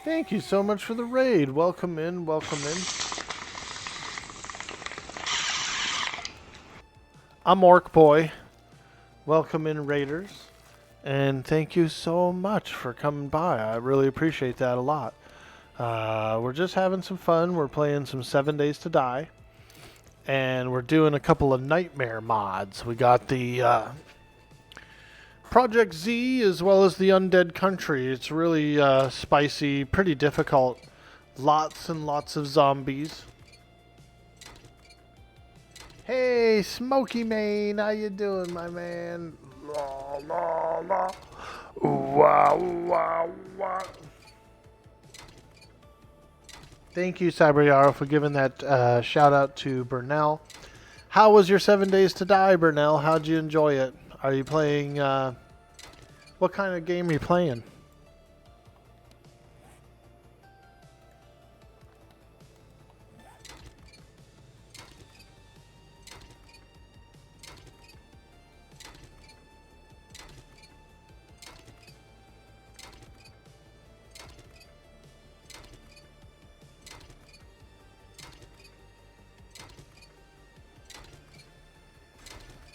Thank you so much for the raid. Welcome in, welcome in. I'm Orkboy. Welcome in, raiders. And thank you so much for coming by. I really appreciate that a lot. We're just having some fun. We're playing some 7 Days to Die. and we're doing a couple of nightmare mods. We got the Project Z as well as the Undead Country. It's really spicy, pretty difficult. Lots and lots of zombies. Hey, Smoky Mane, how you doing, my man? La la la. Wow, wow, wow. Thank you, Cyber for giving that shout out to Burnell. How was your 7 Days to Die, Burnell? How'd you enjoy it? Are you playing, what kind of game are you playing?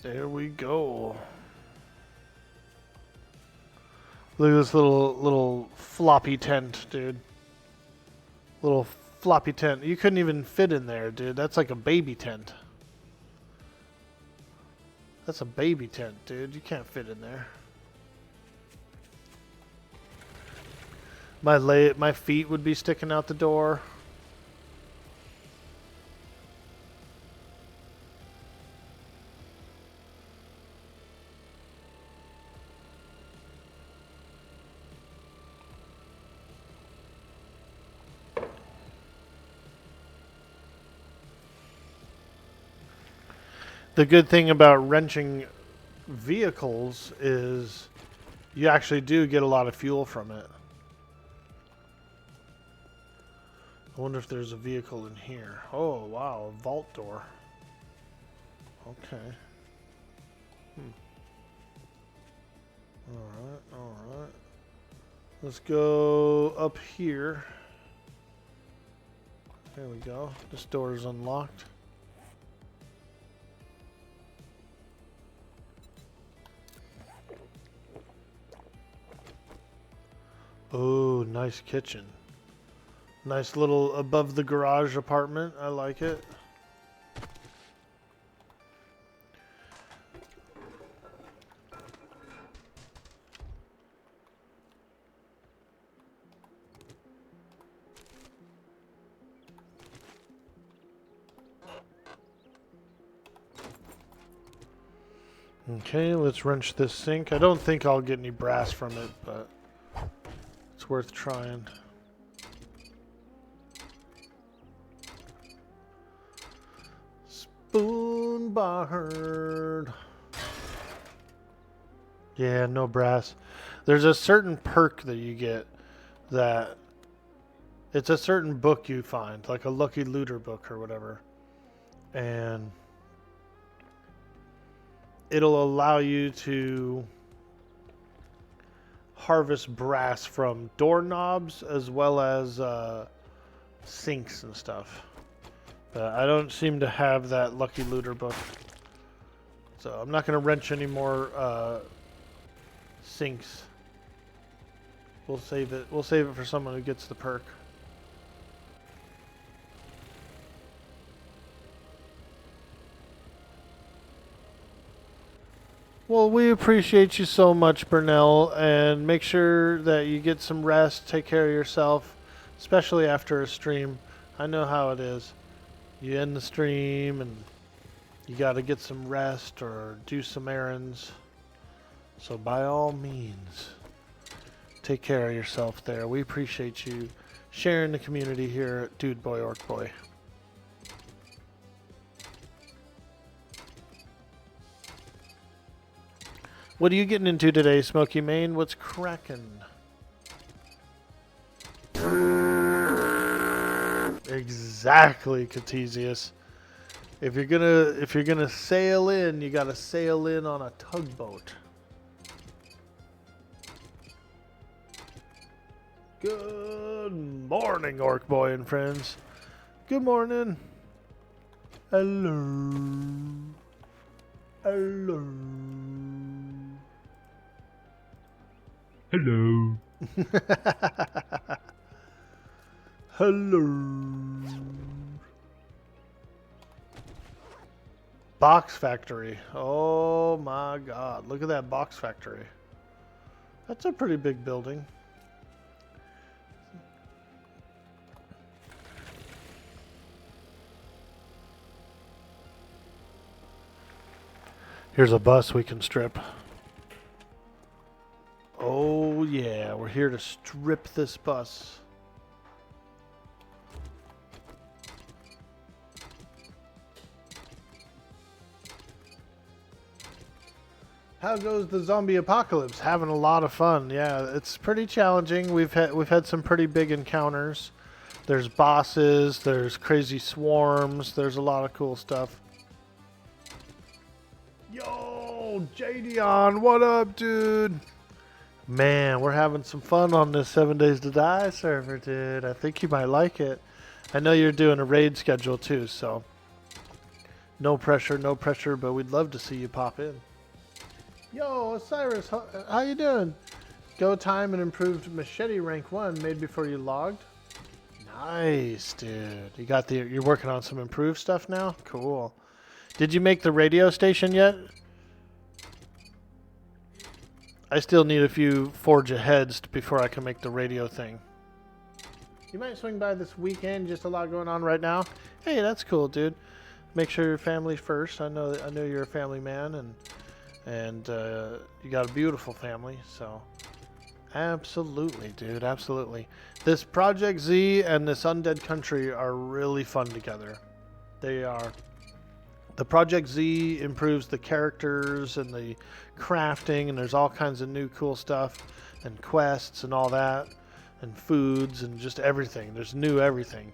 There we go. Look at this little floppy tent, dude. Little floppy tent. You couldn't even fit in there, dude. That's like a baby tent. That's a baby tent, dude. You can't fit in there. My feet would be sticking out the door. The good thing about wrenching vehicles is you actually do get a lot of fuel from it. I wonder if there's a vehicle in here. Oh, wow, a vault door. Okay. Alright, alright. Let's go up here. There we go. This door is unlocked. Oh, nice kitchen. Nice little above the garage apartment. I like it. Okay, let's wrench this sink. I don't think I'll get any brass from it, but it's worth trying. Spoon barred. Yeah, no brass. There's a certain perk that you get that it's a certain book you find, like a Lucky Looter book or whatever. And it'll allow you to harvest brass from doorknobs as well as sinks and stuff. But I don't seem to have that Lucky Looter book. So I'm not going to wrench any more sinks. We'll save it. We'll save it for someone who gets the perk. Well, we appreciate you so much, Burnell, and make sure that you get some rest, take care of yourself, especially after a stream. I know how it is. You end the stream and you got to get some rest or do some errands. So by all means, take care of yourself there. We appreciate you sharing the community here at Dude Boy Orkboy. What are you getting into today, Smoky Mane? What's cracking? Exactly, Catesius. If you're gonna sail in, you gotta sail in on a tugboat. Good morning, Orkboy and friends. Good morning. Hello. Hello. Hello. Hello. Box factory. Oh my god. Look at that box factory. That's a pretty big building. Here's a bus we can strip. Oh yeah, we're here to strip this bus. How goes the zombie apocalypse? Having a lot of fun. Yeah, it's pretty challenging. We've had some pretty big encounters. There's bosses, there's crazy swarms, there's a lot of cool stuff. Yo, Jadion, what up, dude? Man, we're having some fun on this 7 Days to Die server, dude. I think you might like it. I know you're doing a raid schedule too, so no pressure, but we'd love to see you pop in. Yo, Osiris, how you doing? Go time and improved machete rank 1 made before you logged. Nice, dude. You're working on some improved stuff now? Cool. Did you make the radio station yet? I still need a few forge aheads before I can make the radio thing. You might swing by this weekend, just a lot going on right now. Hey, that's cool, dude. Make sure your family's first. I know you're a family man, and you got a beautiful family, so absolutely, dude, absolutely. This Project Z and this Undead Country are really fun together. They are. The Project Z improves the characters and the crafting, and there's all kinds of new cool stuff and quests and all that, and foods and just everything. There's new everything.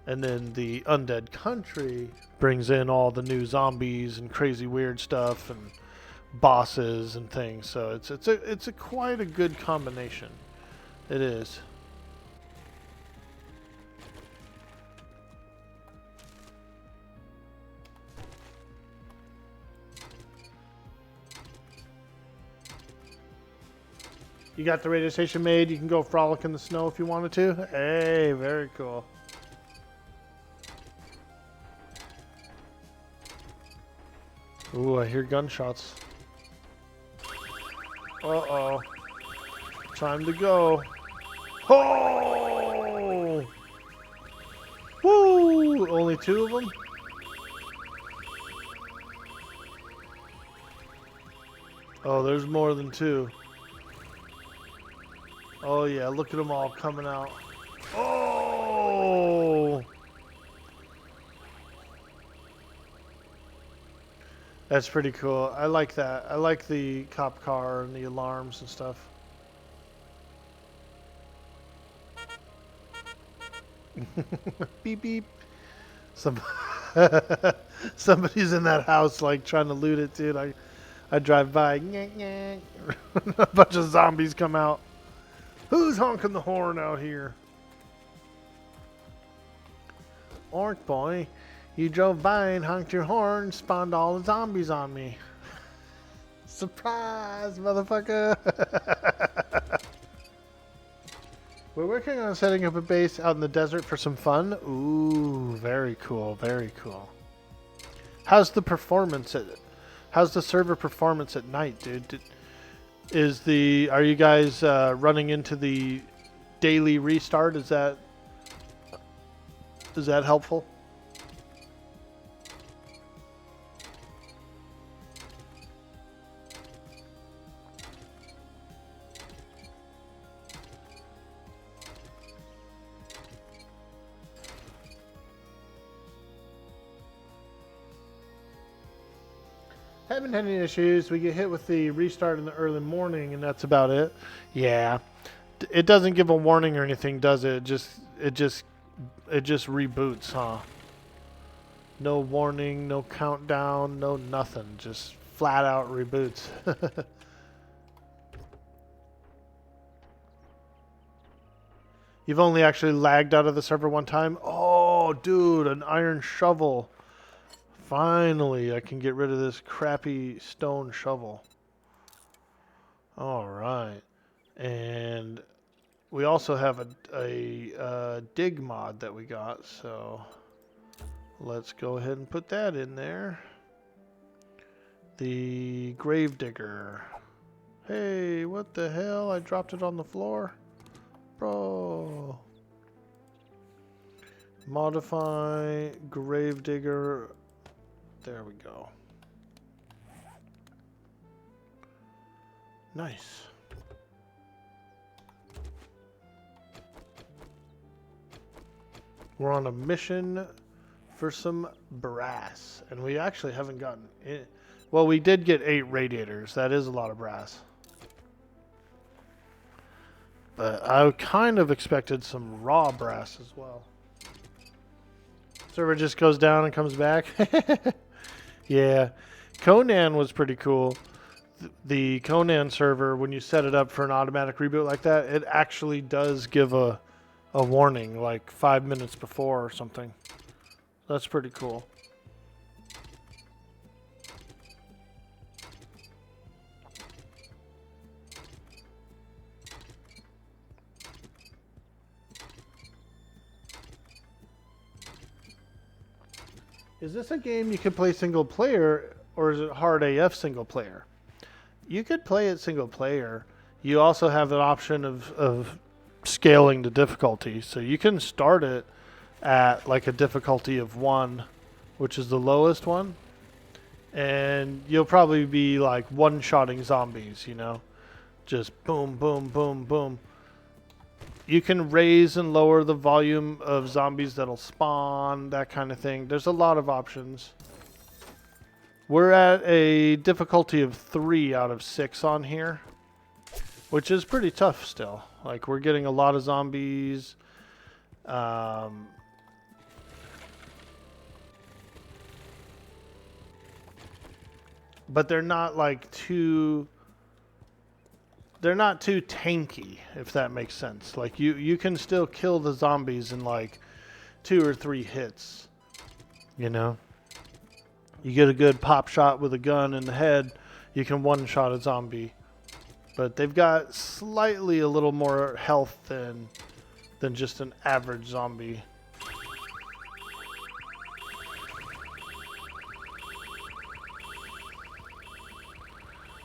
And then the Undead Country brings in all the new zombies and crazy weird stuff and bosses and things. So it's a quite a good combination. It is. You got the radio station made. You can go frolic in the snow if you wanted to. Hey, very cool. Ooh, I hear gunshots. Uh-oh. Time to go. Oh! Woo! Only 2 of them? Oh, there's more than 2. Oh yeah, look at them all coming out. Oh! That's pretty cool. I like that. I like the cop car and the alarms and stuff. Beep beep. Somebody's in that house like trying to loot it, dude. I drive by. A bunch of zombies come out. Who's honking the horn out here? Orkboy, you drove by and honked your horn, spawned all the zombies on me. Surprise, motherfucker! We're working on setting up a base out in the desert for some fun. Ooh, very cool, very cool. How's the server performance at night, dude? Are you guys running into the daily restart? Is that helpful? Haven't had any issues. We get hit with the restart in the early morning, and that's about it. Yeah, it doesn't give a warning or anything, does it? It just reboots, huh? No warning, no countdown, no nothing. Just flat out reboots. You've only actually lagged out of the server one time? Oh, dude, an iron shovel. Finally, I can get rid of this crappy stone shovel. All right. And we also have a dig mod that we got, so Let's go ahead and put that in there. The Gravedigger. Hey, what the hell? I dropped it on the floor. Bro. Modify Gravedigger. There we go. Nice. We're on a mission for some brass. And we actually haven't gotten it. Well, we did get 8 radiators. That is a lot of brass. But I kind of expected some raw brass as well. Server just goes down and comes back. Yeah. Conan was pretty cool. The Conan server, when you set it up for an automatic reboot like that, it actually does give a warning like 5 minutes before or something. That's pretty cool. Is this a game you could play single player, or is it hard AF single player? You could play it single player. You also have an option of scaling the difficulty. So you can start it at like a difficulty of 1, which is the lowest one. And you'll probably be like one-shotting zombies, you know? Just boom, boom, boom, boom. You can raise and lower the volume of zombies that'll spawn, that kind of thing. There's a lot of options. We're at a difficulty of 3 out of 6 on here, which is pretty tough still. Like, we're getting a lot of zombies. But they're not like too... They're not too tanky, if that makes sense. Like, you can still kill the zombies in like 2 or 3 hits. You know? You get a good pop shot with a gun in the head, you can one-shot a zombie. But they've got slightly a little more health than just an average zombie.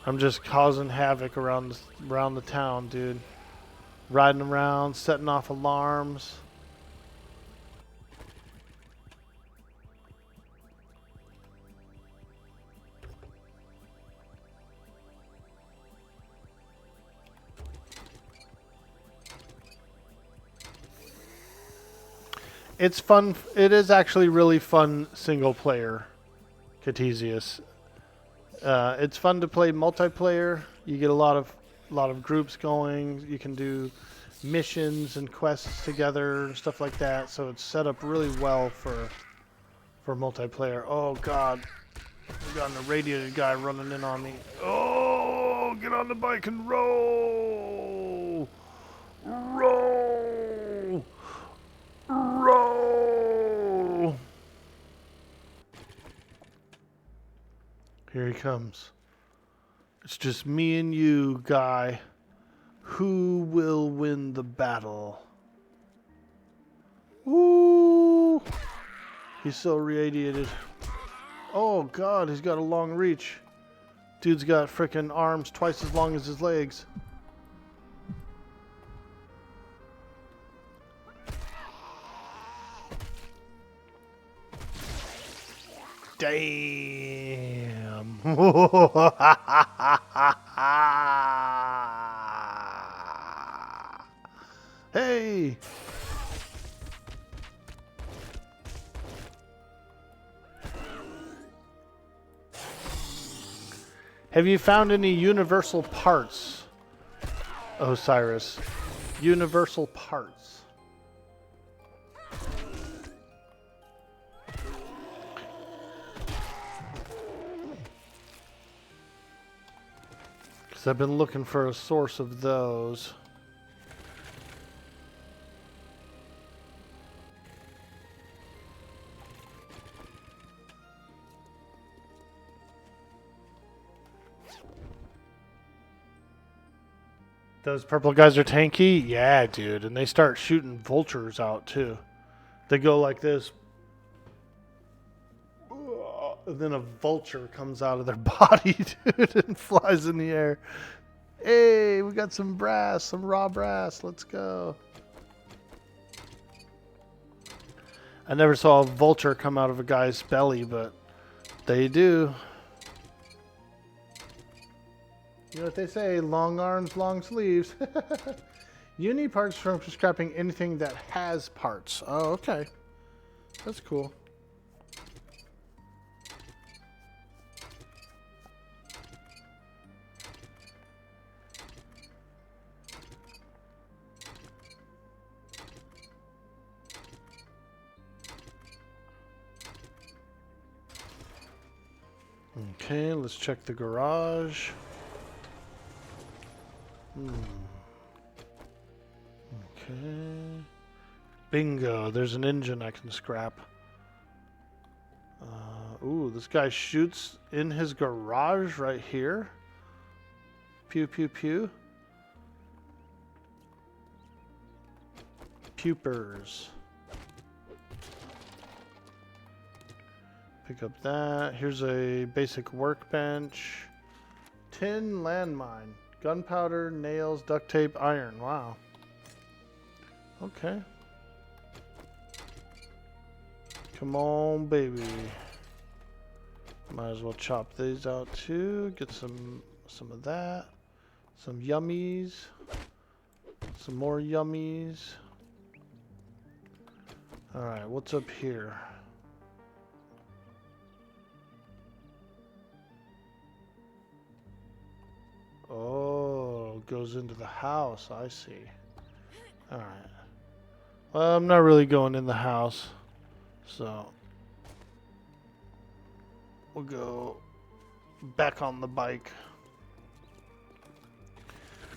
I'm just causing havoc around the town, dude. Riding around, setting off alarms. It's fun. It is actually really fun single player, Catesius. It's fun to play multiplayer. You get a lot of groups going. You can do missions and quests together and stuff like that. So it's set up really well for multiplayer. Oh God, we got an irradiated guy running in on me. Oh, get on the bike and roll, roll, roll. Here he comes. It's just me and you, guy. Who will win the battle? Woo! He's so radiated. Oh God, he's got a long reach. Dude's got frickin' arms twice as long as his legs. Damn. Hey. Have you found any universal parts, Osiris? Universal parts. Because I've been looking for a source of those. Those purple guys are tanky? Yeah, dude. And they start shooting vultures out, too. They go like this. And then a vulture comes out of their body, dude, and flies in the air. Hey, we got some brass, some raw brass. Let's go. I never saw a vulture come out of a guy's belly, but they do. You know what they say, long arms, long sleeves. You need parts from scrapping anything that has parts. Oh, okay. That's cool. Okay, let's check the garage. Okay. Bingo, there's an engine I can scrap. Ooh, this guy shoots in his garage right here. Pew, pew, pew. Pupers. Pick up that. Here's a basic workbench. Tin landmine. Gunpowder, nails, duct tape, iron. Wow. Okay. Come on, baby. Might as well chop these out too. Get some of that. Some yummies. Some more yummies. Alright, what's up here? Oh, goes into the house. I see. Alright. Well, I'm not really going in the house. So, we'll go back on the bike.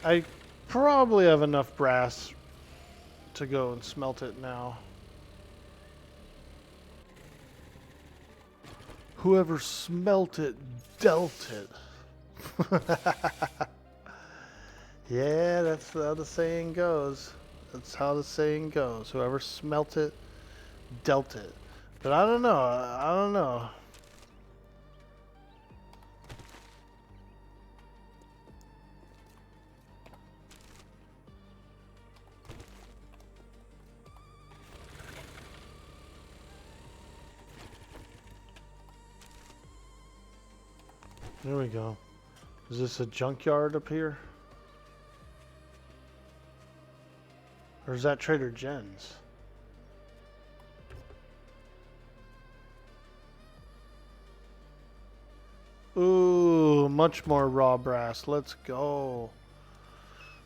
I probably have enough brass to go and smelt it now. Whoever smelt it, dealt it. Yeah, that's how the saying goes. That's how the saying goes. Whoever smelt it, dealt it. But I don't know. I don't know. There we go. Is this a junkyard up here? Or is that Trader Jen's? Ooh, much more raw brass. Let's go.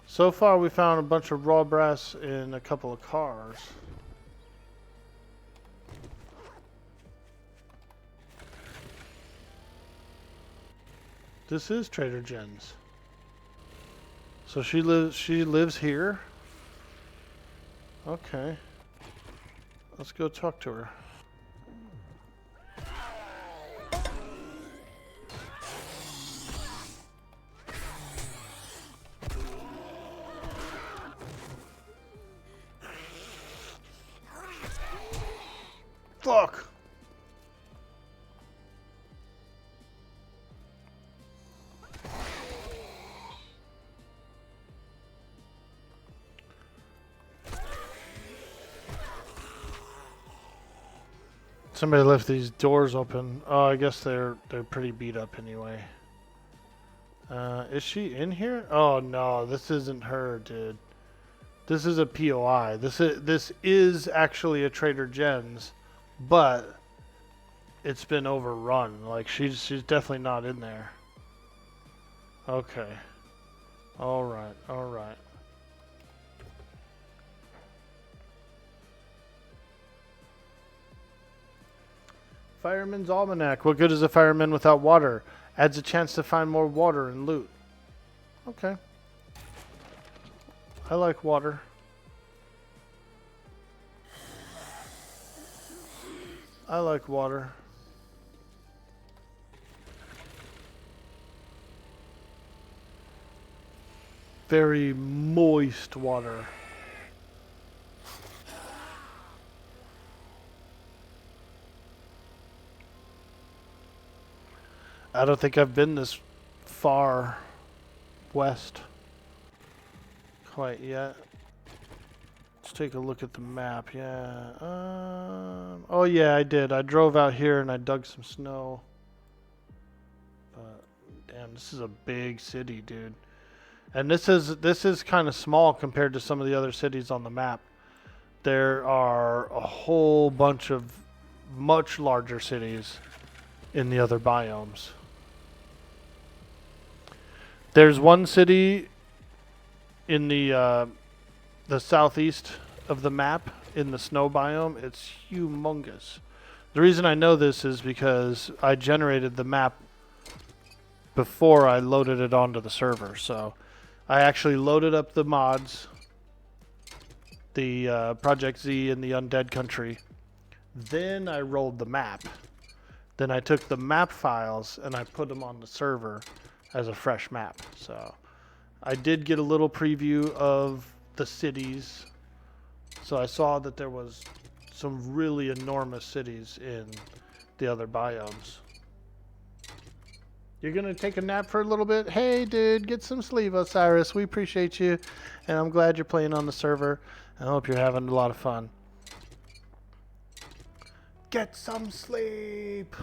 So far we found a bunch of raw brass in a couple of cars. This is Trader Jen's. So she lives here? Okay. Let's go talk to her. Fuck! Somebody left these doors open. Oh, I guess they're pretty beat up anyway. Is she in here? Oh no, this isn't her, dude. This is a POI. This is actually a Trader Jen's, but it's been overrun. Like she's definitely not in there. Okay. All right. All right. Fireman's Almanac. What good is a fireman without water? Adds a chance to find more water and loot. Okay. I like water. I like water. Very moist water. I don't think I've been this far west quite yet. Let's take a look at the map. Yeah. Oh yeah, I did. I drove out here and I dug some snow. But damn, this is a big city, dude. And this is kind of small compared to some of the other cities on the map. There are a whole bunch of much larger cities in the other biomes. There's one city in the southeast of the map in the snow biome. It's humongous. The reason I know this is because I generated the map before I loaded it onto the server. So I actually loaded up the mods, the Project Z and the Undead Country. Then I rolled the map. Then I took the map files and I put them on the server as a fresh map. So I did get a little preview of the cities. So I saw that there was some really enormous cities in the other biomes. You're gonna take a nap for a little bit? Hey dude, get some sleep, Osiris. We appreciate you. And I'm glad you're playing on the server. I hope you're having a lot of fun. Get some sleep.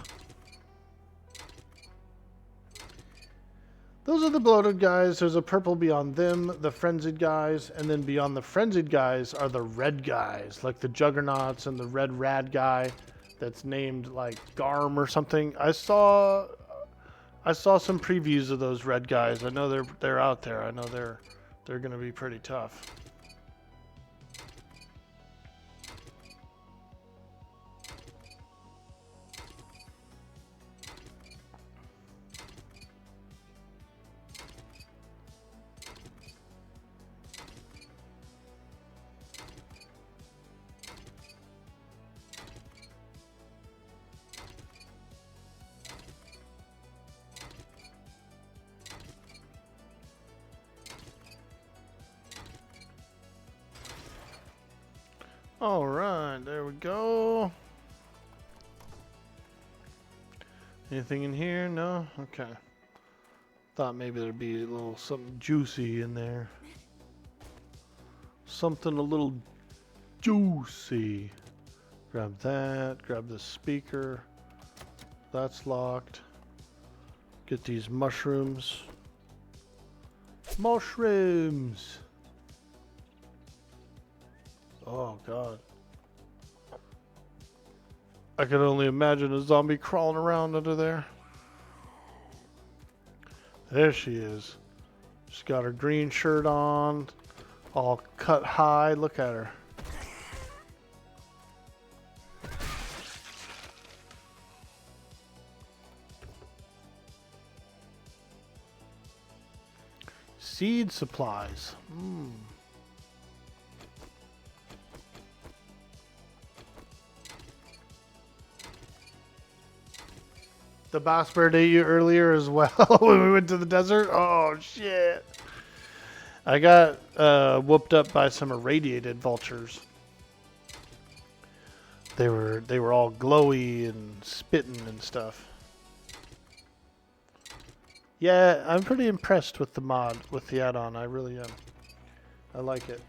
Those are the bloated guys. There's a purple beyond them, the frenzied guys, and then beyond the frenzied guys are the red guys, like the juggernauts and the red rad guy that's named like Garm or something. I saw some previews of those red guys. I know they're out there. I know they're going to be pretty tough. All right, there we go. Anything in here? No? Okay. Thought maybe there'd be a little something juicy in there. Something a little juicy. Grab that. Grab the speaker. That's locked. Get these mushrooms. Mushrooms! Oh god. I can only imagine a zombie crawling around under there. There she is. She's got her green shirt on, all cut high. Look at her. Seed supplies. The boss bird ate you earlier as well when we went to the desert? Oh, shit. I got whooped up by some irradiated vultures. They were all glowy and spitting and stuff. Yeah, I'm pretty impressed with the mod, with the add-on. I really am. I like it.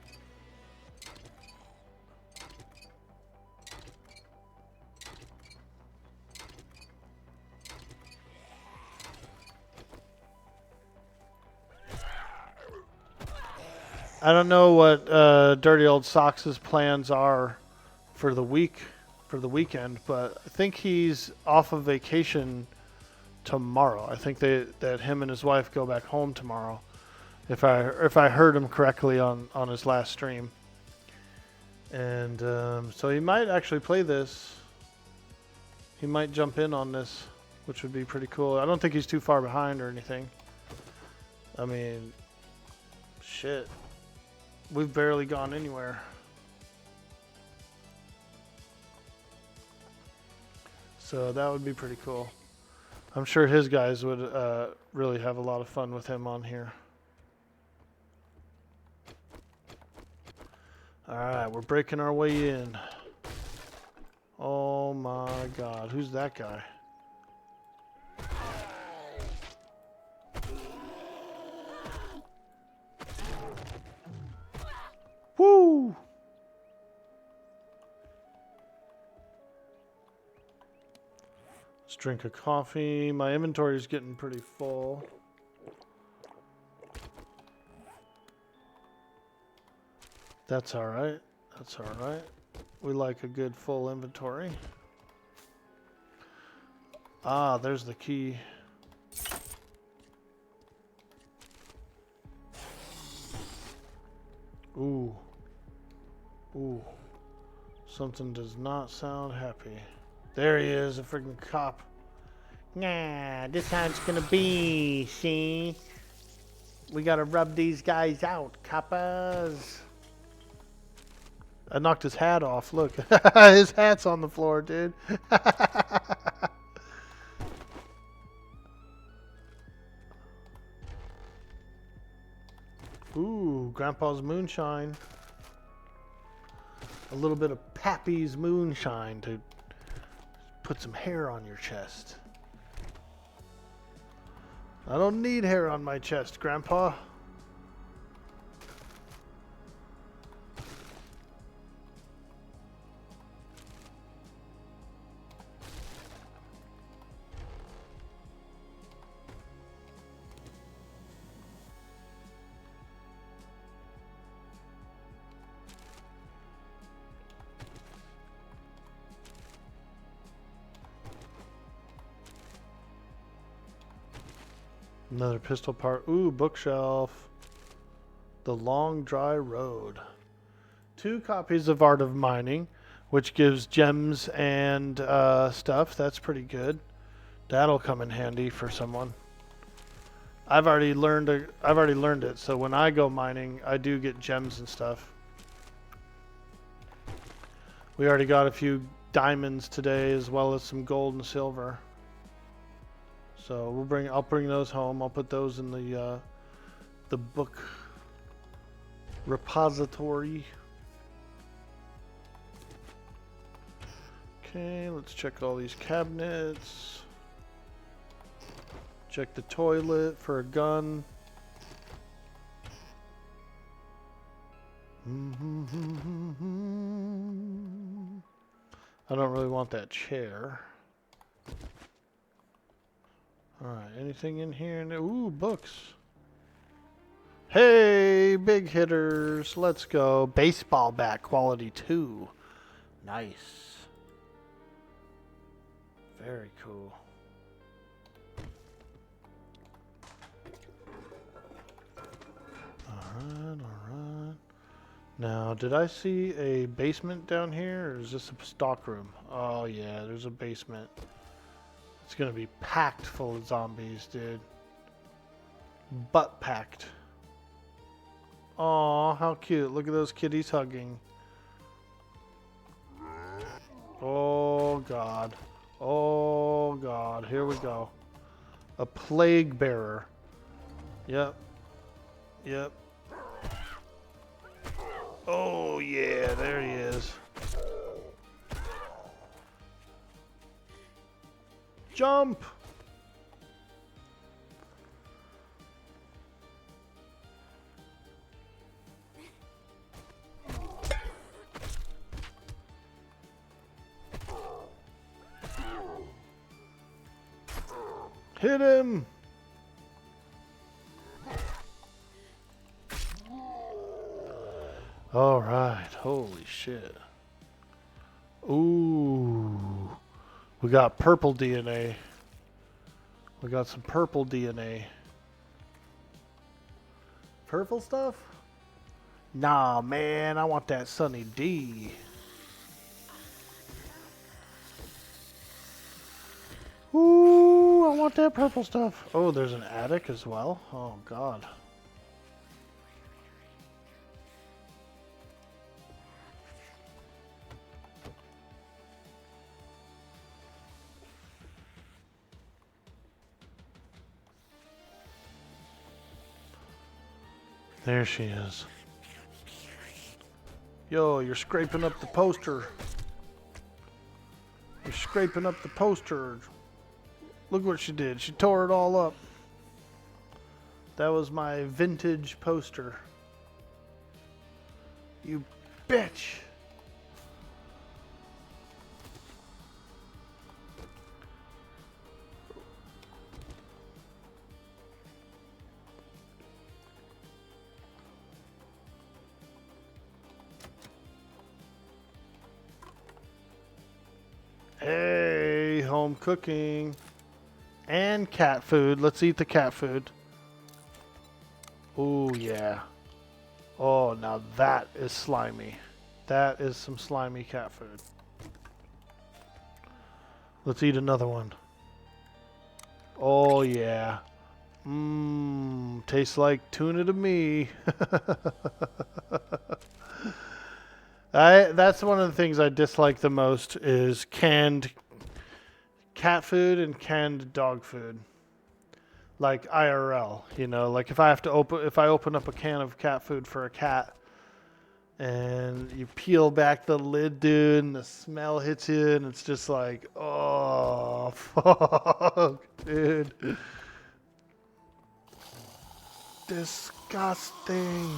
I don't know what Dirty Old Socks' plans are for the weekend, but I think he's off of vacation tomorrow. I think that him and his wife go back home tomorrow, if I heard him correctly on his last stream. And so he might actually play this. He might jump in on this, which would be pretty cool. I don't think he's too far behind or anything. I mean, shit. We've barely gone anywhere. So that would be pretty cool. I'm sure his guys would really have a lot of fun with him on here. Alright, we're breaking our way in. Oh my god, who's that guy? drink a coffee. My inventory is getting pretty full. That's all right. That's all right. We like a good full inventory. Ah, there's the key. Ooh. Ooh. Something does not sound happy. There he is, a freaking cop. Nah, this how it's gonna be, see? We gotta rub these guys out, coppas. I knocked his hat off, look. His hat's on the floor, dude. Ooh, Grandpa's moonshine. A little bit of Pappy's moonshine to put some hair on your chest. I don't need hair on my chest, Grandpa. Another pistol part. Ooh, bookshelf. The Long Dry Road. 2 copies of Art of Mining, which gives gems and stuff. That's pretty good. That'll come in handy for someone. I've already learned it, so when I go mining, I do get gems and stuff. We already got a few diamonds today, as well as some gold and silver. So I'll bring those home. I'll put those in the book repository. Okay, let's check all these cabinets. Check the toilet for a gun. I don't really want that chair. Alright, anything in here? Ooh, books. Hey, big hitters. Let's go. Baseball bat quality 2. Nice. Very cool. Alright, alright. Now, did I see a basement down here, or is this a stock room? Oh yeah, there's a basement. It's gonna be packed full of zombies, dude. Butt packed. Aw, how cute. Look at those kitties hugging. Oh god. Oh god. Here we go. A plague bearer. Yep. Yep. Oh yeah, there he is. Jump! Hit him! All right, holy shit. Ooh. We got purple DNA. We got some purple DNA. Purple stuff? Nah, man, I want that Sunny D. Ooh, I want that purple stuff. Oh, there's an attic as well. Oh, God. There she is. Yo, you're scraping up the poster. You're scraping up the poster. Look what she did. She tore it all up. That was my vintage poster. You bitch. home cooking. And cat food. Let's eat the cat food. Oh, yeah. Oh, now that is slimy. That is some slimy cat food. Let's eat another one. Oh, yeah. Mmm, tastes like tuna to me. That's one of the things I dislike the most is canned cat food and canned dog food. Like IRL, you know, like if I open up a can of cat food for a cat and you peel back the lid, dude, and the smell hits you and it's just like, oh, fuck, dude. Disgusting.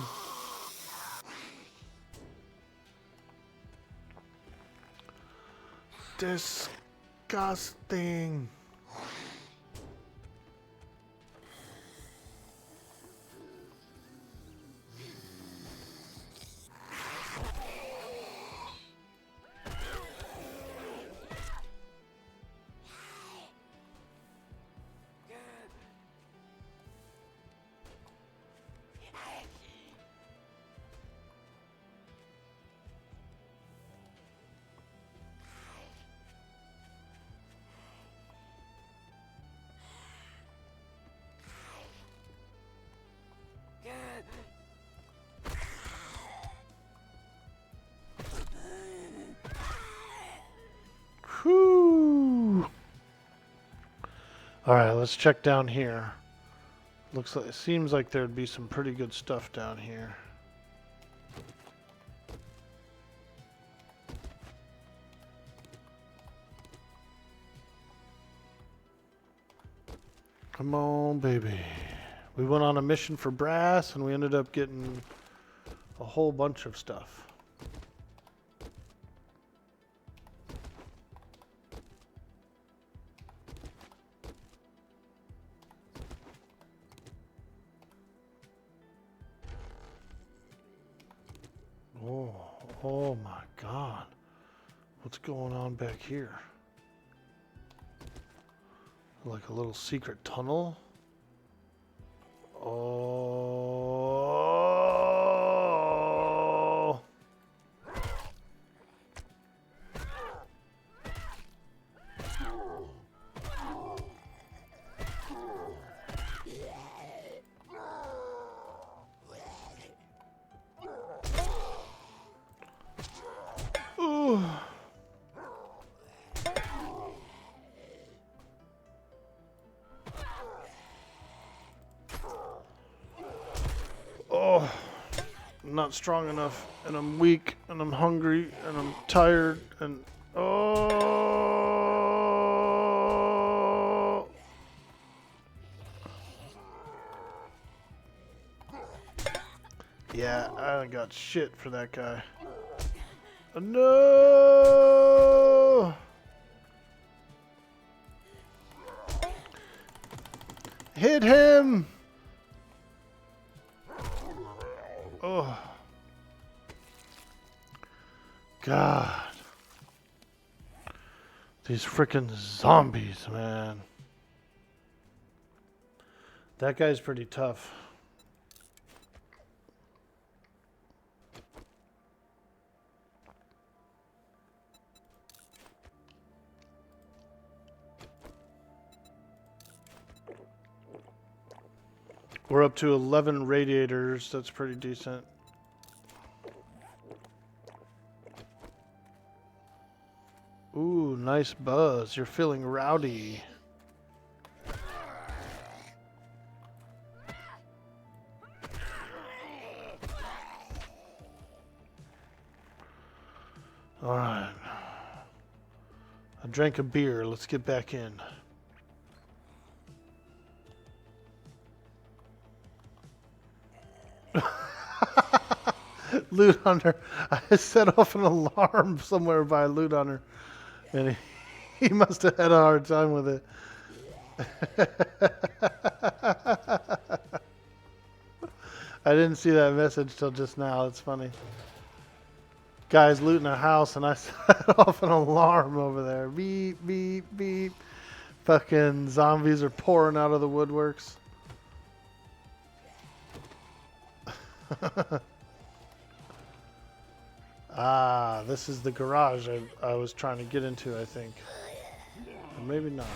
Disgusting. Whew. All right, let's check down here. Looks like it seems like there'd be some pretty good stuff down here. Come on, baby. We went on a mission for brass and we ended up getting a whole bunch of stuff. Oh my God. What's going on back here? Like a little secret tunnel? Oh. Ooh. Oh, I'm not strong enough, and I'm weak, and I'm hungry, and I'm tired, and oh. Yeah, I got shit for that guy. No! Hit him! Oh. God. These frickin' zombies, man. That guy's pretty tough. We're up to 11 radiators. That's pretty decent. Ooh, nice buzz. You're feeling rowdy. All right. I drank a beer. Let's get back in. Loot Hunter. I set off an alarm somewhere by Loot Hunter, and he must have had a hard time with it. I didn't see that message till just now. It's funny. Guy's looting a house, and I set off an alarm over there. Beep, beep, beep. Fucking zombies are pouring out of the woodworks. Ah, this is the garage I was trying to get into, I think. Or maybe not.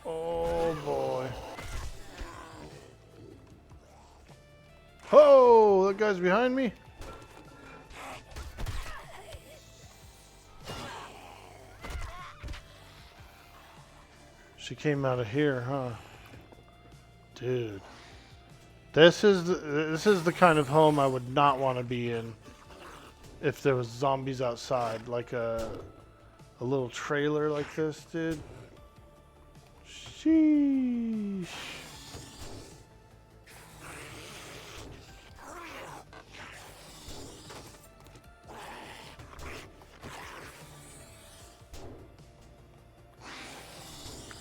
Oh, boy. Oh, that guy's behind me. She came out of here, huh? Dude. This is the kind of home I would not want to be in if there was zombies outside, like a little trailer like this, dude. Sheesh.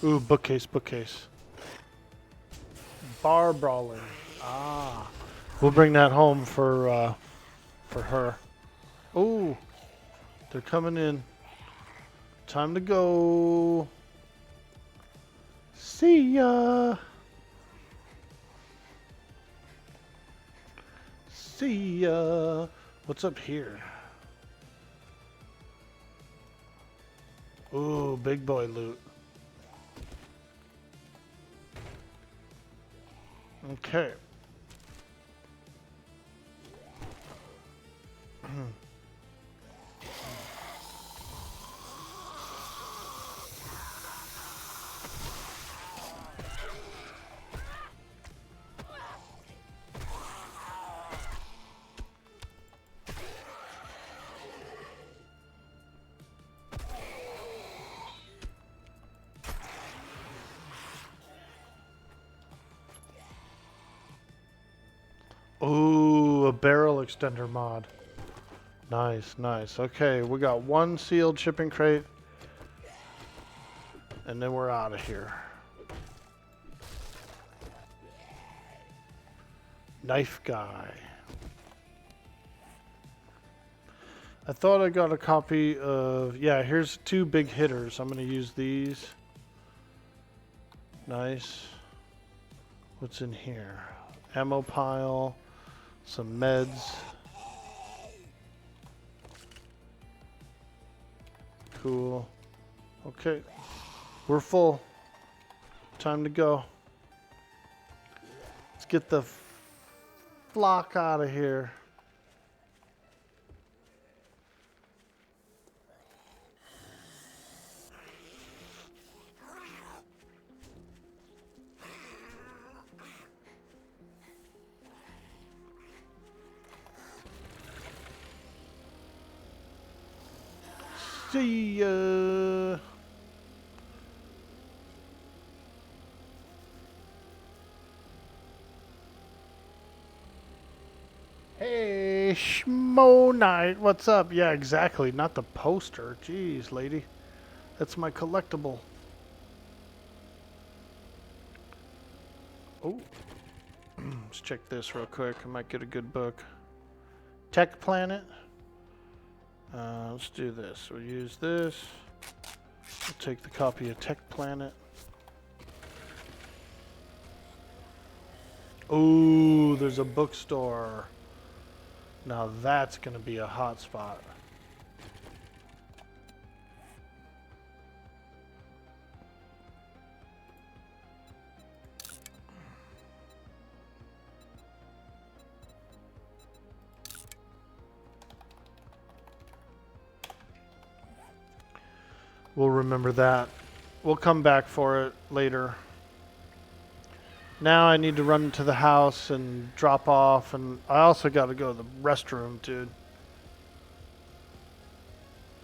Ooh, bookcase, bookcase. Bar brawling. Ah. We'll bring that home for her. Ooh. They're coming in. Time to go. See ya. See ya. What's up here? Ooh, big boy loot. Okay. Ooh, a barrel extender mod. Nice, nice. Okay, we got one sealed shipping crate. And then we're out of here. Knife guy. I thought I got a copy of... Yeah, here's 2 big hitters. I'm going to use these. Nice. What's in here? Ammo pile. Some meds. Cool. Okay. We're full. Time to go. Let's get the flock out of here. See ya. Hey, Schmo Knight, what's up? Yeah, exactly. Not the poster. Jeez, lady. That's my collectible. Oh. Let's check this real quick. I might get a good book. Tech Planet. Let's do this. We'll use this. We'll take the copy of Tech Planet. Ooh, there's a bookstore. Now that's going to be a hot spot. We'll remember that. We'll come back for it later. Now I need to run to the house and drop off, and I also got to go to the restroom, dude.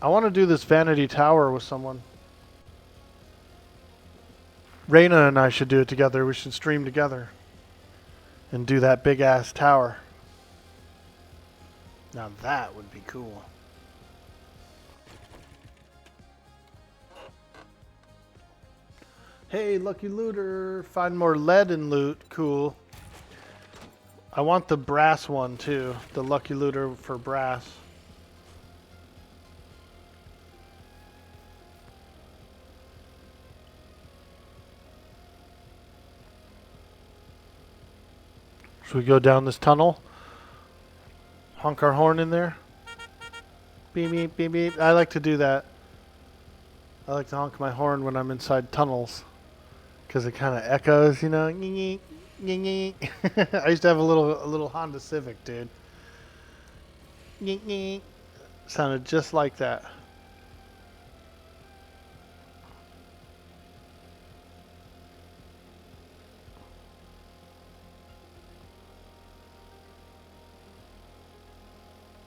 I want to do this vanity tower with someone. Reyna and I should do it together. We should stream together and do that big ass tower. Now that would be cool. Hey, lucky looter. Find more lead and loot. Cool. I want the brass one too. The lucky looter for brass. Should we go down this tunnel? Honk our horn in there? Beep, beep, beep, beep. I like to do that. I like to honk my horn when I'm inside tunnels. Because it kind of echoes, you know? I used to have a little Honda Civic, dude. Sounded just like that.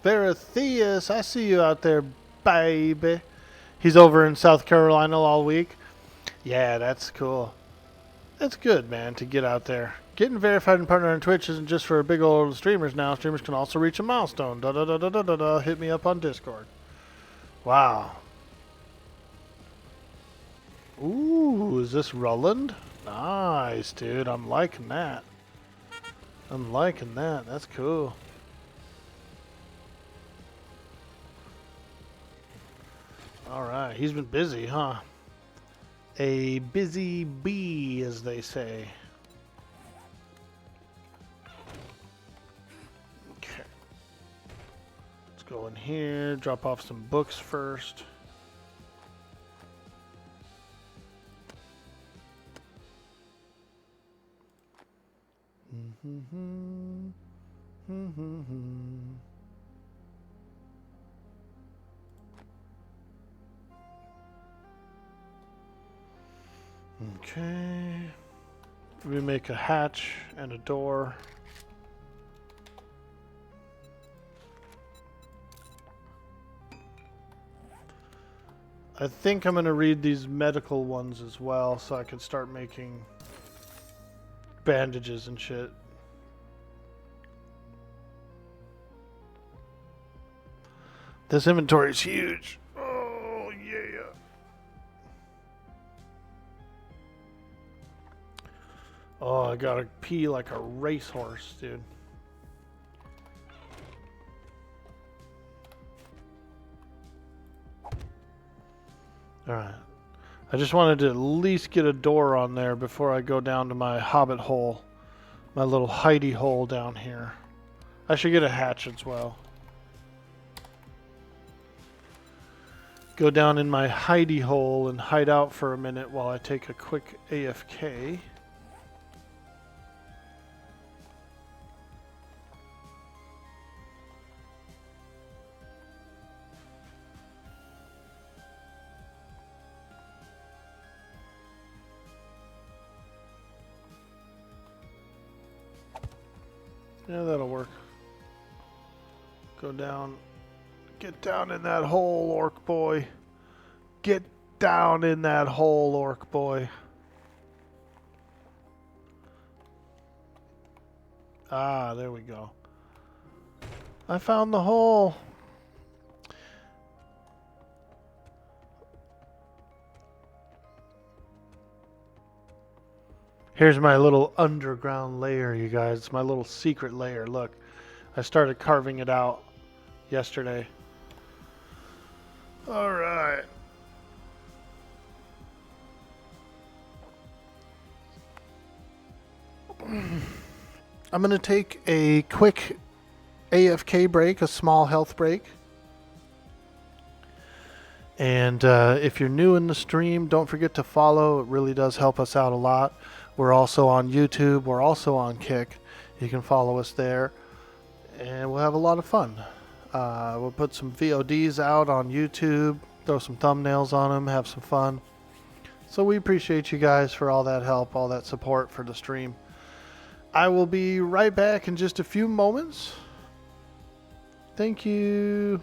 Veratheus, I see you out there, baby. He's over in South Carolina all week. Yeah, that's cool. That's good, man, to get out there. Getting verified and partnered on Twitch isn't just for big old streamers now. Streamers can also reach a milestone. Da da da da da da da. Hit me up on Discord. Wow. Ooh, is this Roland? Nice, dude. I'm liking that. I'm liking that. That's cool. Alright, he's been busy, huh? A busy bee, as they say. Okay. Let's go in here, drop off some books first. Okay. We make a hatch and a door. I think I'm going to read these medical ones as well so I can start making bandages and shit. This inventory is huge. Oh, yeah. Oh, I gotta pee like a racehorse, dude. Alright. I just wanted to at least get a door on there before I go down to my hobbit hole. My little hidey hole down here. I should get a hatch as well. Go down in my hidey hole and hide out for a minute while I take a quick AFK. Yeah, that'll work. Go down. Get down in that hole, Orkboy. Get down in that hole, Orkboy. Ah, there we go. I found the hole. Here's my little underground lair, you guys. It's my little secret lair. Look, I started carving it out yesterday. All right. I'm going to take a quick AFK break, a small health break. And if you're new in the stream, don't forget to follow. It really does help us out a lot. We're also on YouTube. We're also on Kick. You can follow us there. And we'll have a lot of fun. We'll put some VODs out on YouTube. Throw some thumbnails on them. Have some fun. So we appreciate you guys for all that help, all that support for the stream. I will be right back in just a few moments. Thank you.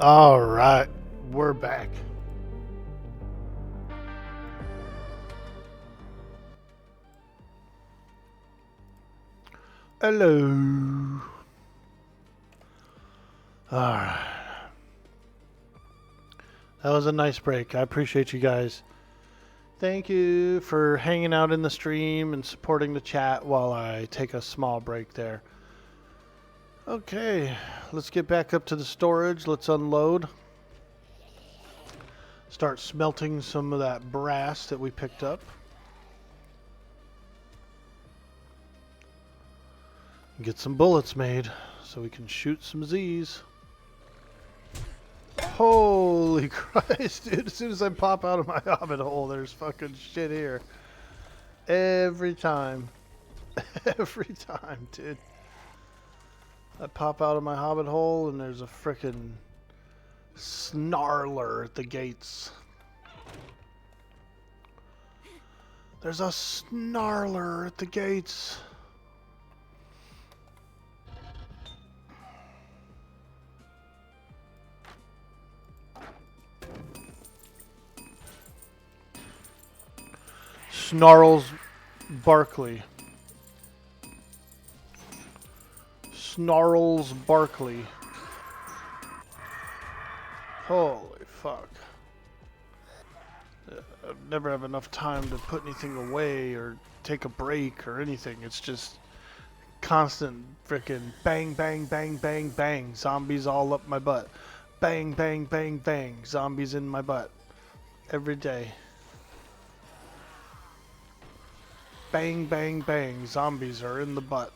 All right, we're back. Hello. All right. That was a nice break. I appreciate you guys. Thank you for hanging out in the stream and supporting the chat while I take a small break there. Okay, let's get back up to the storage. Let's unload. Start smelting some of that brass that we picked up. Get some bullets made so we can shoot some Z's. Holy Christ, dude. As soon as I pop out of my hobbit hole, there's fucking shit here. Every time. Every time, dude. I pop out of my hobbit hole and there's a frickin' snarler at the gates. There's a snarler at the gates. Snarls Barkley. Snarls Barkley. Holy fuck. I never have enough time to put anything away or take a break or anything. It's just constant frickin' bang, bang, bang, bang, bang. Zombies all up my butt. Bang, bang, bang, bang. Zombies in my butt. Every day. Bang, bang, bang. Zombies are in the butt.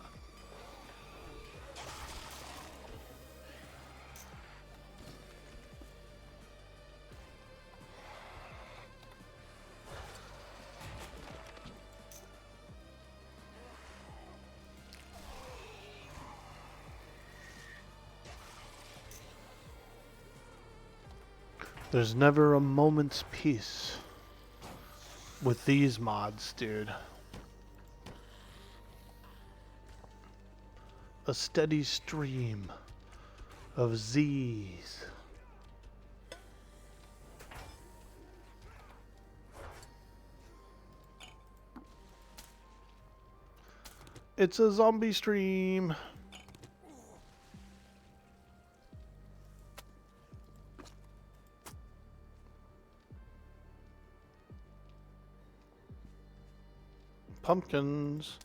There's never a moment's peace with these mods, dude. A steady stream of Z's. It's a zombie stream. Pumpkins.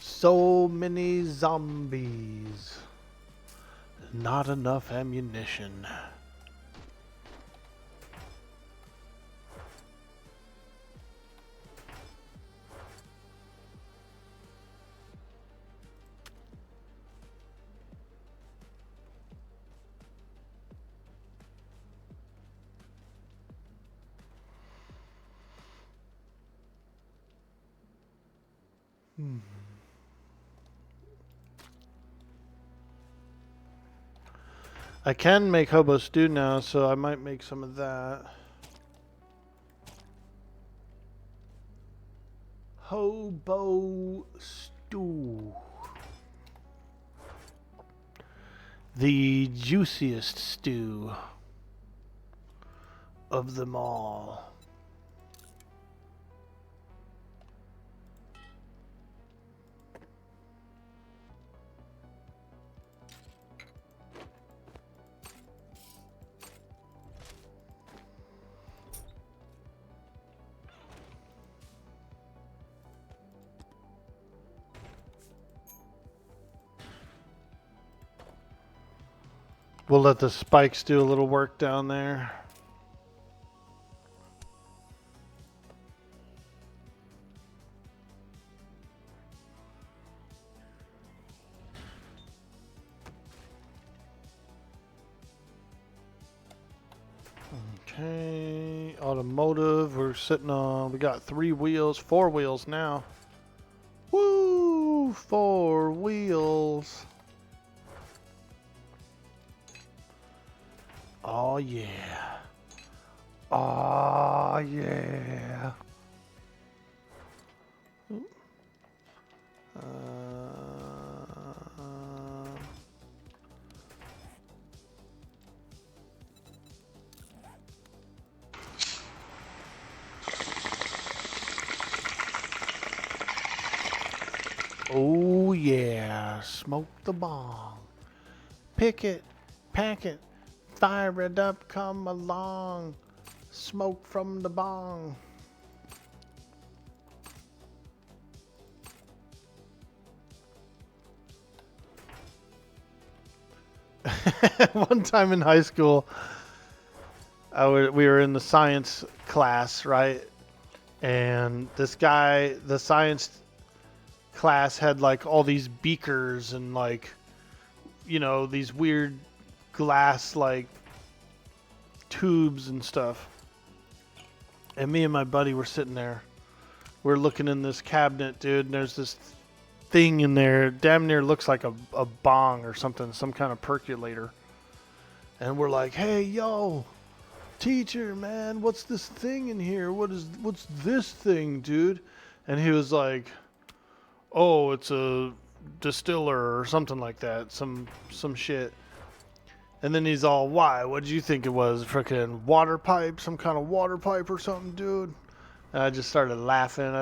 So many zombies. Not enough ammunition. I can make hobo stew now, so I might make some of that. Hobo stew. The juiciest stew of them all. We'll let the spikes do a little work down there. Okay, automotive, we're sitting on, we got 3 wheels, 4 wheels now. Woo, 4 wheels. yeah. Oh yeah. Oh yeah, smoke the bong. Pick it, pack it, fire it up, come along. Smoke from the bong. One time in high school, we were in the science class, right? And this guy, the science class had like all these beakers and like, these weird glass like tubes and stuff. And me and my buddy were sitting there. We're looking in this cabinet, dude, and there's this thing in there. Damn near looks like a bong or something, some kind of percolator. And we're like, hey, yo, teacher, man, what's this thing in here? What's this thing, dude? And he was like, oh, it's a distiller or something like that, some shit. And then he's all, why? What did you think it was? Freaking water pipe, some kind of water pipe or something, dude? And I just started laughing.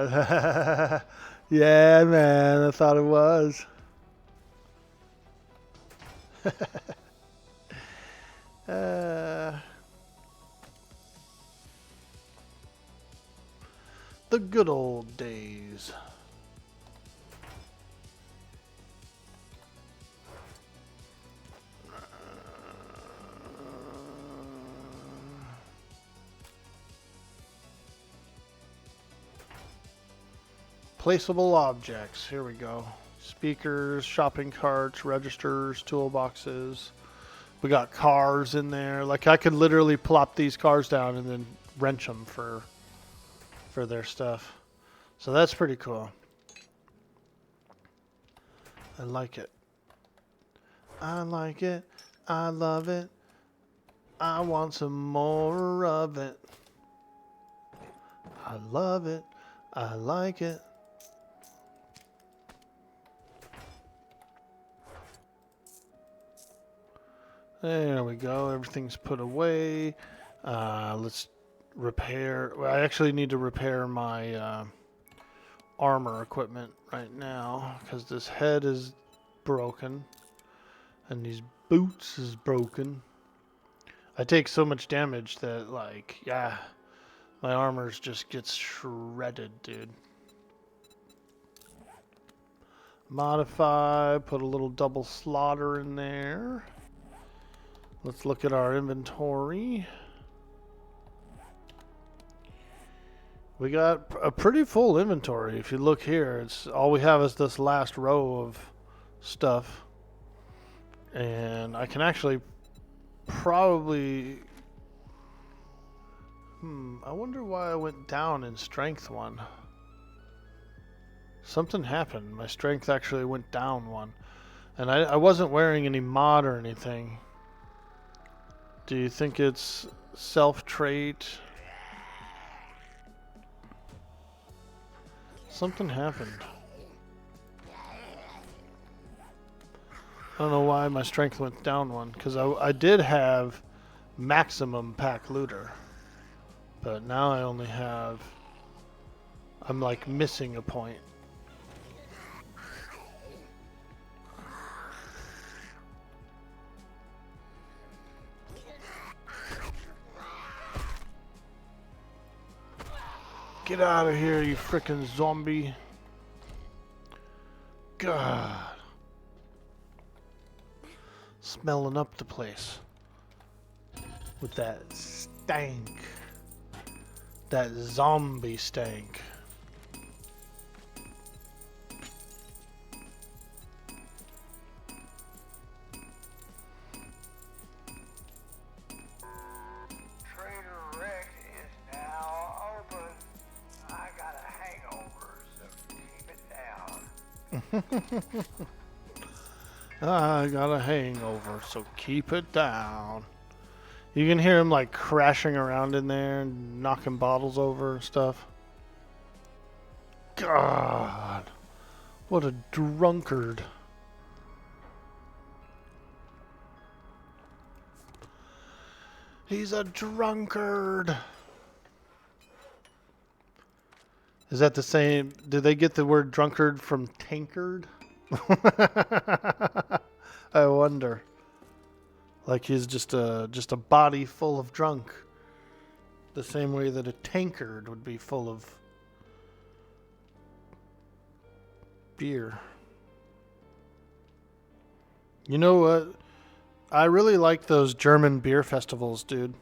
Yeah, man, I thought it was. The good old days. Placeable objects. Here we go. Speakers, shopping carts, registers, toolboxes. We got cars in there. Like I could literally plop these cars down and then wrench them for their stuff. So that's pretty cool. I like it. I like it. I love it. I want some more of it. I love it. I like it. There we go. Everything's put away. Let's repair. Well, I actually need to repair my armor equipment right now because this head is broken and these boots is broken. I take so much damage that, like, yeah, my armors just gets shredded, dude. Modify. Put a little double slaughter in there. Let's look at our inventory. We got a pretty full inventory. If you look here, it's all we have is this last row of stuff. And I can actually probably... I wonder why I went down in strength 1. Something happened. My strength actually went down 1. And I wasn't wearing any mod or anything. Do you think it's self-trait? Something happened. I don't know why my strength went down 1, because I did have maximum pack looter. But now I only have... I'm like missing a point. Get out of here, you frickin' zombie. God. Smelling up the place. With that stank. That zombie stank. I got a hangover, so keep it down. You can hear him like crashing around in there and knocking bottles over and stuff. God, what a drunkard. He's a drunkard. Is that the same? Did they get the word drunkard from tankard? I wonder. Like he's just a body full of drunk. The same way that a tankard would be full of beer. You know what? I really like those German beer festivals, dude.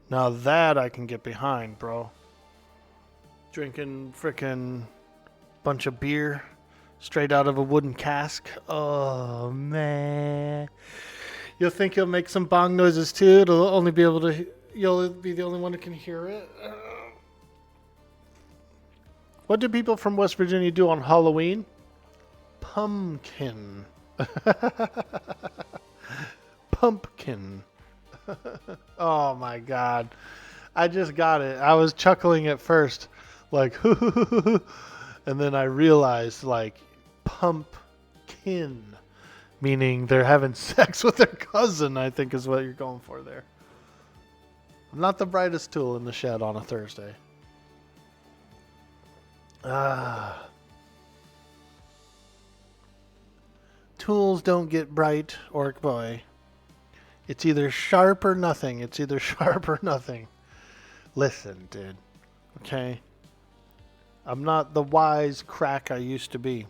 Now that I can get behind, bro. Drinking frickin' bunch of beer straight out of a wooden cask. Oh, man. You'll think you'll make some bong noises, too. It'll only be able to... You'll be the only one who can hear it. What do people from West Virginia do on Halloween? Pumpkin. Pumpkin. Oh, my God. I just got it. I was chuckling at first. Like, and then I realized, like, pumpkin, meaning they're having sex with their cousin, I think is what you're going for there. I'm not the brightest tool in the shed on a Thursday. Tools don't get bright, Orkboy. It's either sharp or nothing. It's either sharp or nothing. Listen, dude. Okay? I'm not the wise crack I used to be.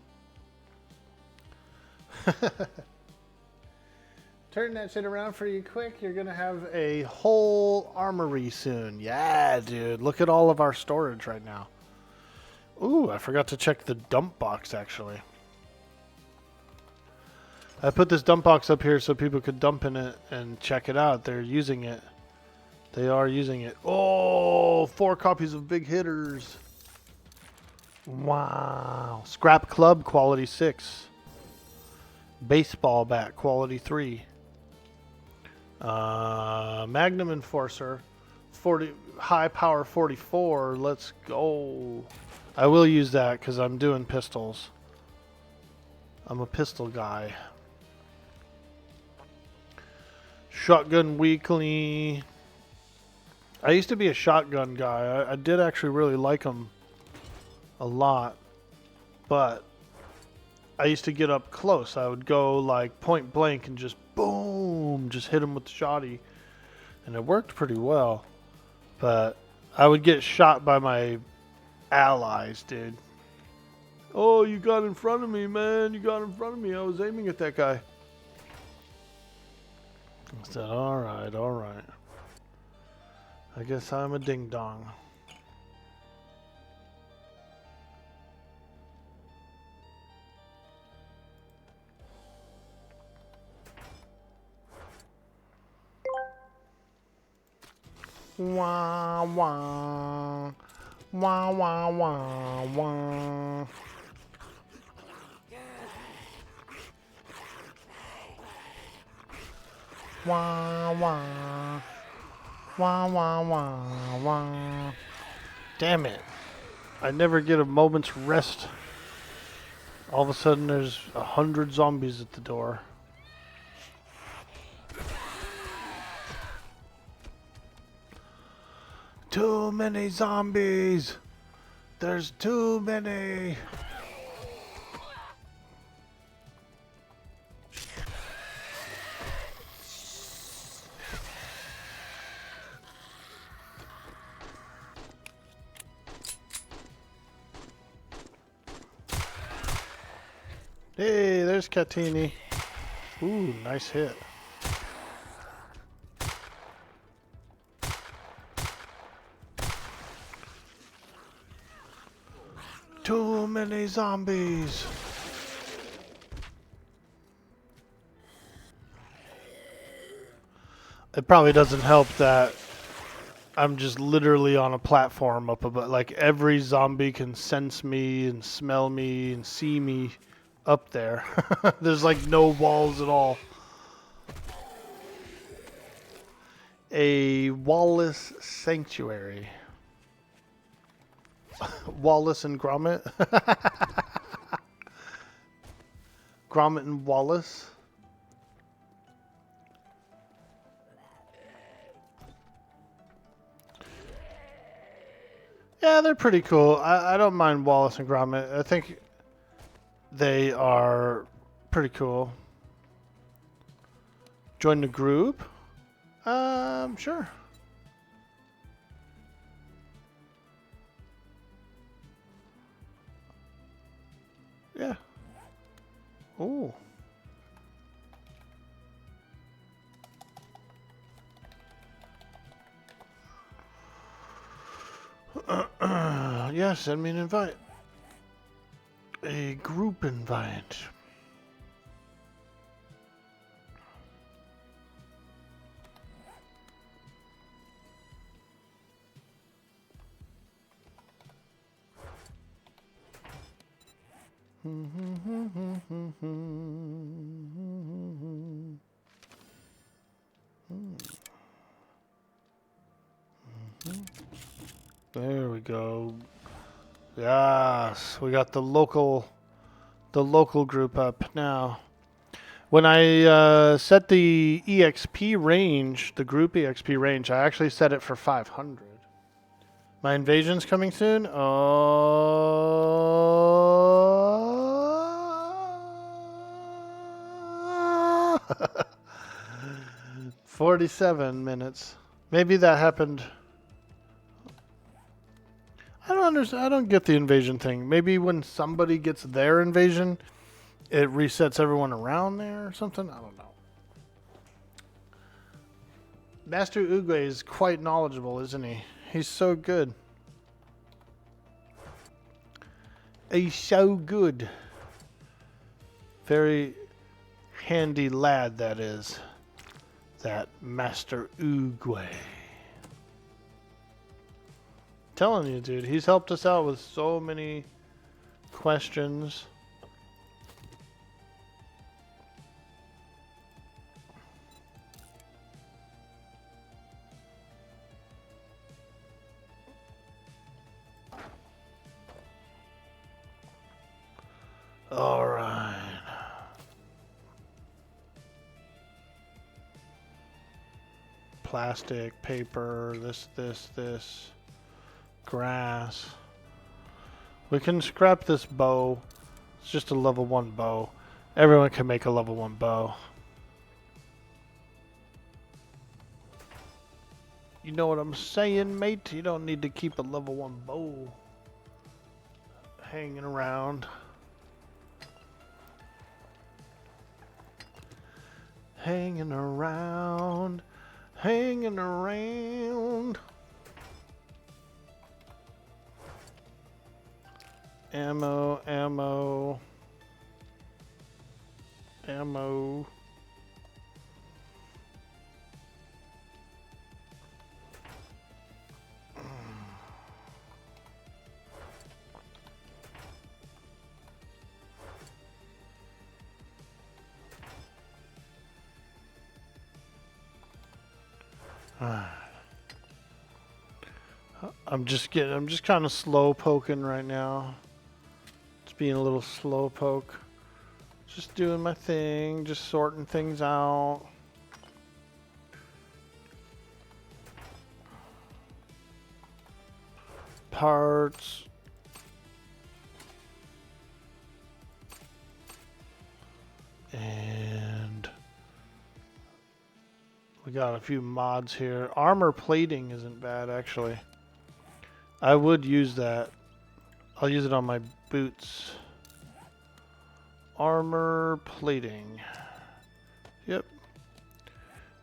Turn that shit around for you quick. You're going to have a whole armory soon. Yeah, dude. Look at all of our storage right now. Ooh, I forgot to check the dump box, actually. I put this dump box up here so people could dump in it and check it out. They're using it. They are using it. Oh, 4 copies of Big Hitters. Wow. Scrap Club, quality 6. Baseball bat, quality 3. Magnum Enforcer, 40 high power 44. Let's go. I will use that because I'm doing pistols. I'm a pistol guy. Shotgun Weekly. I used to be a shotgun guy. I did actually really like them a lot, but I used to get up close. I would go like point blank and just boom, just hit him with the shotty, and it worked pretty well. But I would get shot by my allies, dude. Oh, you got in front of me, man. You got in front of me. I was aiming at that guy. I said, all right, all right. I guess I'm a ding-dong. Wah, wah. Wah, wah, wah, wah. Wah, wah. Wah, wah, wah, wah. Damn it. I never get a moment's rest. All of a sudden there's 100 zombies at the door. Too many zombies. There's too many. Hey, there's Catini. Ooh, nice hit. Too many zombies. It probably doesn't help that I'm just literally on a platform up above. Like every zombie can sense me and smell me and see me up there. There's like no walls at all. A Wallace Sanctuary. Wallace and Gromit? Gromit and Wallace? Yeah, they're pretty cool. I don't mind Wallace and Gromit. I think they are pretty cool. Join the group? Sure. Yeah. Ooh. Yeah, send me an invite. A group invite. There we go. Yes, we got the local group up now. When I set the EXP range, the group EXP range, I actually set it for 500. My invasion's coming soon. Oh. 47 minutes. Maybe that happened. I don't understand. I don't get the invasion thing. Maybe when somebody gets their invasion, it resets everyone around there or something. I don't know. Master Uguay is quite knowledgeable, isn't he? He's so good. He's so good. Very handy lad, that is. That Master Uguay. Telling you, dude, he's helped us out with so many questions. All right. Plastic, paper, this. Grass. We can scrap this bow. It's just a level 1 bow. Everyone can make a level 1 bow. You know what I'm saying, mate? You don't need to keep a level 1 bow hanging around. Hanging around. Hanging around. Ammo, ammo, ammo. I'm just kind of slow poking right now. Just being a little slow poke. Just doing my thing, just sorting things out. Parts. And we got a few mods here. Armor plating isn't bad, actually. I would use that. I'll use it on my boots. Armor plating. Yep.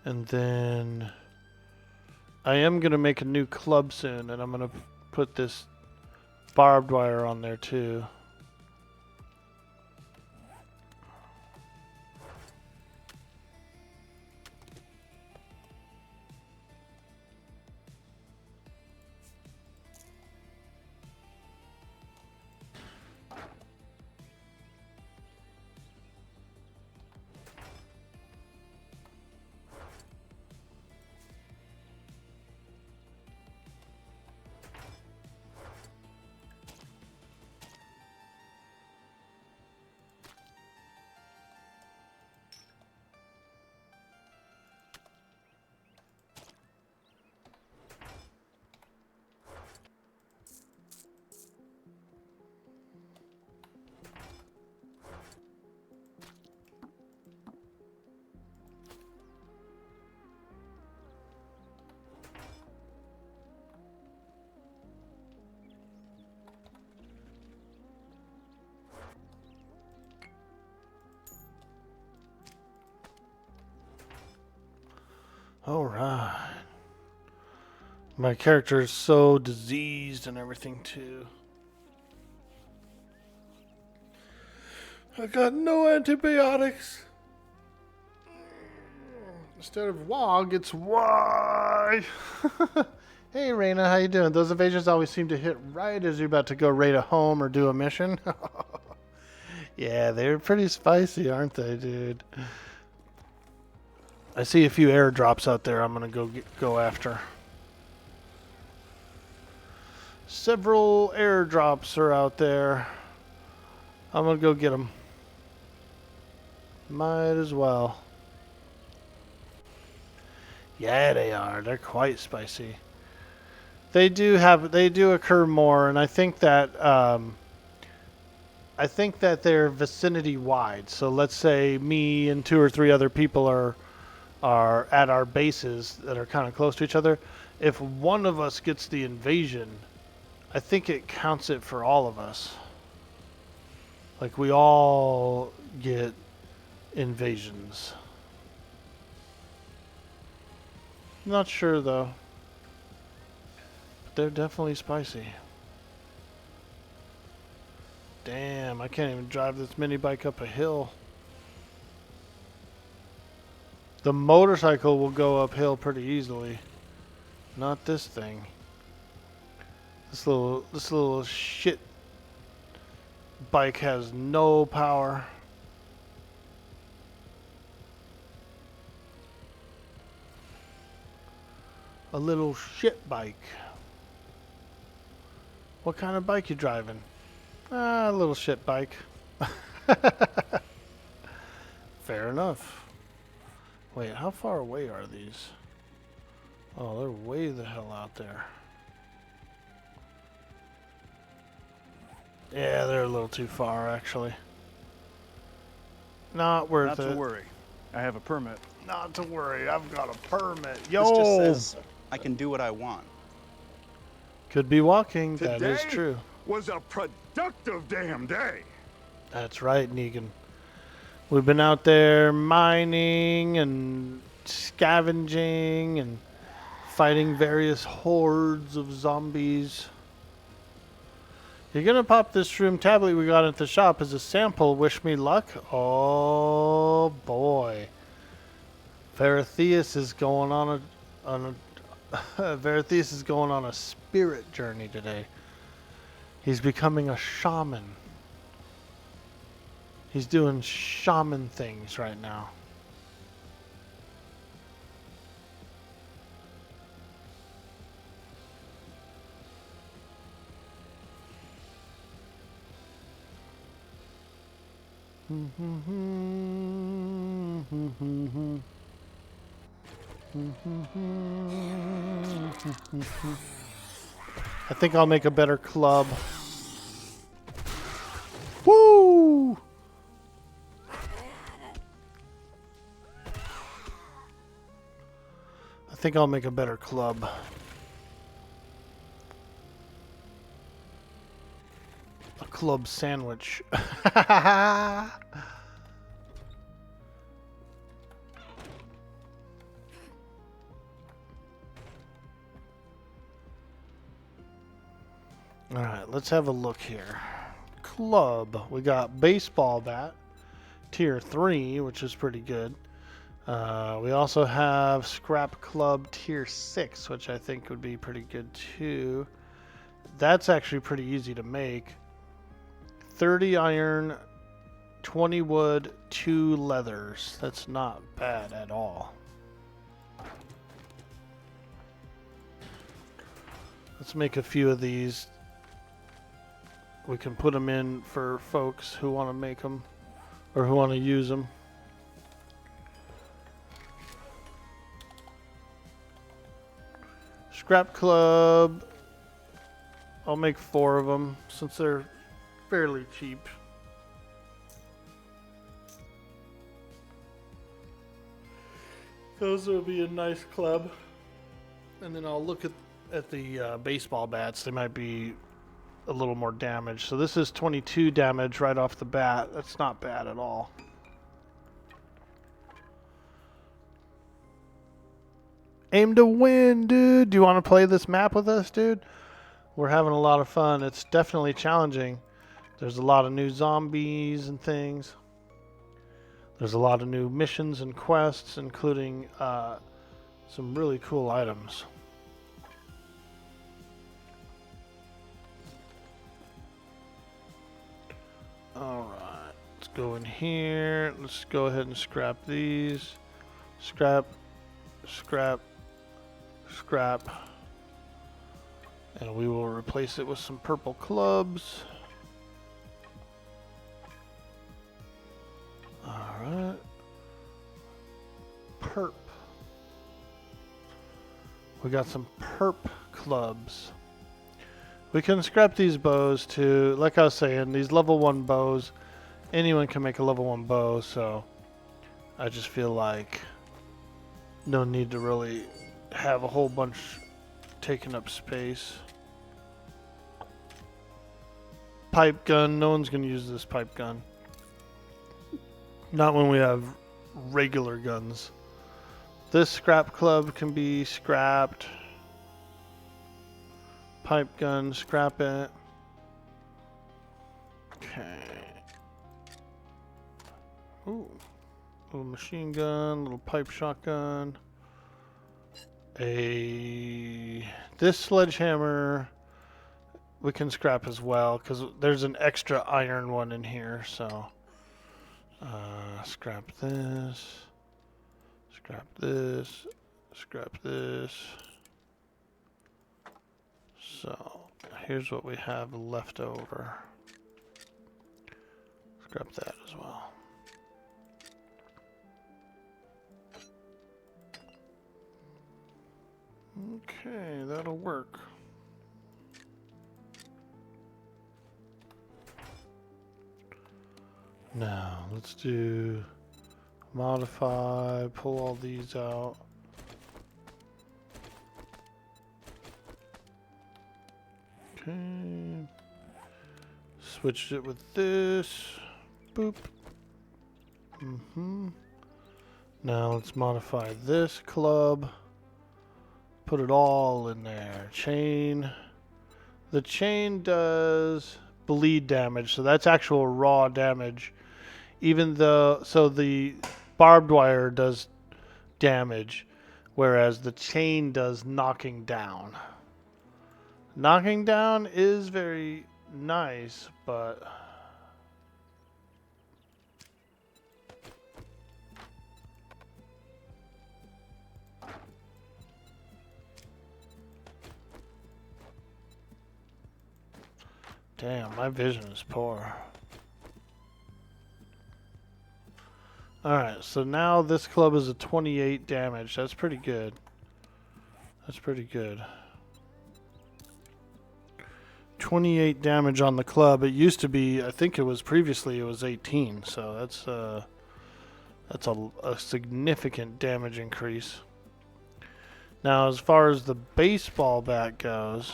And then I am going to make a new club soon, and I'm going to put this barbed wire on there too. Alright. My character is so diseased and everything too. I got no antibiotics. Instead of WOG, it's Y. Hey, Raina, how you doing? Those evasions always seem to hit right as you're about to go raid a home or do a mission. Yeah, they're pretty spicy, aren't they, dude? I see a few airdrops out there I'm going to go after. Several airdrops are out there. I'm going to go get them. Might as well. Yeah, they are. They're quite spicy. They do occur more, and I think that they're vicinity wide. So let's say me and 2 or 3 other people are at our bases that are kind of close to each other. If one of us gets the invasion, I think it counts it for all of us. Like we all get invasions. Not sure though. But they're definitely spicy. Damn, I can't even drive this mini bike up a hill. The motorcycle will go uphill pretty easily. Not this thing. This little shit bike has no power. A little shit bike. What kind of bike you driving? Ah, a little shit bike. Fair enough. Wait, how far away are these? Oh, they're way the hell out there. Yeah, they're a little too far, actually. Not worth it. Not to worry. I have a permit. Not to worry, I've got a permit. This Yo! just says I can do what I want. Could be walking, Today that is true. was a productive damn day. That's right, Negan. We've been out there mining and scavenging and fighting various hordes of zombies. You're gonna pop this shroom tablet we got at the shop as a sample. Wish me luck. Oh boy, Veratheus is going on a Veratheus is going on a spirit journey today. He's becoming a shaman. He's doing shaman things right now. I think I'll make a better club. Woo! I think I'll make a better club. A club sandwich. Alright, let's have a look here. Club. We got baseball bat. Tier 3, which is pretty good. We also have scrap club tier 6, which I think would be pretty good too. That's actually pretty easy to make. 30 iron, 20 wood, 2 leathers. That's not bad at all. Let's make a few of these. We can put them in for folks who want to make them or who want to use them. Scrap club. I'll make 4 of them since they're fairly cheap. Those will be a nice club. And then I'll look at the baseball bats. They might be a little more damage. So this is 22 damage right off the bat. That's not bad at all. Aim to win, dude. Do you want to play this map with us, dude? We're having a lot of fun. It's definitely challenging. There's a lot of new zombies and things. There's a lot of new missions and quests, including some really cool items. Alright, let's go in here. Let's go ahead and scrap these. Scrap, scrap, scrap. And we will replace it with some purple clubs. Alright. Perp. We got some perp clubs. We can scrap these bows too. Like I was saying, these level 1 bows, anyone can make a level 1 bow, so I just feel like no need to really have a whole bunch taking up space. Pipe gun, no one's going to use this pipe gun. Not when we have regular guns. This scrap club can be scrapped. Pipe gun, scrap it. Okay. Ooh. Little machine gun, little pipe shotgun. This sledgehammer we can scrap as well because there's an extra iron one in here, so scrap this, scrap this, scrap this. So here's what we have left over. Scrap that as well. Okay, that'll work. Now, let's do modify, pull all these out. Okay. Switch it with this. Boop. Now let's modify this club. Put it all in there. Chain. The chain does bleed damage, so that's actual raw damage. Even though, so the barbed wire does damage, whereas the chain does knocking down. Knocking down is very nice, but damn, my vision is poor. Alright, so now this club is a 28 damage. That's pretty good. That's pretty good. 28 damage on the club. It used to be, I think it was previously, it was 18. So that's a significant damage increase. Now, as far as the baseball bat goes,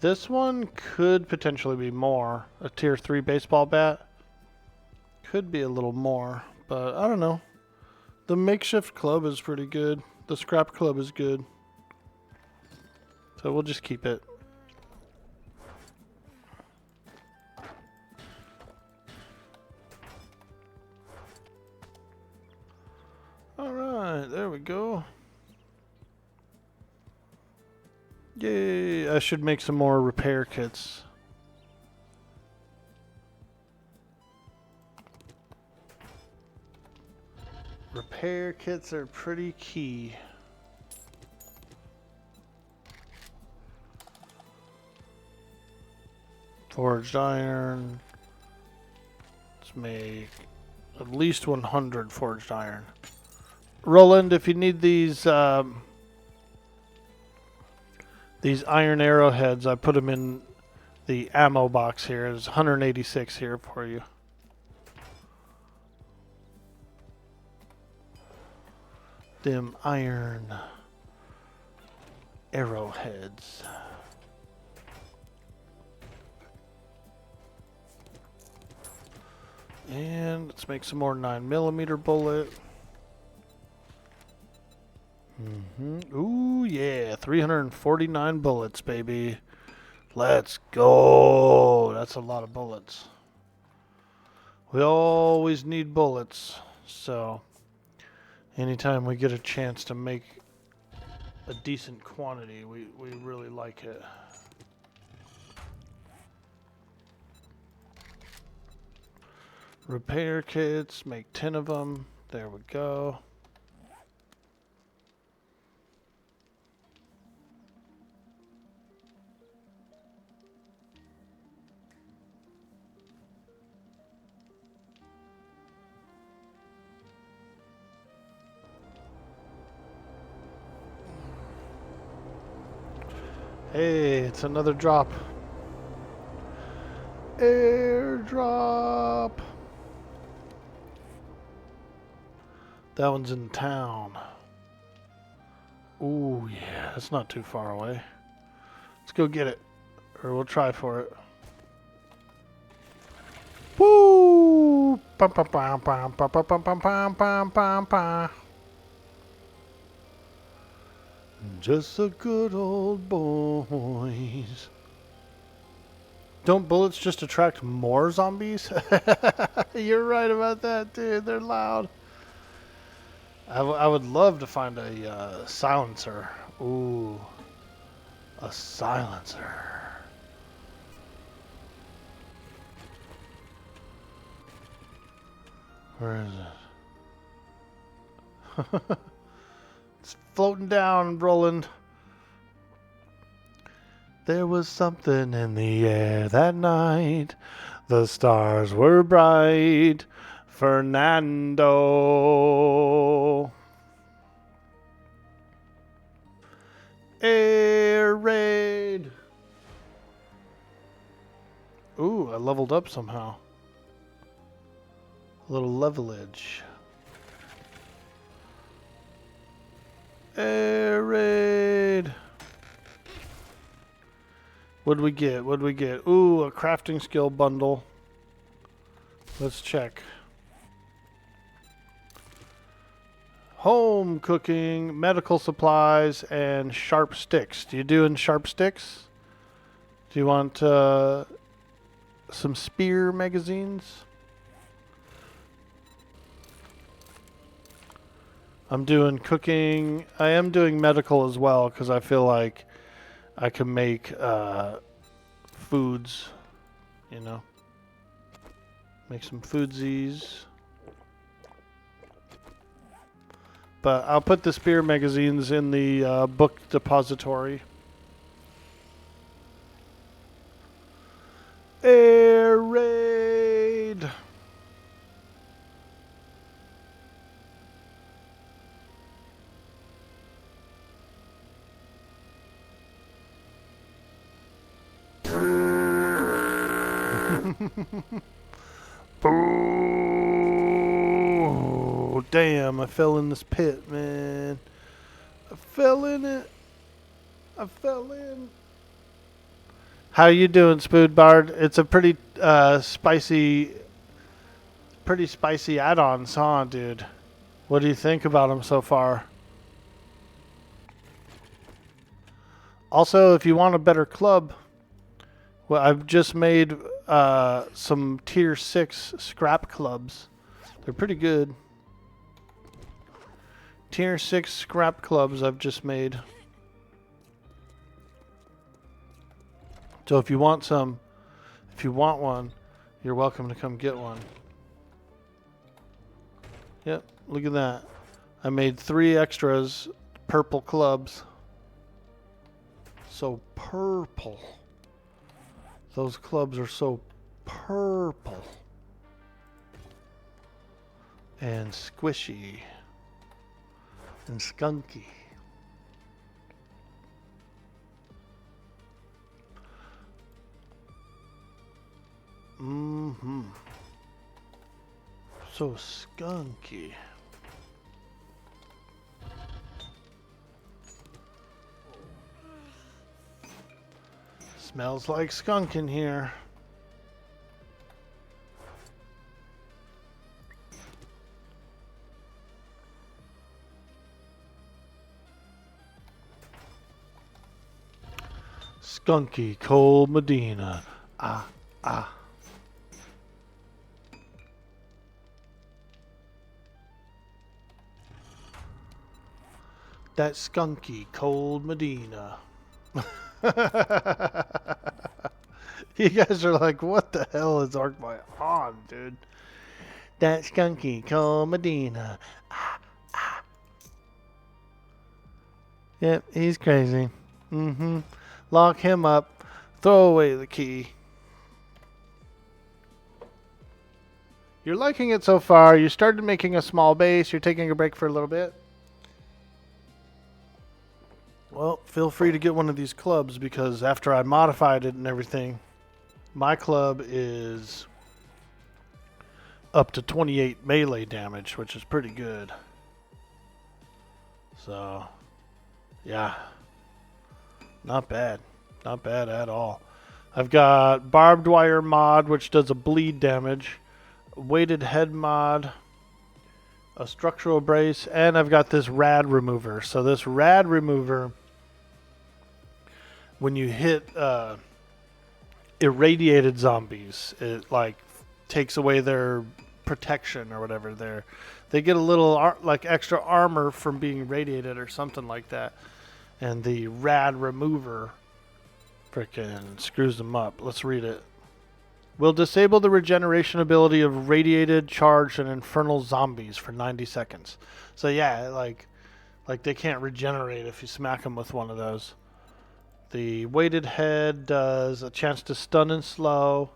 this one could potentially be more. A tier 3 baseball bat could be a little more, but I don't know. The makeshift club is pretty good. The scrap club is good. So we'll just keep it. Alright, there we go. Yay, I should make some more repair kits. Repair kits are pretty key. Forged iron. Let's make at least 100 forged iron. Roland, if you need these iron arrowheads, I put them in the ammo box here. There's 186 here for you. Them iron arrowheads. And let's make some more 9mm bullet. Ooh, yeah. 349 bullets, baby. Let's go. That's a lot of bullets. We always need bullets. So, anytime we get a chance to make a decent quantity, we really like it. Repair kits, make 10 of them. There we go. Hey, it's another drop. Airdrop. That one's in town. Ooh, yeah, that's not too far away. Let's go get it. Or we'll try for it. Woo! Pum, pum, pum, pum, pum, pum, pum, pum, pum, pum, pum, pum. Just the good old boys. Don't bullets just attract more zombies? You're right about that, dude. They're loud. I would love to find a silencer. Ooh, a silencer. Where is it? It's floating down, Roland. There was something in the air that night. The stars were bright. Fernando. Air raid. Ooh, I leveled up somehow. A little levelage. Air raid. What'd we get? What'd we get? Ooh, a crafting skill bundle. Let's check. Home cooking, medical supplies, and sharp sticks. Do you do in sharp sticks? Do you want some spear magazines? I'm doing cooking. I am doing medical as well because I feel like I can make foods, you know. Make some foodsies. But I'll put the spear magazines in the book depository. Air raid. Oh, damn, I fell in this pit, man. I fell in it. I fell in. How you doing, Spoodbard? It's a pretty spicy add-on song, dude. What do you think about them so far? Also, if you want a better club, well, I've just made some tier 6 scrap clubs. They're pretty good. Tier 6 scrap clubs I've just made. So if you want one, you're welcome to come get one. Yep, look at that. I made 3 extras, purple clubs. So purple. Those clubs are so purple. And squishy. And skunky. Mm-hmm. So skunky. Smells like skunk in here. Skunky Cold Medina. Ah, ah. That skunky Cold Medina. You guys are like, what the hell is Orkboy on, dude? That skunky Cold Medina. Ah, ah. Yep, he's crazy. Mm-hmm. Lock him up. Throw away the key. You're liking it so far. You started making a small base. You're taking a break for a little bit. Well, feel free to get one of these clubs because after I modified it and everything, my club is up to 28 melee damage, which is pretty good. So, yeah. Not bad. Not bad at all. I've got barbed wire mod, which does a bleed damage, weighted head mod, a structural brace, and I've got this rad remover. So this rad remover, when you hit irradiated zombies, it like takes away their protection or whatever. They get a little like extra armor from being radiated or something like that. And the rad remover frickin' screws them up. Let's read it. Will disable the regeneration ability of radiated, charged, and infernal zombies for 90 seconds. So yeah, like they can't regenerate if you smack them with one of those. The weighted head does a chance to stun and slow.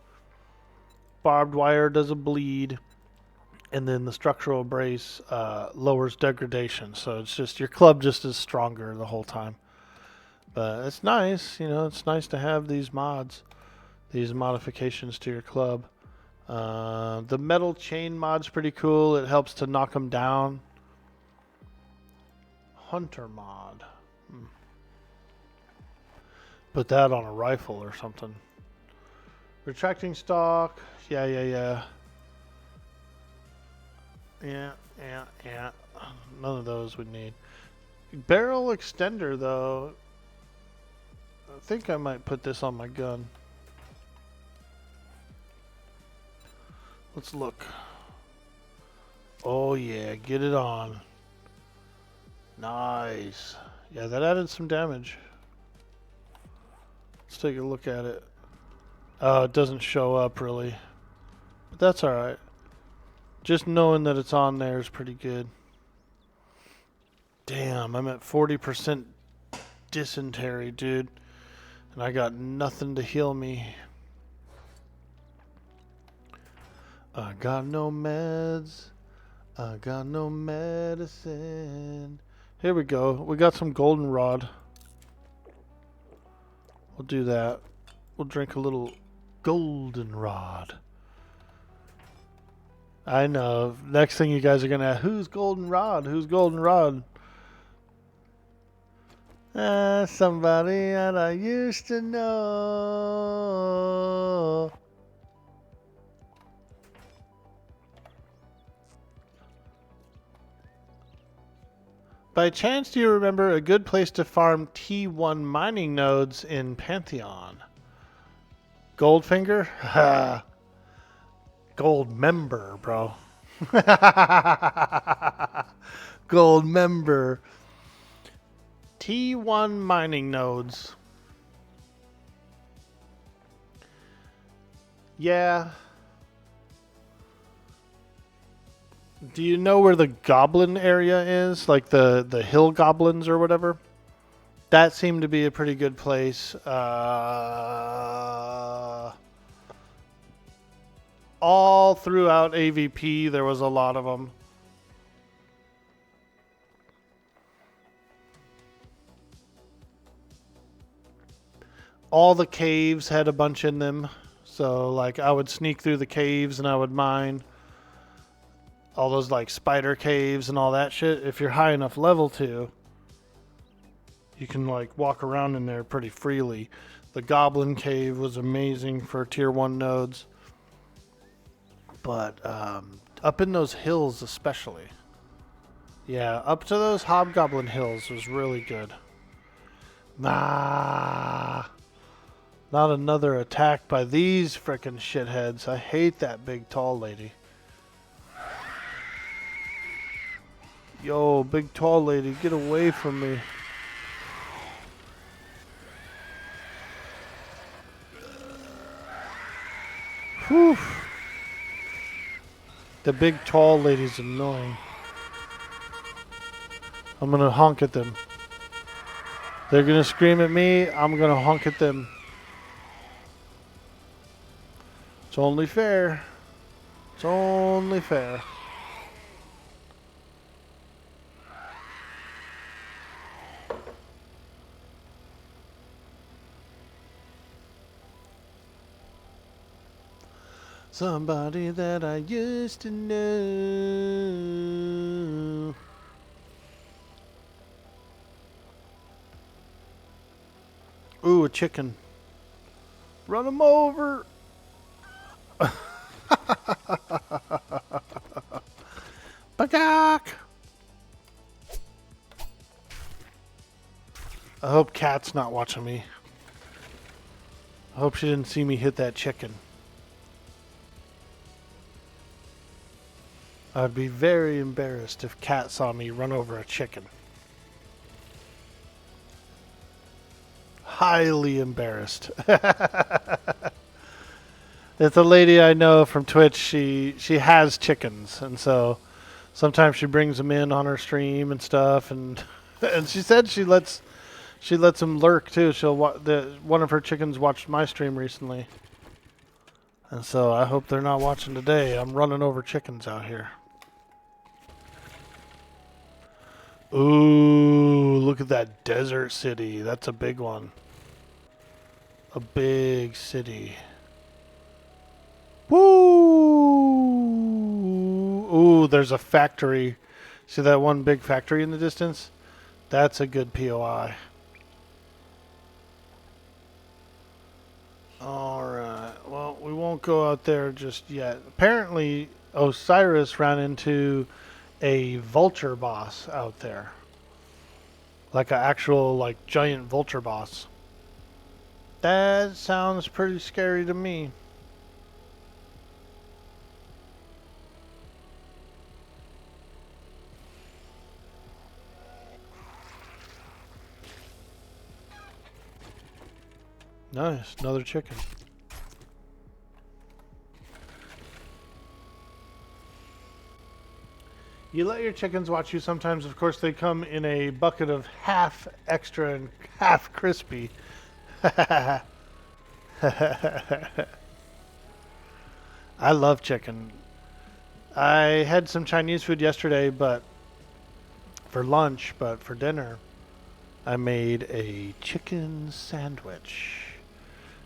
Barbed wire does a bleed. And then the structural brace lowers degradation. So it's just, your club just is stronger the whole time. But it's nice, you know, it's nice to have these mods, these modifications to your club. The metal chain mod's pretty cool. It helps to knock them down. Hunter mod. Put that on a rifle or something. Retracting stock. Yeah. Yeah. None of those would need. Barrel extender, though. I think I might put this on my gun. Let's look. Oh, yeah. Get it on. Nice. Yeah, that added some damage. Let's take a look at it. Oh, it doesn't show up, really. But that's alright. Just knowing that it's on there is pretty good. Damn, I'm at 40% dysentery, dude. And I got nothing to heal me. I got no meds. I got no medicine. Here we go. We got some goldenrod. We'll do that. We'll drink a little goldenrod. I know. Next thing you guys are going to ask, who's goldenrod? Who's goldenrod? Somebody that I used to know. By chance, do you remember a good place to farm T1 mining nodes in Pantheon? Goldfinger? Ha! Gold member, bro. Gold member. T1 mining nodes. Yeah. Do you know where the goblin area is? Like the hill goblins or whatever? That seemed to be a pretty good place. All throughout AVP, there was a lot of them. All the caves had a bunch in them. So, like, I would sneak through the caves and I would mine. All those, like, spider caves and all that shit. If you're high enough level to, you can, like, walk around in there pretty freely. The goblin cave was amazing for tier 1 nodes. But up in those hills especially. Yeah, up to those hobgoblin hills was really good. Not another attack by these frickin' shitheads. I hate that big tall lady. Yo, big tall lady, get away from me. Whew. The big tall lady's annoying. I'm gonna honk at them. They're gonna scream at me, I'm gonna honk at them. It's only fair. It's only fair. Somebody that I used to know. Ooh, a chicken. Run him over. Bagak. I hope Kat's not watching me. I hope she didn't see me hit that chicken. I'd be very embarrassed if Kat saw me run over a chicken. Highly embarrassed. It's a lady I know from Twitch. She has chickens, and so sometimes she brings them in on her stream and stuff. And and she said she lets them lurk too. One of her chickens watched my stream recently, and so I hope they're not watching today. I'm running over chickens out here. Ooh, look at that desert city. That's a big one. A big city. Woo! Ooh, there's a factory. See that one big factory in the distance? That's a good POI. Alright, well, we won't go out there just yet. Apparently, Osiris ran into a vulture boss out there. Like an actual, like, giant vulture boss. That sounds pretty scary to me. Nice, another chicken. You let your chickens watch you sometimes. Of course, they come in a bucket of half extra and half crispy. I love chicken. I had some Chinese food yesterday, but for lunch, but for dinner, I made a chicken sandwich.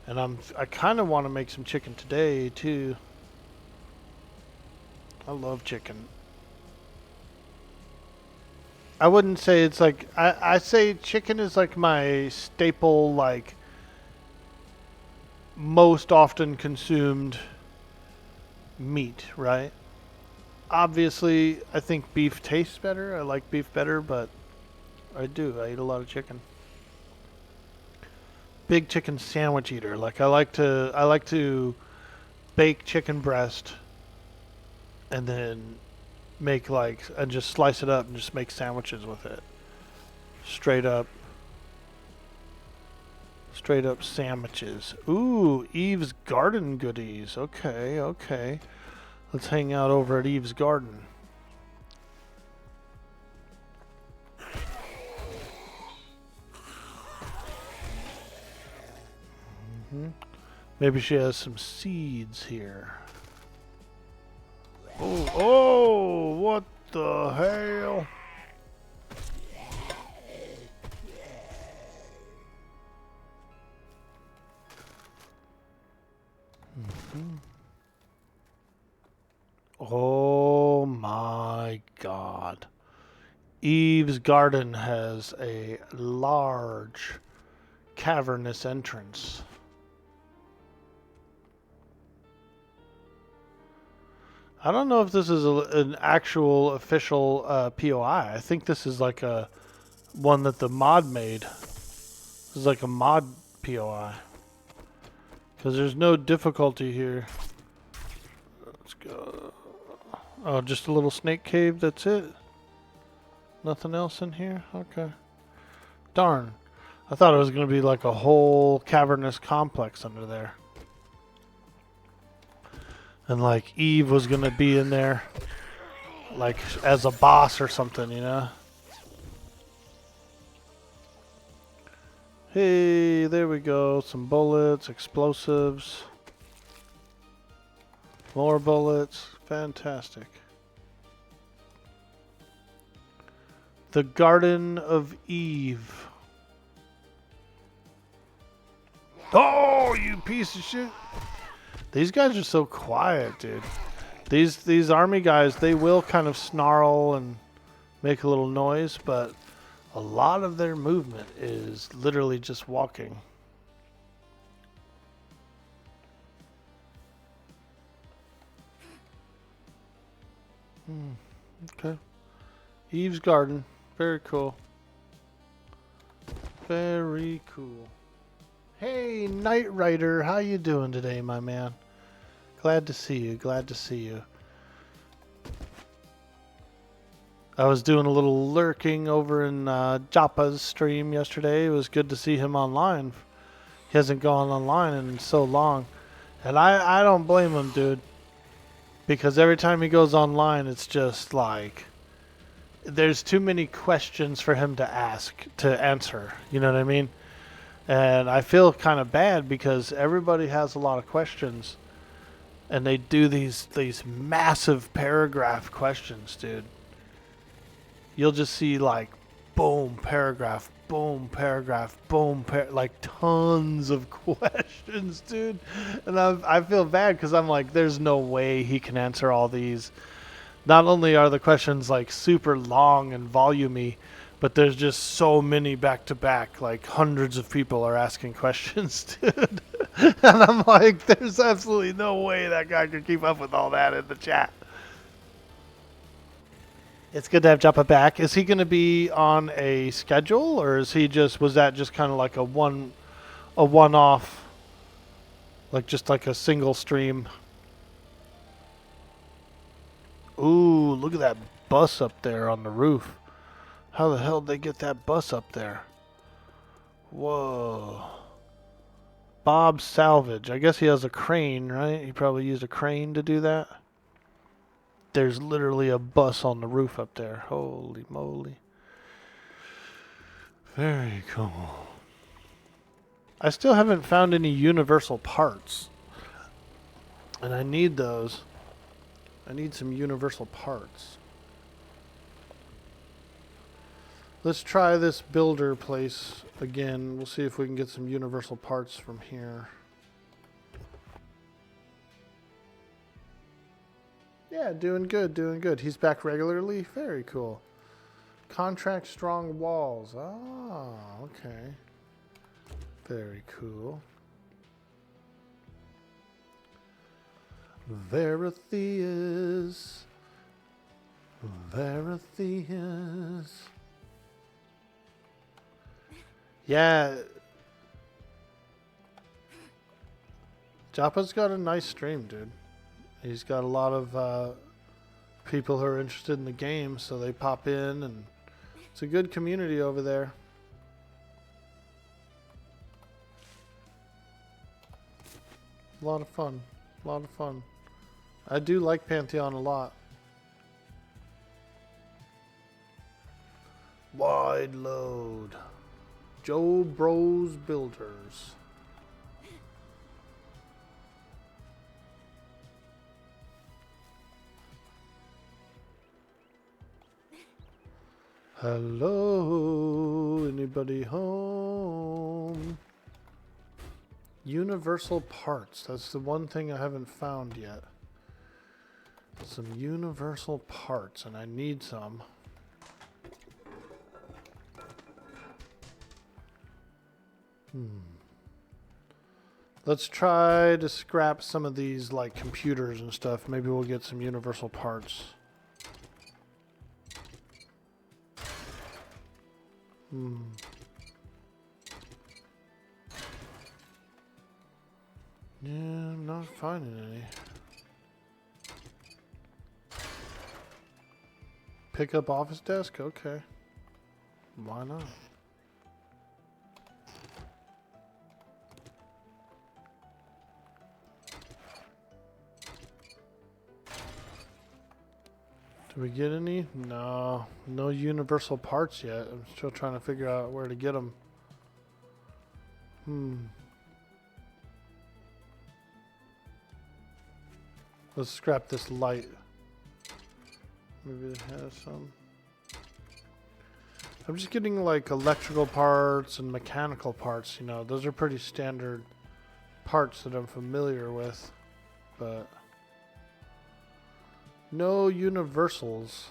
And I kind of want to make some chicken today, too. I love chicken. I wouldn't say it's like... I say chicken is like my staple, like, most often consumed meat, right? Obviously, I think beef tastes better. I like beef better, but I do. I eat a lot of chicken. Big chicken sandwich eater. Like I like to bake chicken breast and then make and just slice it up and just make sandwiches with it. Straight up sandwiches. Ooh, Eve's Garden goodies. Okay, okay. Let's hang out over at Eve's Garden. Maybe she has some seeds here. Oh, what the hell? Oh my God. Eve's Garden has a large cavernous entrance. I don't know if this is an actual official POI. I think this is like a one that the mod made. This is like a mod POI. Because there's no difficulty here. Let's go. Oh, just a little snake cave, that's it? Nothing else in here? Okay. Darn. I thought it was going to be like a whole cavernous complex under there. And like Eve was going to be in there. Like as a boss or something, you know? Hey, there we go. Some bullets, explosives. More bullets. Fantastic. The Garden of Eve. Oh, you piece of shit. These guys are so quiet, dude. These army guys, they will kind of snarl and make a little noise, but a lot of their movement is literally just walking. Okay. Eve's Garden. Very cool. Very cool. Hey, Knight Rider. How you doing today, my man? Glad to see you. Glad to see you. I was doing a little lurking over in Joppa's stream yesterday. It was good to see him online. He hasn't gone online in so long. And I don't blame him, dude. Because every time he goes online, it's just like... there's too many questions for him to answer. You know what I mean? And I feel kind of bad because everybody has a lot of questions. And they do these massive paragraph questions, dude. You'll just see like, boom, paragraph, boom, paragraph, boom, like tons of questions, dude. And I feel bad because I'm like, there's no way he can answer all these. Not only are the questions like super long and volumey, but there's just so many back to back, like hundreds of people are asking questions, dude. And I'm like, there's absolutely no way that guy could keep up with all that in the chat. It's good to have Joppa back. Is he going to be on a schedule, or is he was that just kind of like a one-off, like just like a single stream? Ooh, look at that bus up there on the roof. How the hell did they get that bus up there? Whoa. Bob Salvage. I guess he has a crane, right? He probably used a crane to do that. There's literally a bus on the roof up there. Holy moly. Very cool. I still haven't found any universal parts. And I need those. I need some universal parts. Let's try this builder place again. We'll see if we can get some universal parts from here. Yeah, doing good, doing good. He's back regularly? Very cool. Contract strong walls. Ah, okay. Very cool. Veritheus. Veritheus. Yeah. Joppa's got a nice stream, dude. He's got a lot of people who are interested in the game, so they pop in, and it's a good community over there. A lot of fun. A lot of fun. I do like Pantheon a lot. Wide load. Joe Bros Builders. Hello, anybody home? Universal parts. That's the one thing I haven't found yet. Some universal parts, and I need some. Let's try to scrap some of these like computers and stuff. Maybe we'll get some universal parts. Yeah, I'm not finding any. Pick up office desk? Okay. Why not? Do we get any? No. No universal parts yet. I'm still trying to figure out where to get them. Let's scrap this light. Maybe it has some. I'm just getting like electrical parts and mechanical parts, you know. Those are pretty standard parts that I'm familiar with. But no universals.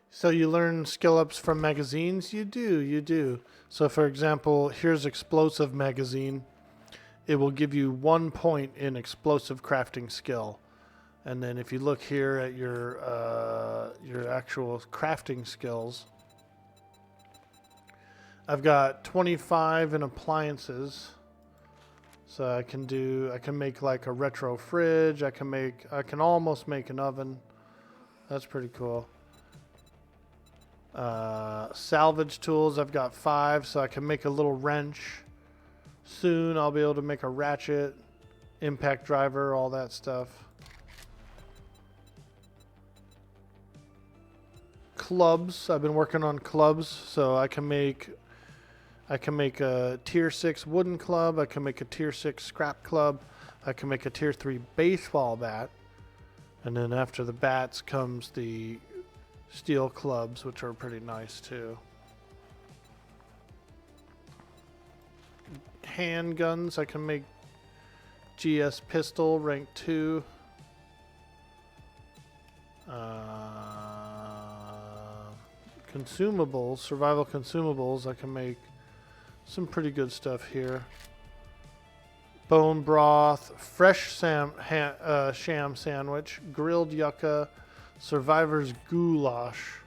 So you learn skill ups from magazines? You do, you do. So for example, here's explosive magazine. It will give you 1 point in explosive crafting skill. And then if you look here at your actual crafting skills, I've got 25 in appliances. So I can make like a retro fridge. I can almost make an oven. That's pretty cool. Salvage tools, I've got 5, so I can make a little wrench. Soon I'll be able to make a ratchet, impact driver, all that stuff. Clubs, I've been working on clubs, so I can make a tier 6 wooden club, I can make a tier 6 scrap club, I can make a tier 3 baseball bat, and then after the bats comes the steel clubs, which are pretty nice too. Handguns, I can make GS pistol rank 2. Consumables, survival consumables, I can make some pretty good stuff here. Bone broth, fresh sham sandwich, grilled yucca, survivor's goulash,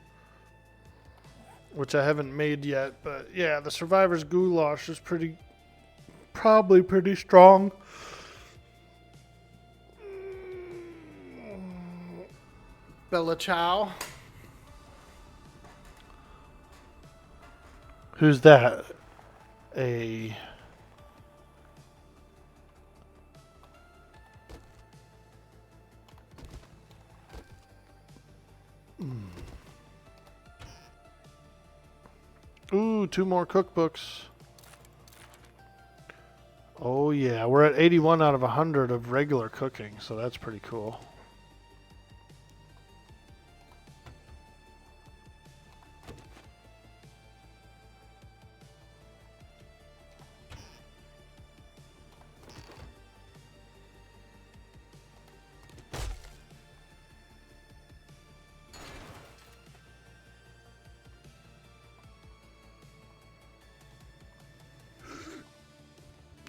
which I haven't made yet, but yeah, the survivor's goulash is probably pretty strong. Bella Chow. Who's that? A Ooh, 2 more cookbooks. Oh yeah, we're at 81 out of 100 of regular cooking, so that's pretty cool.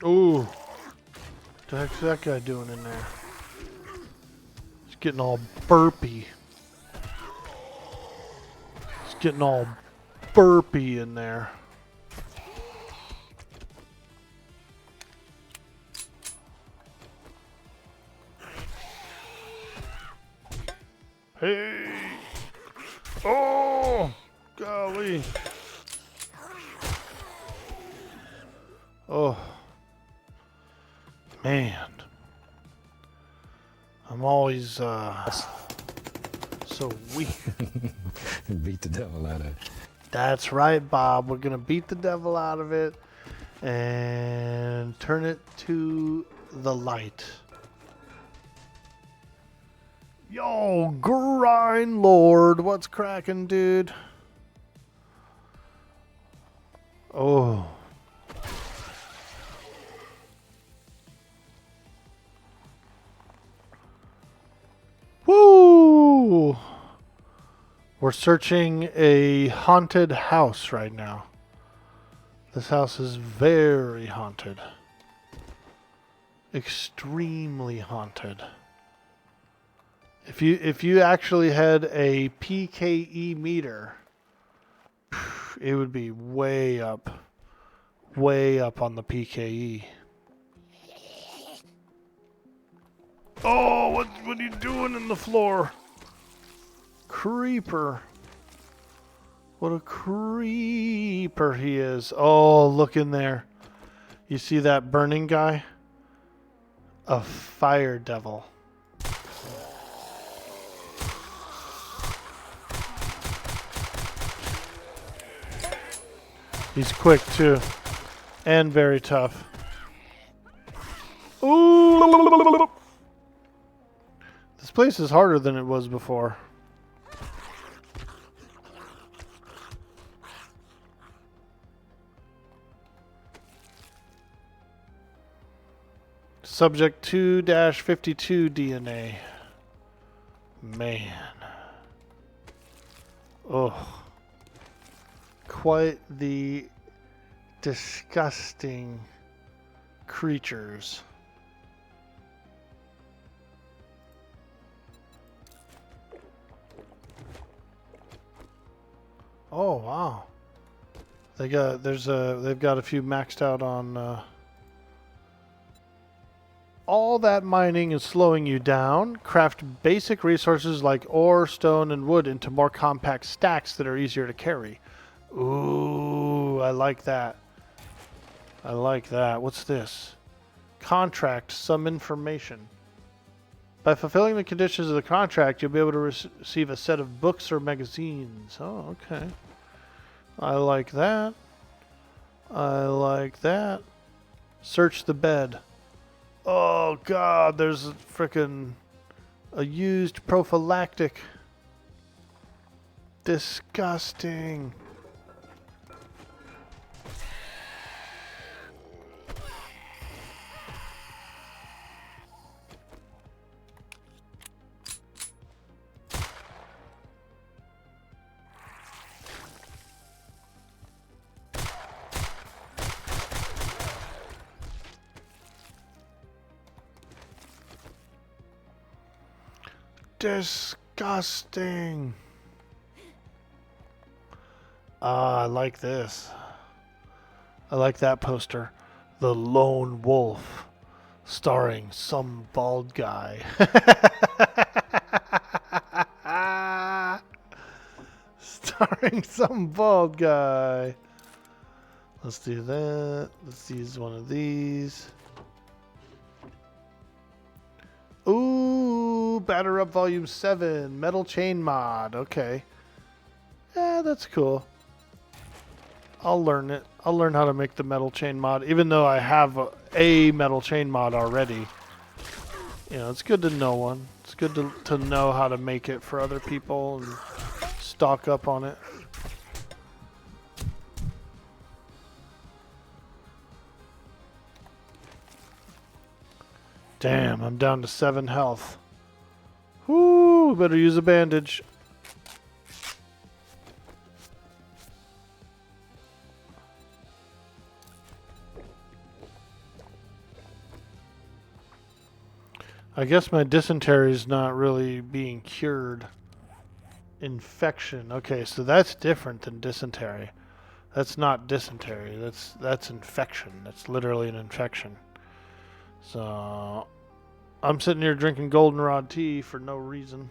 Ooh, what the heck's that guy doing in there? He's getting all burpy. He's getting all burpy in there. Hey! Oh! Golly! Oh. Man. I'm always, so weak. Beat the devil out of it. That's right, Bob. We're going to beat the devil out of it and turn it to the light. Yo, grind lord. What's cracking, dude? Oh. Woo! we're searching a haunted house right now. This house is very haunted. Extremely haunted. If you actually had a PKE meter, it would be way up on the PKE. Oh, what are you doing in the floor? Creeper. What a creeper he is. Oh, look in there. You see that burning guy? A fire devil. He's quick too. And very tough. Ooh. This place is harder than it was before. Subject 2-52 DNA. Man. Oh. Quite the disgusting creatures. Oh wow. They've got a few maxed out on all that mining is slowing you down. Craft basic resources like ore, stone, and wood into more compact stacks that are easier to carry. Ooh, I like that. I like that. What's this? Contract some information. By fulfilling the conditions of the contract, you'll be able to receive a set of books or magazines. Oh, okay. I like that. I like that. Search the bed. Oh, God, there's a used prophylactic. Disgusting. Disgusting. I like this. I like that poster. The Lone Wolf, starring some bald guy. Starring some bald guy. Let's do that. Let's use one of these. Ooh, Batter Up Volume 7, Metal Chain Mod. Okay. Yeah, that's cool. I'll learn it. I'll learn how to make the Metal Chain Mod, even though I have a Metal Chain Mod already. You know, it's good to know one. It's good to know how to make it for other people and stock up on it. Damn, I'm down to 7 health. Whoo, better use a bandage. I guess my dysentery is not really being cured. Infection. Okay, so that's different than dysentery. That's not dysentery. That's infection. That's literally an infection. So, I'm sitting here drinking goldenrod tea for no reason.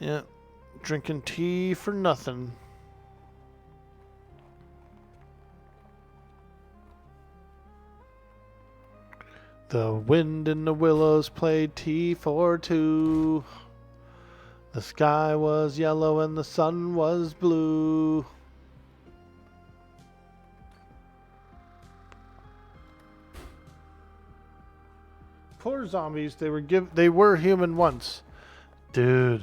Yeah, drinking tea for nothing. The wind in the willows played tea for two. The sky was yellow and the sun was blue. Poor zombies, they were human once. Dude,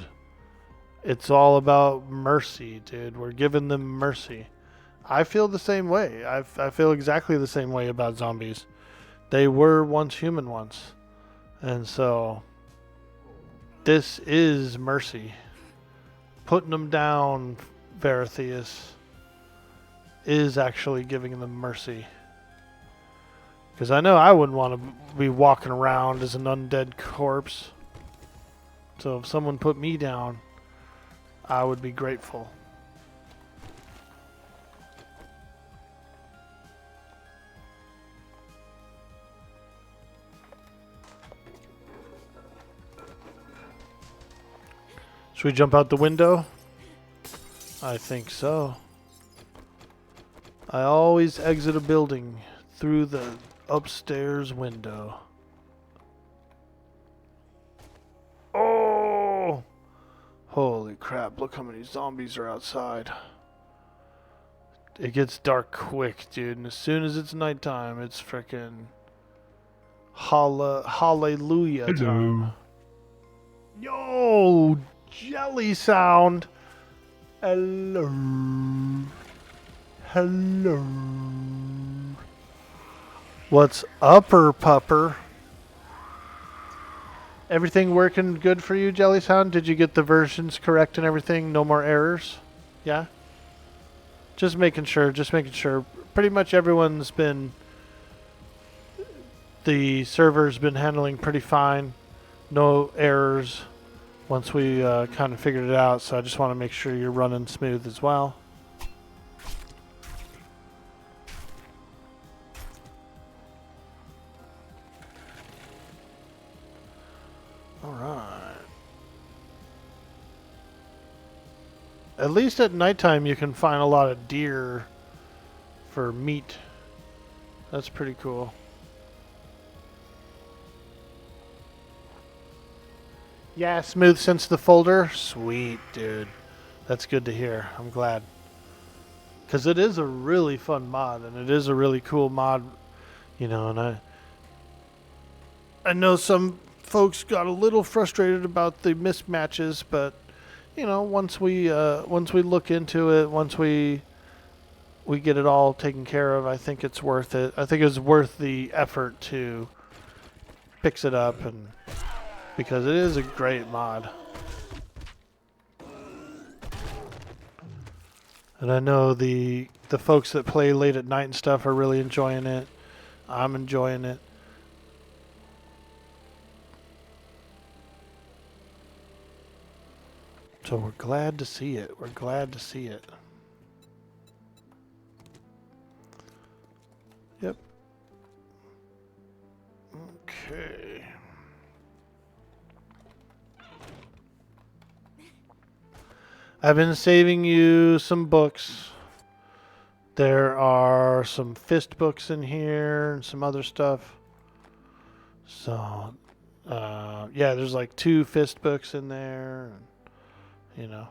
it's all about mercy, dude. We're giving them mercy. I feel the same way. I feel exactly the same way about zombies. They were once human once. And so this is mercy. putting them down, Veratheus, is actually giving them mercy. Because I know I wouldn't want to be walking around as an undead corpse. So if someone put me down, I would be grateful. Should we jump out the window? I think so. I always exit a building through the upstairs window. Oh! Holy crap, look how many zombies are outside. It gets dark quick, dude, and as soon as it's nighttime, it's frickin' hallelujah time. Yo! Jelly sound! Hello. Hello. What's upper pupper? Everything working good for you, Jelly Sound? Did you get the versions correct and everything? No more errors? Yeah? Just making sure, Pretty much everyone's been... The server's been handling pretty fine. No errors once we kind of figured it out, so I just want to make sure you're running smooth as well. Alright. At least at nighttime you can find a lot of deer for meat. That's pretty cool. Yeah, smooth since the folder. Sweet, dude. That's good to hear. I'm glad. Because it is a really fun mod, and it is a really cool mod, you know, and I know some folks got a little frustrated about the mismatches, but, you know, once we look into it, once we get it all taken care of, I think it's worth it. I think it's worth the effort to fix it up, and because it is a great mod. And I know the folks that play late at night and stuff are really enjoying it. I'm enjoying it. So we're glad to see it. We're glad to see it. Yep. Okay. I've been saving you some books. There are some fist books in here and some other stuff. So, yeah, there's like 2 fist books in there. You know.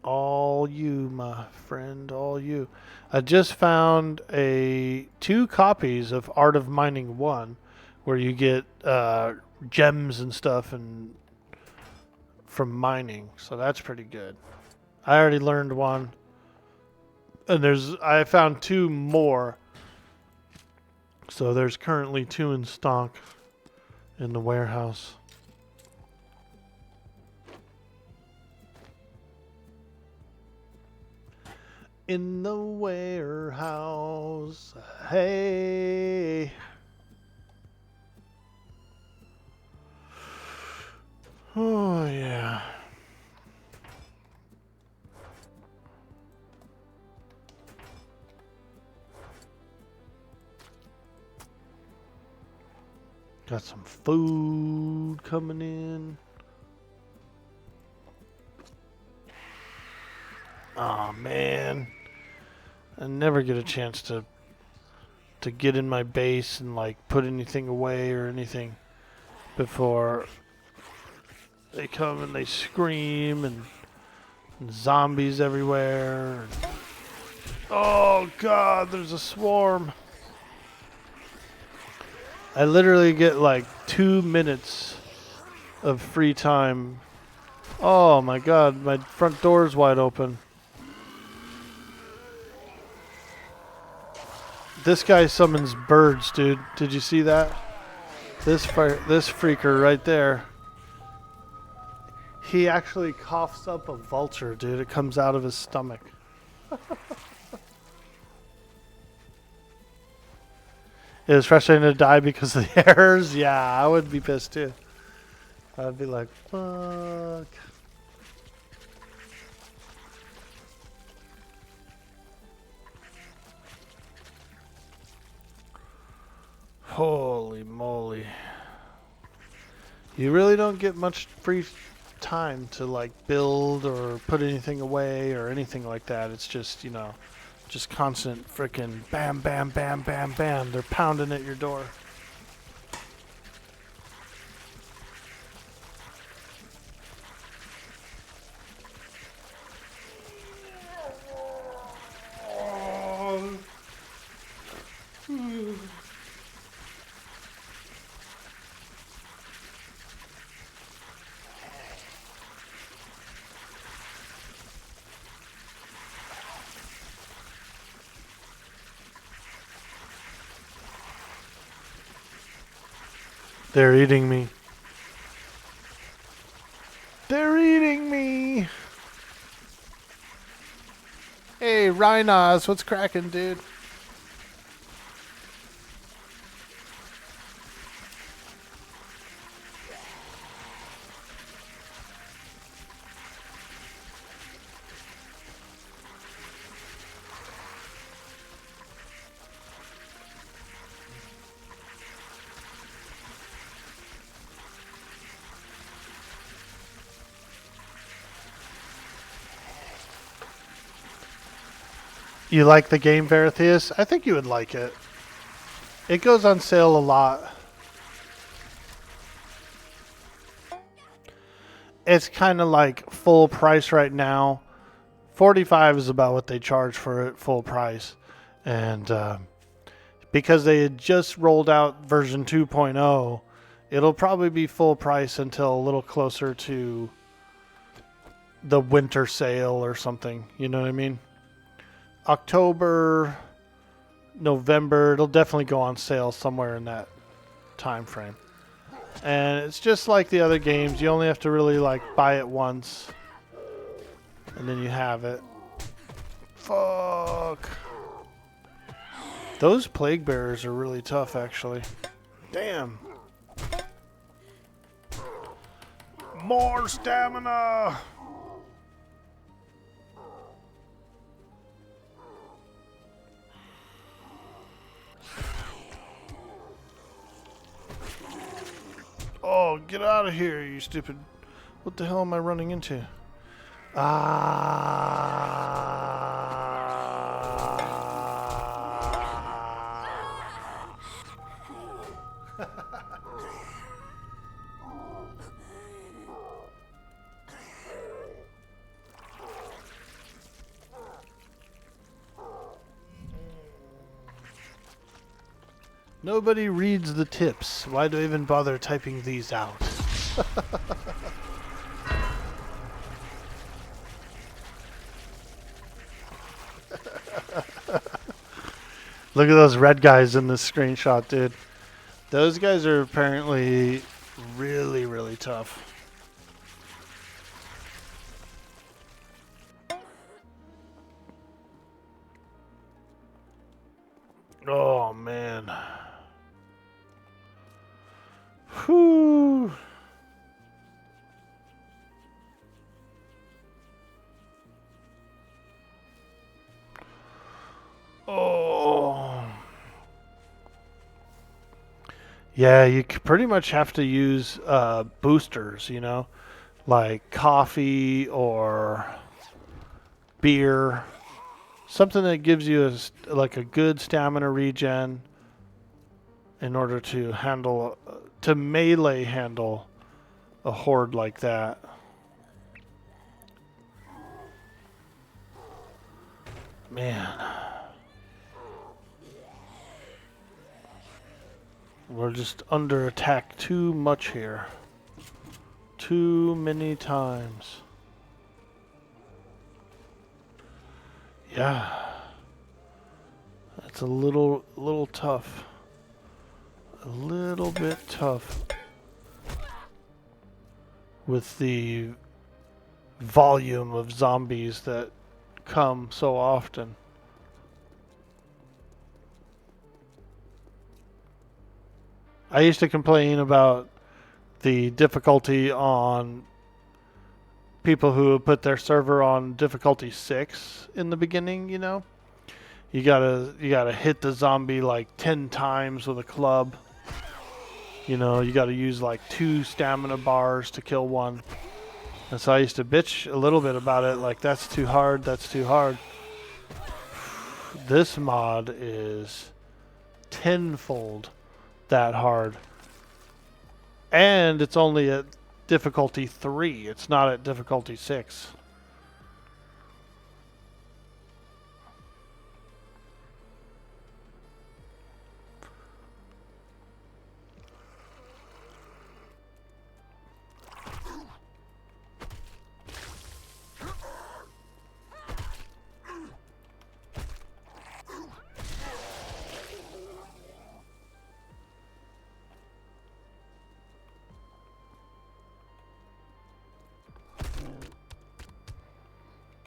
All you, my friend, all you. I just found 2 copies of Art of Mining 1 where you get gems and stuff and from mining, so that's pretty good. I already learned 1, and I found 2 more, so there's currently 2 in stock in the warehouse. In the warehouse, hey. Oh, yeah. Got some food coming in. Oh, man. I never get a chance to get in my base and, like, put anything away or anything before they come and they scream and zombies everywhere. Oh god, there's a swarm. I literally get like 2 minutes of free time. Oh my god, my front door's wide open. This guy summons birds, dude. Did you see that? This freaker right there. He actually coughs up a vulture, dude. It comes out of his stomach. It was frustrating to die because of the errors. Yeah, I would be pissed too. I'd be like, fuck. Holy moly. You really don't get much free time to like build or put anything away or anything like that. It's just, you know, just constant freaking bam, bam, bam, bam, bam. They're pounding at your door. They're eating me. They're eating me. Hey, Rhinos, what's cracking, dude? You like the game, Veritheus? I think you would like it. It goes on sale a lot. It's kind of like full price right now. 45 is about what they charge for it full price. And because they had just rolled out version 2.0, it'll probably be full price until a little closer to the winter sale or something. You know what I mean? October, November, it'll definitely go on sale somewhere in that time frame. And it's just like the other games. You only have to really like buy it once, and then you have it. Fuck. Those plague bearers are really tough, actually. Damn. More stamina. Oh, get out of here, you stupid. What the hell am I running into? Nobody reads the tips. Why do I even bother typing these out? Look at those red guys in this screenshot, dude. Those guys are apparently really, really tough. Oh, man. Whew. Oh. Yeah, you pretty much have to use boosters, you know, like coffee or beer. Something that gives you like a good stamina regen in order to handle, to melee handle a horde like that. Man. We're just under attack too much here. Too many times. Yeah. That's a little tough. A little bit tough with the volume of zombies that come so often. I used to complain about the difficulty on people who would put their server on difficulty 6 in the beginning, you know? You gotta hit the zombie like 10 times with a club. You know, you gotta use like 2 stamina bars to kill one. And so I used to bitch a little bit about it, like that's too hard, that's too hard. This mod is tenfold that hard. And it's only at difficulty 3. It's not at difficulty 6.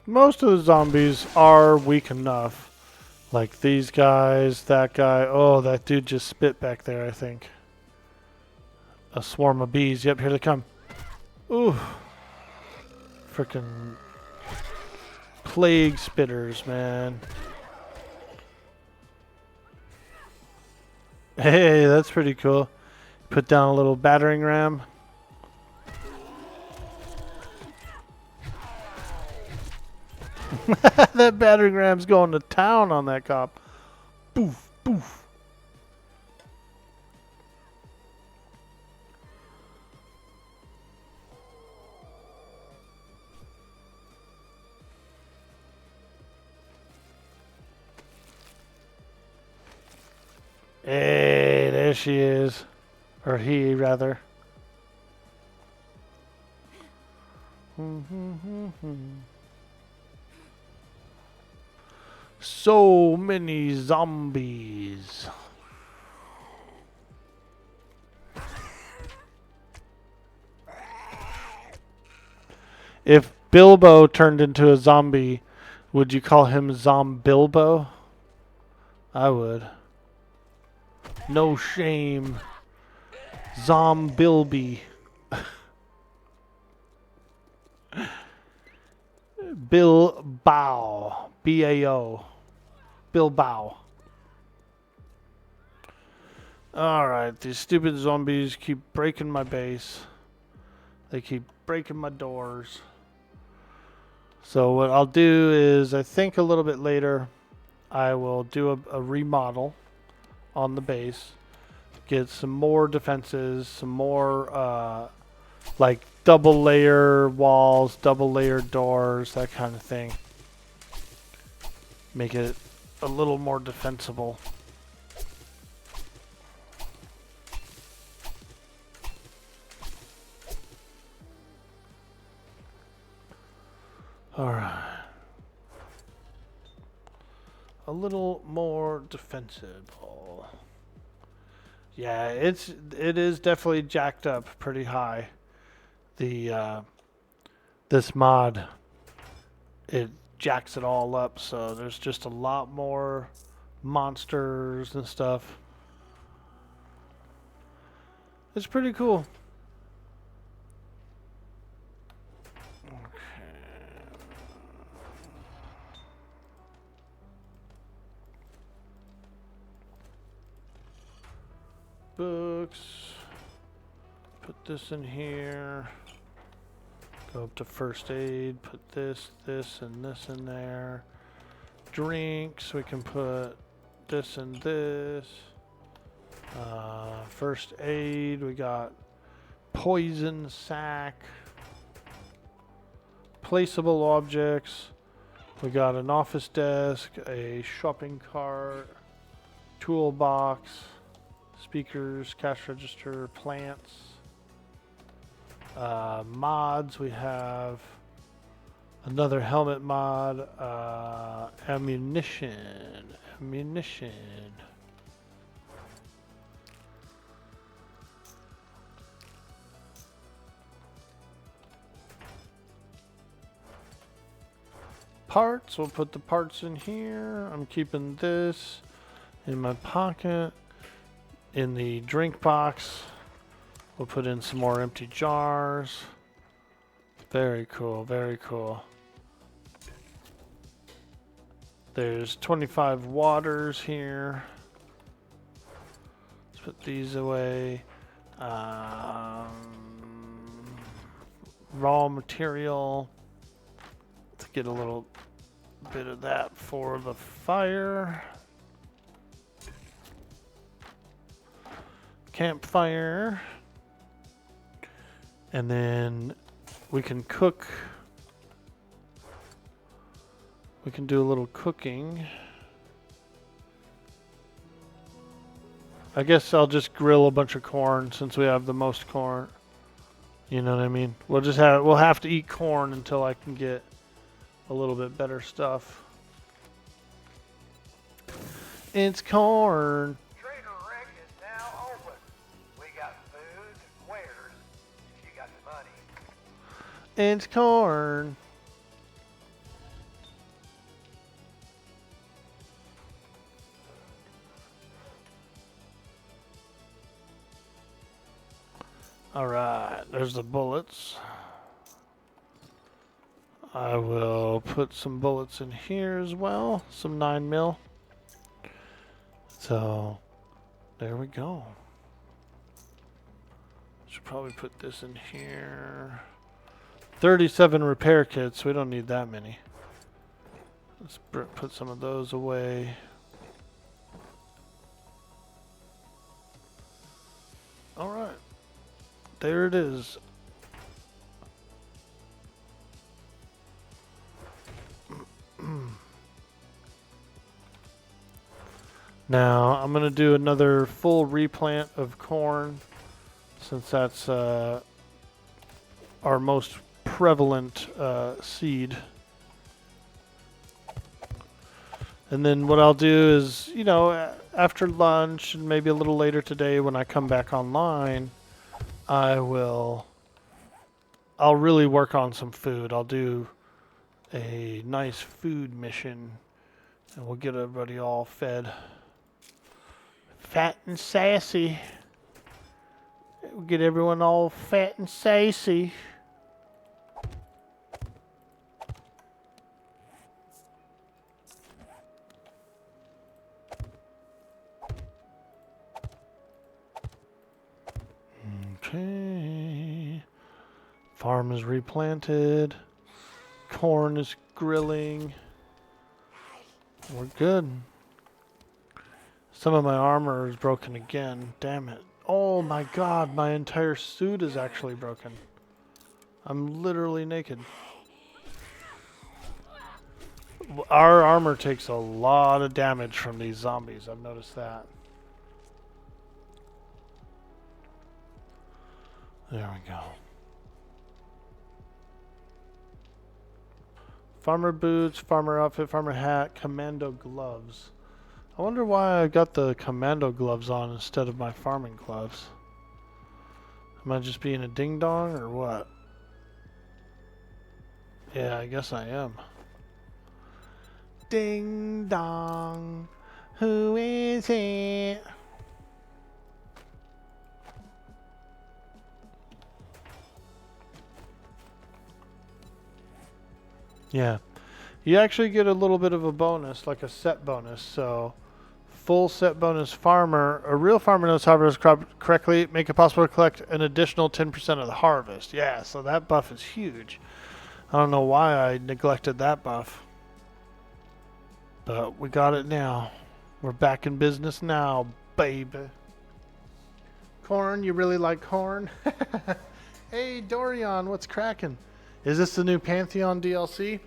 Most of the zombies are weak enough. Like these guys, that guy. Oh, that dude just spit back there, I think. A swarm of bees. Yep, here they come. Ooh. Frickin' plague spitters, man. Hey, that's pretty cool. Put down a little battering ram. That battering ram's going to town on that cop. Poof, poof. Hey, there she is. Or he, rather. So many zombies. If Bilbo turned into a zombie, would you call him Zombilbo? I would. No shame. Zombilby. Bilbao. B-A-O. Bilbao. Alright, these stupid zombies keep breaking my base. They keep breaking my doors. So what I'll do is, I think a little bit later, I will do a remodel on the base. Get some more defenses, some more like double layer walls, double layer doors, that kind of thing. Make it a little more defensible. Alright. A little more defensible. Yeah, it is definitely jacked up pretty high. The this mod, it jacks it all up, so there's just a lot more monsters and stuff. It's pretty cool. Books. Put this in here. Go up to first aid. Put this, and this in there. Drinks. We can put this and this. First aid. We got poison sack. Placeable objects. We got an office desk, a shopping cart, toolbox, speakers, cash register, plants. Mods, we have another helmet mod, ammunition. parts. We'll put the parts in here. I'm keeping this in my pocket. In the drink box, we'll put in some more empty jars. Very cool, very cool. There's 25 waters here. Let's put these away. Raw material. Let's get a little bit of that for the fire. Campfire. And then we can cook. We can do a little cooking. I guess I'll just grill a bunch of corn since we have the most corn. You know what I mean? We'll have to eat corn until I can get a little bit better stuff. It's corn. Trader Rick is now open. We got food and wares if you got the money. It's corn. Alright, there's the bullets. I will put some bullets in here as well. Some 9mm. So, there we go. Should probably put this in here. 37 repair kits. We don't need that many. Let's put some of those away. Alright. There it is. Now, I'm going to do another full replant of corn since that's our most prevalent seed. And then what I'll do is, you know, after lunch and maybe a little later today when I come back online, I'll really work on some food. I'll do a nice food mission and we'll get everybody all fed. Fat and sassy. We'll get everyone all fat and sassy. Okay. Farm is replanted. Corn is grilling. We're good. Some of my armor is broken again. Damn it. Oh my god, my entire suit is actually broken. I'm literally naked. Our armor takes a lot of damage from these zombies. I've noticed that. There we go. Farmer boots, farmer outfit, farmer hat, commando gloves. I wonder why I got the commando gloves on instead of my farming gloves. Am I just being a ding-dong or what? Yeah, I guess I am. Ding-dong, who is it? Yeah, you actually get a little bit of a bonus, like a set bonus. So, full set bonus farmer. A real farmer knows how to harvest crop correctly, make it possible to collect an additional 10% of the harvest. Yeah, so that buff is huge. I don't know why I neglected that buff. But we got it now. We're back in business now, baby. Corn, you really like corn? Hey, Dorian, what's cracking? Is this the new Pantheon DLC?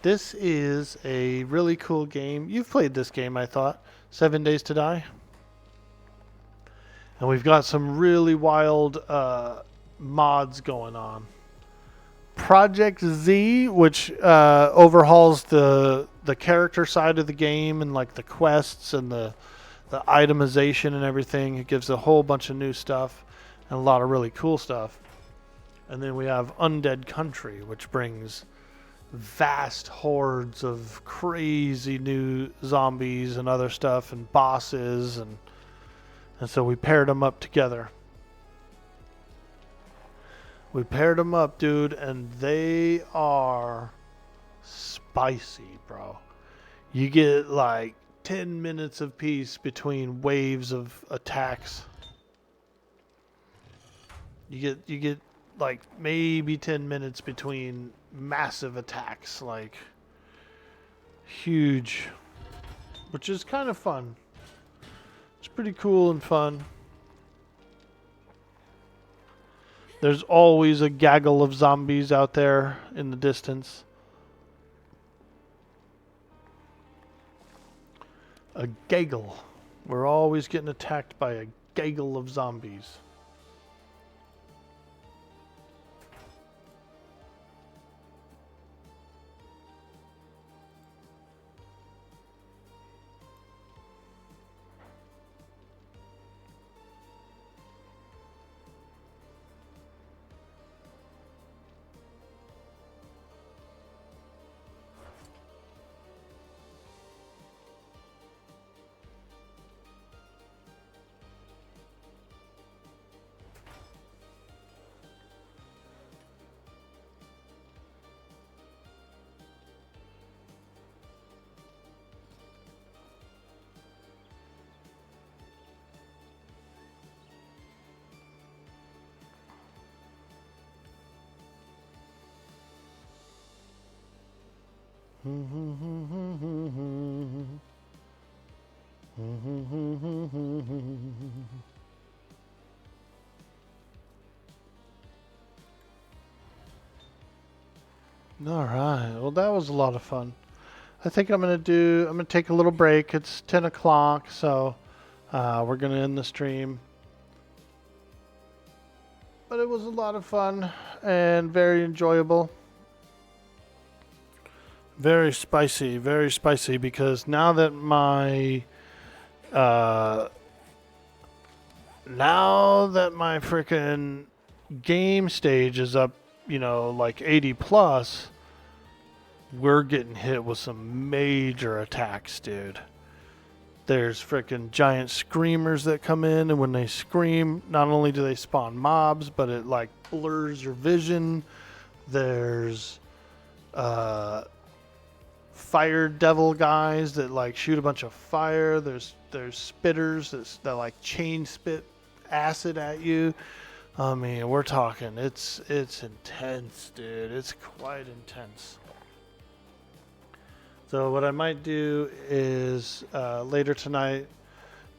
This is a really cool game. You've played this game, I thought. 7 Days to Die. And we've got some really wild mods going on. Project Z, which overhauls the character side of the game and like the quests and the itemization and everything. It gives a whole bunch of new stuff and a lot of really cool stuff. And then we have Undead Country, which brings, vast hordes of crazy new zombies and other stuff and bosses, and so we paired them up together. We paired them up, dude, and they are spicy, bro. You get like 10 minutes of peace between waves of attacks. You get like maybe 10 minutes between massive attacks, like huge, which is kind of fun. It's pretty cool and fun. There's always a gaggle of zombies out there in the distance. A gaggle. We're always getting attacked by a gaggle of zombies. All right. Well, that was a lot of fun. I think I'm gonna take a little break. It's 10 o'clock, so we're gonna end the stream. But it was a lot of fun and very enjoyable. Very spicy because now that my freaking game stage is up, like 80 plus, we're getting hit with some major attacks, dude. There's freaking giant screamers that come in, and when they scream, not only do they spawn mobs, but it like blurs your vision. There's fire devil guys that like shoot a bunch of fire. There's spitters that like chain spit acid at you. I mean, we're talking it's intense, dude. It's quite intense. So what I might do is later tonight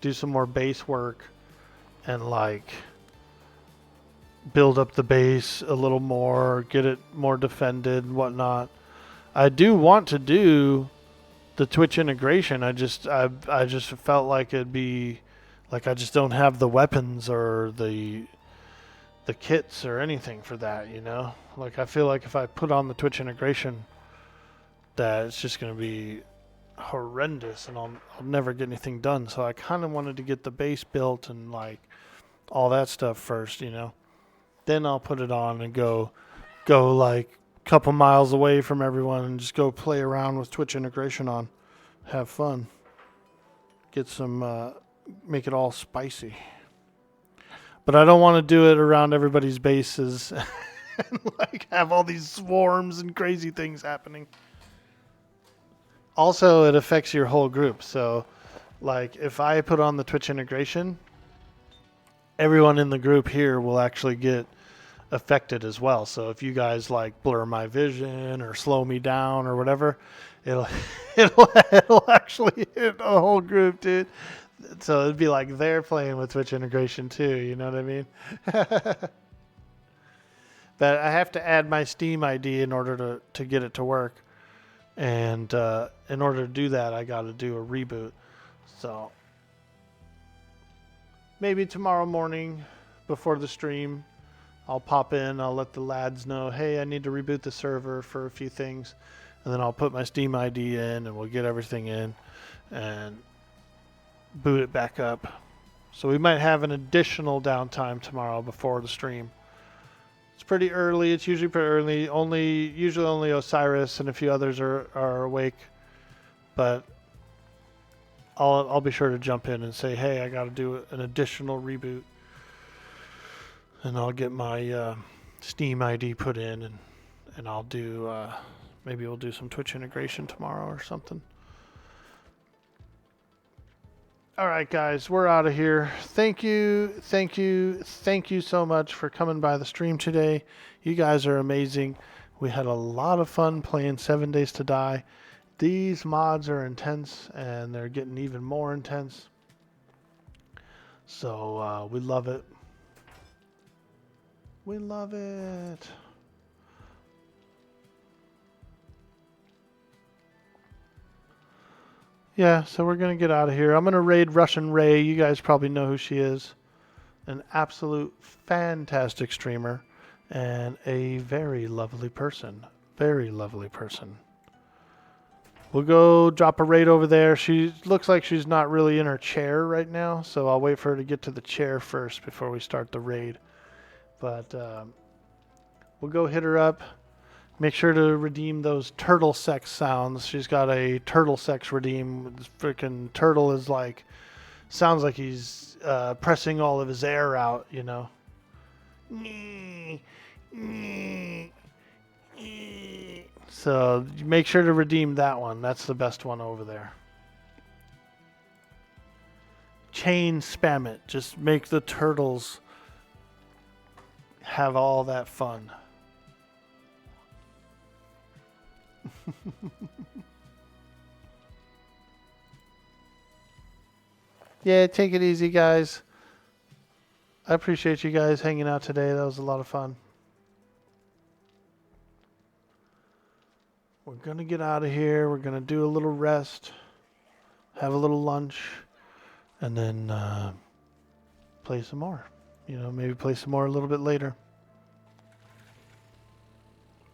do some more base work and like build up the base a little more, get it more defended and whatnot. I do want to do the Twitch integration. I just felt like it'd be like I just don't have the weapons or the kits or anything for that, Like I feel like if I put on the Twitch integration, that it's just going to be horrendous and I'll never get anything done. So I kind of wanted to get the base built and like all that stuff first, Then I'll put it on and go like a couple miles away from everyone and just go play around with Twitch integration on. Have fun. Get some, make it all spicy. But I don't want to do it around everybody's bases and like have all these swarms and crazy things happening. Also, it affects your whole group. So, like, if I put on the Twitch integration, everyone in the group here will actually get affected as well. So if you guys like blur my vision or slow me down or whatever, it'll actually hit the whole group, dude. So it'd be like they're playing with Twitch integration too. You know what I mean? But I have to add my Steam ID in order to get it to work. And in order to do that, I got to do a reboot. So maybe tomorrow morning before the stream, I'll pop in. I'll let the lads know, hey, I need to reboot the server for a few things. And then I'll put my Steam ID in and we'll get everything in and boot it back up. So we might have an additional downtime tomorrow before the stream. It's pretty early. It's usually pretty early. Usually only Osiris and a few others are awake. But I'll be sure to jump in and say, hey, I got to do an additional reboot. And I'll get my Steam ID put in, and I'll do, maybe we'll do some Twitch integration tomorrow or something. All right, guys, we're out of here. Thank you so much for coming by the stream today. You guys are amazing. We had a lot of fun playing 7 Days to Die. These mods are intense, and they're getting even more intense. So we love it. We love it. Yeah, so we're going to get out of here. I'm going to raid Russian Ray. You guys probably know who she is. An absolute fantastic streamer and a very lovely person. Very lovely person. We'll go drop a raid over there. She looks like she's not really in her chair right now, so I'll wait for her to get to the chair first before we start the raid. But we'll go hit her up. Make sure to redeem those turtle sex sounds. She's got a turtle sex redeem. This freaking turtle is like, sounds like he's pressing all of his air out, you know. So make sure to redeem that one. That's the best one over there. Chain spam it. Just make the turtles have all that fun. Yeah, take it easy, guys. I appreciate you guys hanging out today. That was a lot of fun. We're going to get out of here. We're going to do a little rest, have a little lunch, and then play some more. You know, maybe play some more a little bit later.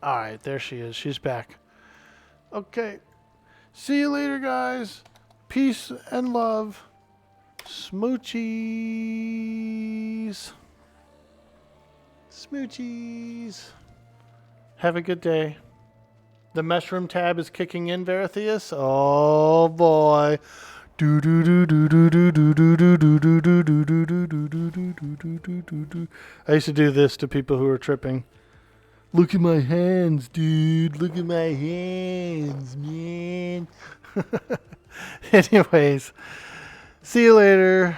All right, there she is. She's back. Okay. See you later, guys. Peace and love. Smoochies. Smoochies. Have a good day. The mushroom tab is kicking in, Veratheus. Oh boy. I used to do this to people who were tripping. Look at my hands, dude. Look at my hands, man. Anyways, see you later.